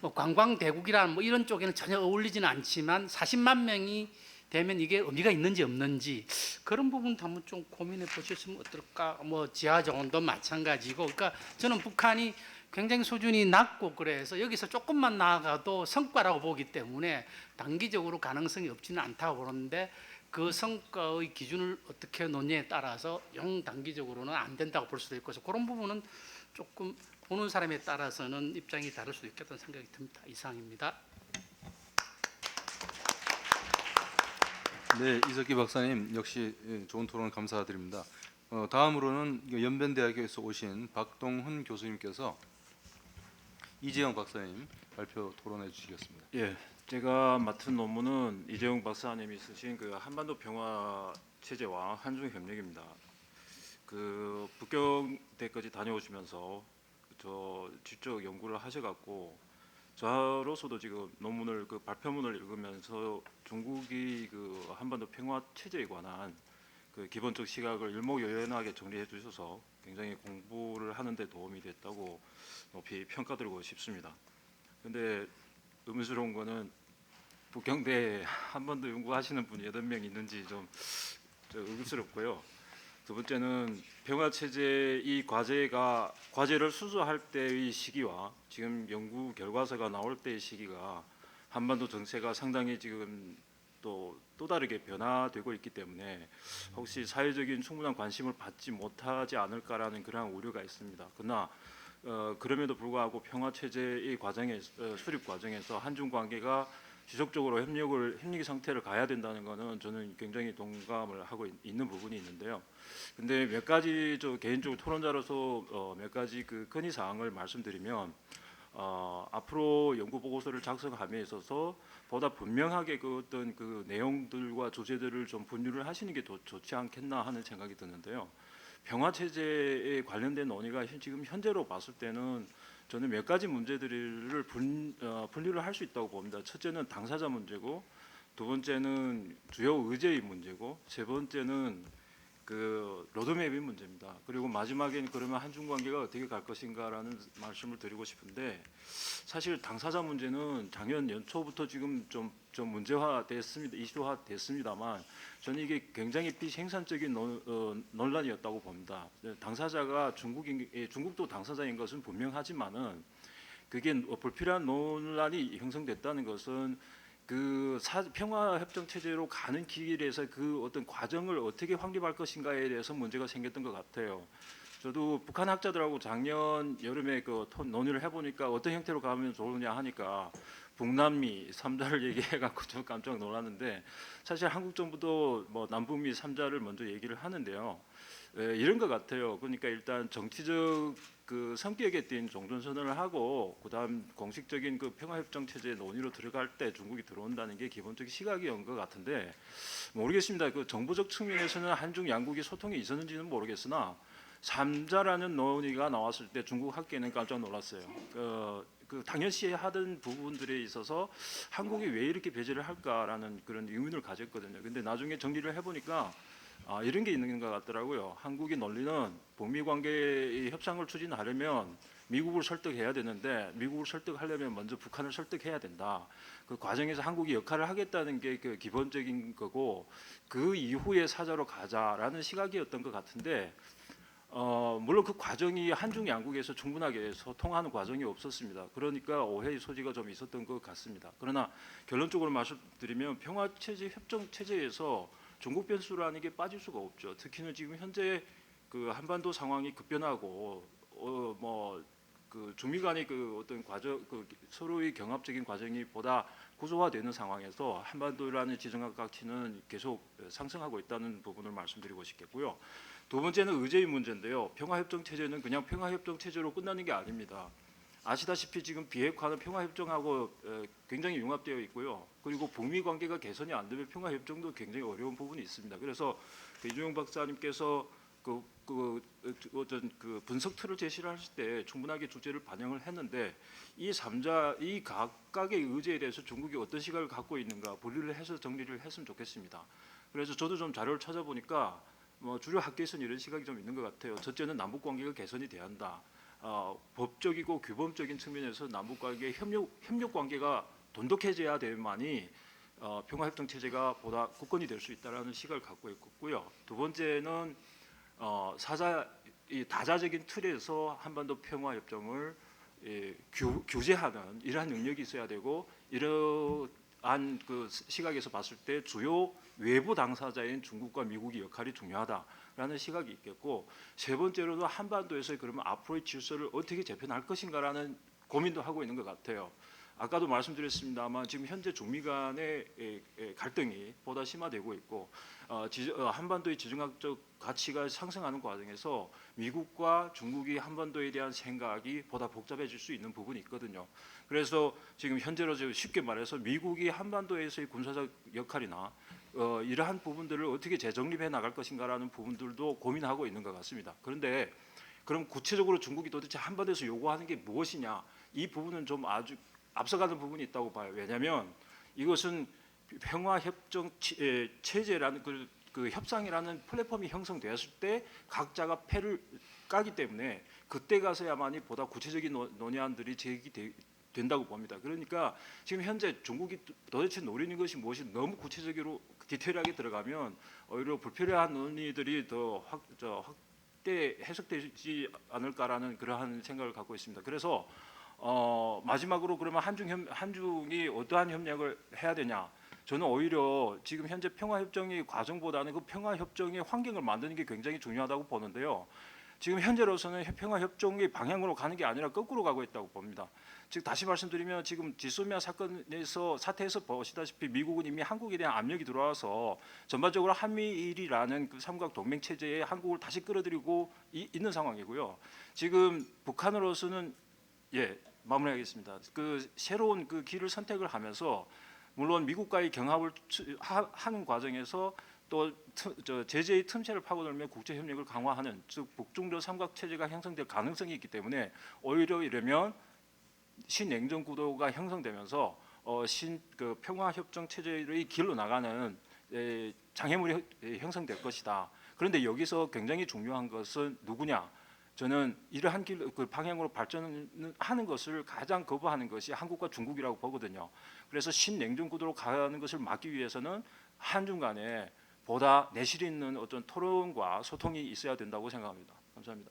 뭐 관광대국이라는 뭐 이런 쪽에는 전혀 어울리지는 않지만 40만 명이 되면 이게 의미가 있는지 없는지 그런 부분도 한번 좀 고민해 보셨으면 어떨까. 뭐 지하 정원도 마찬가지고, 그러니까 저는 북한이 굉장히 수준이 낮고 그래서 여기서 조금만 나아가도 성과라고 보기 때문에 단기적으로 가능성이 없지는 않다고 보는데, 그 성과의 기준을 어떻게 놓느냐에 따라서 단기적으로는 안 된다고 볼 수도 있고, 그래서 그런 부분은 조금 보는 사람에 따라서는 입장이 다를 수도 있겠다는 생각이 듭니다. 이상입니다. 네, 이석기 박사님 역시 좋은 토론 감사드립니다. 다음으로는 연변대학교에서 오신 박동훈 교수님께서 이재영 박사님 발표 토론해 주시겠습니다. 예, 제가 맡은 논문은 이재용 박사님이 쓰신 그 한반도 평화 체제와 한중 협력입니다. 그 북경대까지 다녀오시면서 저 직접 연구를 하셔갖고 저로서도 지금 논문을 그 발표문을 읽으면서 중국이 그 한반도 평화 체제에 관한 그 기본적 시각을 일목요연하게 정리해 주셔서 굉장히 공부를 하는데 도움이 됐다고 높이 평가드리고 싶습니다. 근데 의문스러운 거는 북경대에 한반도 연구하시는 분이 8명 있는지 좀 의문스럽고요. 두 번째는 평화체제 이 과제를 수주할 때의 시기와 지금 연구 결과서가 나올 때의 시기가 한반도 정세가 상당히 지금 또 다르게 변화되고 있기 때문에 혹시 사회적인 충분한 관심을 받지 못하지 않을까라는 그런 우려가 있습니다. 그러나 그럼에도 불구하고 평화체제의 수립 과정에서 한중 관계가 지속적으로 협력 상태를 가야 된다는 것은 저는 굉장히 동감을 하고 있는 부분이 있는데요. 근데 몇 가지 개인적으로 토론자로서 몇 가지 그 건의 사항을 말씀드리면, 앞으로 연구 보고서를 작성함에 있어서 보다 분명하게 그 어떤 그 내용들과 주제들을 좀 분류를 하시는 게 더 좋지 않겠나 하는 생각이 드는데요. 평화 체제에 관련된 논의가 지금 현재로 봤을 때는 저는 몇 가지 문제들을 분류를 할 수 있다고 봅니다. 첫째는 당사자 문제고, 두 번째는 주요 의제의 문제고, 세 번째는 그 로드맵의 문제입니다. 그리고 마지막에는 그러면 한중 관계가 어떻게 갈 것인가라는 말씀을 드리고 싶은데, 사실 당사자 문제는 작년 연초부터 지금 좀 문제화됐습니다. 이슈화됐습니다만 저는 이게 굉장히 비생산적인 논란이었다고 봅니다. 당사자가 중국도 당사자인 것은 분명하지만은 그게 불필요한 논란이 형성됐다는 것은 그 평화협정 체제로 가는 길에서 그 어떤 과정을 어떻게 확립할 것인가에 대해서 문제가 생겼던 것 같아요. 저도 북한 학자들하고 작년 여름에 그 논의를 해보니까 어떤 형태로 가면 좋으냐 하니까 북남미 3자를 얘기해갖고 좀 깜짝 놀랐는데, 사실 한국 정부도 뭐 남북미 3자를 먼저 얘기를 하는데요. 이런 것 같아요. 그러니까 일단 정치적 그 성격에 띈 종전선언을 하고 그다음 공식적인 그 평화협정 체제 논의로 들어갈 때 중국이 들어온다는 게 기본적인 시각이었던 것 같은데, 모르겠습니다. 그 정부적 측면에서는 한중 양국이 소통이 있었는지는 모르겠으나 3자라는 논의가 나왔을 때 중국 학계는 깜짝 놀랐어요. 그 당연시 하던 부분들에 있어서 한국이 왜 이렇게 배제를 할까라는 그런 의문을 가졌거든요. 근데 나중에 정리를 해보니까 이런 게 있는 것 같더라고요. 한국이 논리는 북미 관계의 협상을 추진하려면 미국을 설득해야 되는데, 미국을 설득하려면 먼저 북한을 설득해야 된다. 그 과정에서 한국이 역할을 하겠다는 게 그 기본적인 거고, 그 이후에 사자로 가자라는 시각이었던 것 같은데, 물론 그 과정이 한중 양국에서 충분하게 소통하는 과정이 없었습니다. 그러니까 오해의 소지가 좀 있었던 것 같습니다. 그러나 결론적으로 말씀드리면 평화체제 협정체제에서 중국 변수라는 게 빠질 수가 없죠. 특히는 지금 현재 그 한반도 상황이 급변하고 그 중미 간의 그 어떤 과정, 그 서로의 경합적인 과정이 보다 구조화되는 상황에서 한반도라는 지정학 가치는 계속 상승하고 있다는 부분을 말씀드리고 싶겠고요. 두 번째는 의제의 문제인데요. 평화협정 체제는 그냥 평화협정 체제로 끝나는 게 아닙니다. 아시다시피 지금 비핵화는 평화협정하고 굉장히 융합되어 있고요. 그리고 북미 관계가 개선이 안 되면 평화협정도 굉장히 어려운 부분이 있습니다. 그래서 이준용 박사님께서 어떤 그 분석 틀을 제시를 하실 때 충분하게 주제를 반영을 했는데, 이 3자 이 각각의 의제에 대해서 중국이 어떤 시각을 갖고 있는가 분리를 해서 정리를 했으면 좋겠습니다. 그래서 저도 좀 자료를 찾아보니까 주류 학계에서는 이런 시각이 좀 있는 것 같아요. 첫째는 남북 관계가 개선이 돼야 한다. 법적이고 규범적인 측면에서 남북 관계 협력 관계가 돈독해져야 되만이 평화협정 체제가 보다 굳건히 될 수 있다라는 시각을 갖고 있고요. 두 번째는 이 다자적인 틀에서 한반도 평화협정을 규제하는 이러한 능력이 있어야 되고, 이러한 그 시각에서 봤을 때 주요 외부 당사자인 중국과 미국의 역할이 중요하다라는 시각이 있겠고, 세 번째로는 한반도에서 그러면 앞으로의 질서를 어떻게 재편할 것인가라는 고민도 하고 있는 것 같아요. 아까도 말씀드렸습니다만 지금 현재 중미 간의 갈등이 보다 심화되고 있고, 한반도의 지정학적 가치가 상승하는 과정에서 미국과 중국이 한반도에 대한 생각이 보다 복잡해질 수 있는 부분이 있거든요. 그래서 지금 현재로 쉽게 말해서 미국이 한반도에서의 군사적 역할이나 이러한 부분들을 어떻게 재정립해 나갈 것인가라는 부분들도 고민하고 있는 것 같습니다. 그런데 그럼 구체적으로 중국이 도대체 한반도에서 요구하는 게 무엇이냐, 이 부분은 좀 아주 앞서가는 부분이 있다고 봐요. 왜냐하면 이것은 평화협정 체제라는 그 협상이라는 플랫폼이 형성되었을 때 각자가 패를 까기 때문에 그때 가서야만이 보다 구체적인 논의안들이 제기된다고 봅니다. 그러니까 지금 현재 중국이 도대체 노리는 것이 무엇이 너무 구체적으로 디테일하게 들어가면 오히려 불필요한 논의들이 더 확대 해석되지 않을까라는 그러한 생각을 갖고 있습니다. 그래서 마지막으로 그러면 한중이 어떠한 협력을 해야 되냐? 저는 오히려 지금 현재 평화협정의 과정보다는 그 평화협정의 환경을 만드는 게 굉장히 중요하다고 보는데요. 지금 현재로서는 평화협정의 방향으로 가는 게 아니라 거꾸로 가고 있다고 봅니다. 즉 다시 말씀드리면 지금 지소미아 사태에서 보시다시피 미국은 이미 한국에 대한 압력이 들어와서 전반적으로 한미일이라는 그 삼각 동맹 체제에 한국을 다시 끌어들이고 있는 상황이고요. 지금 북한으로서는 마무리하겠습니다. 그 새로운 그 길을 선택을 하면서 물론 미국과의 경합을 하는 과정에서 또 제재의 틈새를 파고들며 국제 협력을 강화하는, 즉 북중러 삼각 체제가 형성될 가능성이 있기 때문에 오히려 이러면 신냉전 구도가 형성되면서 그 평화 협정 체제의 길로 나가는 장애물이 형성될 것이다. 그런데 여기서 굉장히 중요한 것은 누구냐? 저는 이러한 그 방향으로 발전하는 것을 가장 거부하는 것이 한국과 중국이라고 보거든요. 그래서 신냉전 구도로 가는 것을 막기 위해서는 한중 간에 보다 내실 있는 어떤 토론과 소통이 있어야 된다고 생각합니다. 감사합니다.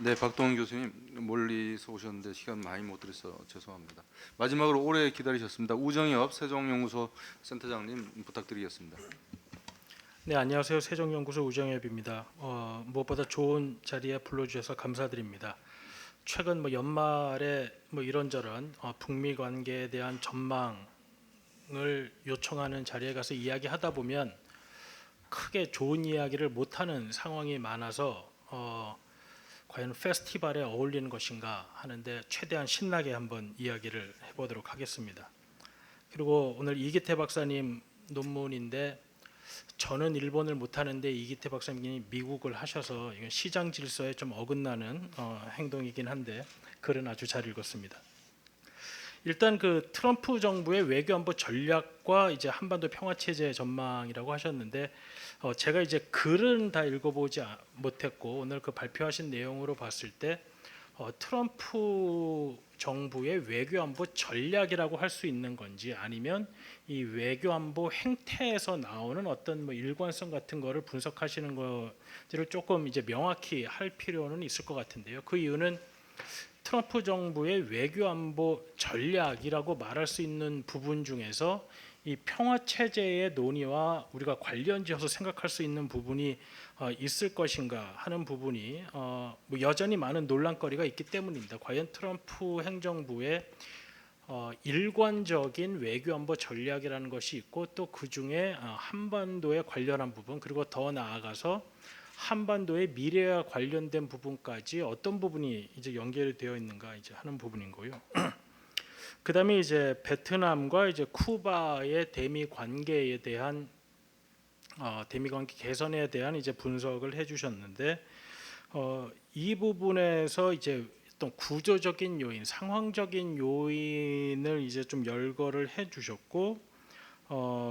네, 박동원 교수님 멀리서 오셨는데 시간 많이 못 드려서 죄송합니다. 마지막으로 오래 기다리셨습니다. 우정엽 세종연구소 센터장님 부탁드리겠습니다. 네, 안녕하세요. 세종연구소 우정엽입니다. 무엇보다 좋은 자리에 불러주셔서 감사드립니다. 최근 연말에 이런저런 북미 관계에 대한 전망을 요청하는 자리에 가서 이야기하다 보면 크게 좋은 이야기를 못하는 상황이 많아서 과연 페스티벌에 어울리는 것인가 하는데 최대한 신나게 한번 이야기를 해보도록 하겠습니다. 그리고 오늘 이기태 박사님 논문인데 저는 일본을 못하는데 이기태 박사님이 미국을 하셔서 이건 시장 질서에 좀 어긋나는 행동이긴 한데 글은 아주 잘 읽었습니다. 일단 그 트럼프 정부의 외교안보 전략과 이제 한반도 평화 체제 전망이라고 하셨는데 제가 이제 글은 다 읽어보지 못했고 오늘 그 발표하신 내용으로 봤을 때 트럼프 정부의 외교안보 전략이라고 할 수 있는 건지 아니면 이 외교안보 행태에서 나오는 어떤 일관성 같은 거를 분석하시는 것들을 조금 이제 명확히 할 필요는 있을 것 같은데요. 그 이유는 트럼프 정부의 외교안보 전략이라고 말할 수 있는 부분 중에서 이 평화 체제의 논의와 우리가 관련지어서 생각할 수 있는 부분이 있을 것인가 하는 부분이 여전히 많은 논란거리가 있기 때문입니다. 과연 트럼프 행정부의 일관적인 외교안보 전략이라는 것이 있고 또 그 중에 한반도에 관련한 부분 그리고 더 나아가서 한반도의 미래와 관련된 부분까지 어떤 부분이 이제 연결되어 있는가 이제 하는 부분인 거요. 그다음에 이제 베트남과 이제 쿠바의 대미 관계에 대한 대미 관계 개선에 대한 이제 분석을 해주셨는데 이 부분에서 이제 어떤 구조적인 요인, 상황적인 요인을 이제 좀 열거를 해주셨고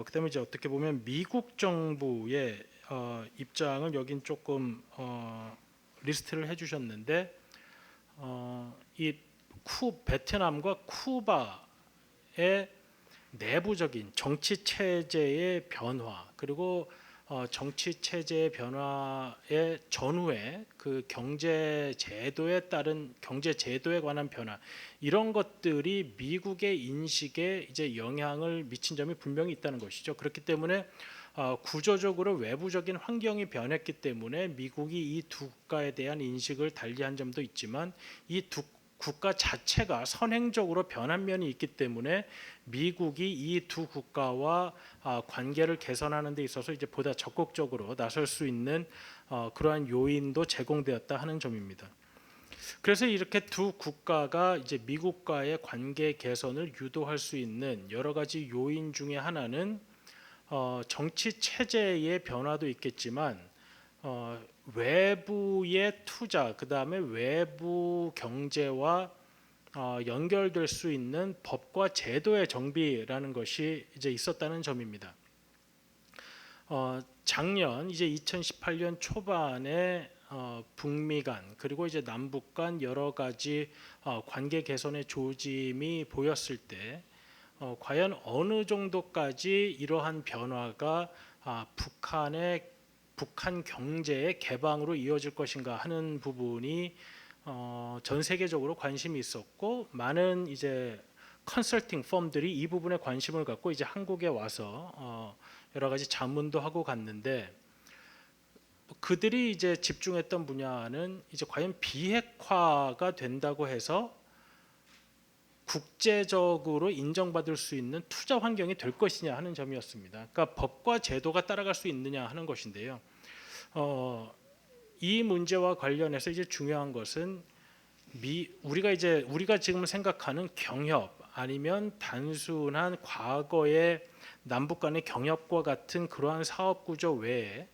그다음에 이제 어떻게 보면 미국 정부의 입장을 여긴 조금 리스트를 해주셨는데 이 베트남과 쿠바의 내부적인 정치 체제의 변화 그리고 정치 체제의 변화의 전후에 그 경제 제도에 따른 경제 제도에 관한 변화 이런 것들이 미국의 인식에 이제 영향을 미친 점이 분명히 있다는 것이죠. 그렇기 때문에 구조적으로 외부적인 환경이 변했기 때문에 미국이 이 두 국가에 대한 인식을 달리한 점도 있지만 이 두 국가 자체가 선행적으로 변한 면이 있기 때문에 미국이 이 두 국가와 관계를 개선하는 데 있어서 이제 보다 적극적으로 나설 수 있는 그러한 요인도 제공되었다 하는 점입니다. 그래서 이렇게 두 국가가 이제 미국과의 관계 개선을 유도할 수 있는 여러 가지 요인 중에 하나는 정치 체제의 변화도 있겠지만 외부의 투자, 그 다음에 외부 경제와 연결될 수 있는 법과 제도의 정비라는 것이 이제 있었다는 점입니다. 작년 이제 2018년 초반에 북미 간 그리고 이제 남북 간 여러 가지 관계 개선의 조짐이 보였을 때 과연 어느 정도까지 이러한 변화가 북한 경제의 개방으로 이어질 것인가 하는 부분이 전 세계적으로 관심이 있었고 많은 이제 컨설팅 펌들이 이 부분에 관심을 갖고 이제 한국에 와서 여러 가지 자문도 하고 갔는데 그들이 이제 집중했던 분야는 이제 과연 비핵화가 된다고 해서 국제적으로 인정받을 수 있는 투자 환경이 될 것이냐 하는 점이었습니다. 그러니까 법과 제도가 따라갈 수 있느냐 하는 것인데요. 이 문제와 관련해서 이제 중요한 것은 우리가 지금 생각하는 경협 아니면 단순한 과거의 남북 간의 경협과 같은 그러한 사업 구조 외에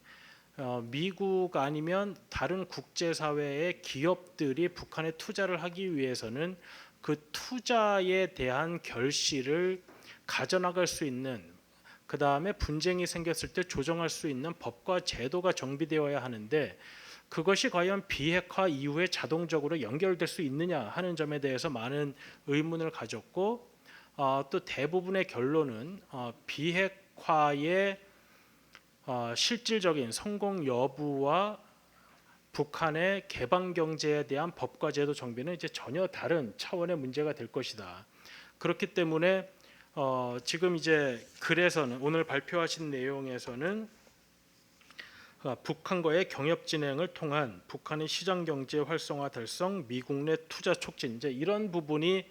미국 아니면 다른 국제사회의 기업들이 북한에 투자를 하기 위해서는 그 투자에 대한 결실을 가져나갈 수 있는 그 다음에 분쟁이 생겼을 때 조정할 수 있는 법과 제도가 정비되어야 하는데 그것이 과연 비핵화 이후에 자동적으로 연결될 수 있느냐 하는 점에 대해서 많은 의문을 가졌고 또 대부분의 결론은 비핵화의 실질적인 성공 여부와 북한의 개방 경제에 대한 법과 제도 정비는 이제 전혀 다른 차원의 문제가 될 것이다. 그렇기 때문에 지금 이제 글에서는 오늘 발표하신 내용에서는 북한과의 경협 진행을 통한 북한의 시장 경제 활성화 달성, 미국 내 투자 촉진 이제 이런 부분이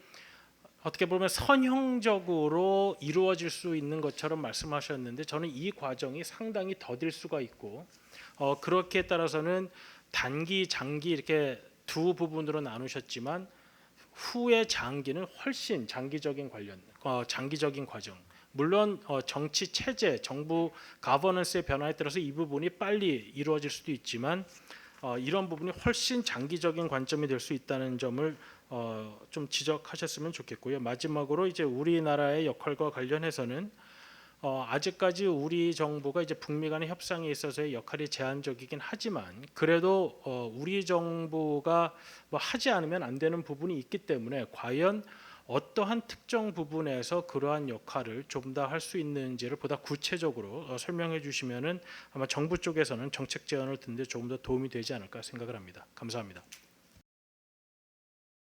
어떻게 보면 선형적으로 이루어질 수 있는 것처럼 말씀하셨는데 저는 이 과정이 상당히 더딜 수가 있고 그렇기에 따라서는 단기, 장기 이렇게 두 부분으로 나누셨지만 후의 장기는 훨씬 장기적인 과정. 물론 정치 체제, 정부 가버넌스의 변화에 따라서 이 부분이 빨리 이루어질 수도 있지만 이런 부분이 훨씬 장기적인 관점이 될 수 있다는 점을 좀 지적하셨으면 좋겠고요. 마지막으로 이제 우리나라의 역할과 관련해서는 아직까지 우리 정부가 이제 북미 간의 협상에 있어서의 역할이 제한적이긴 하지만 그래도 우리 정부가 뭐 하지 않으면 안 되는 부분이 있기 때문에 과연 어떠한 특정 부분에서 그러한 역할을 좀 더 할 수 있는지를 보다 구체적으로 설명해 주시면은 아마 정부 쪽에서는 정책 제안을 듣는데 조금 더 도움이 되지 않을까 생각을 합니다. 감사합니다.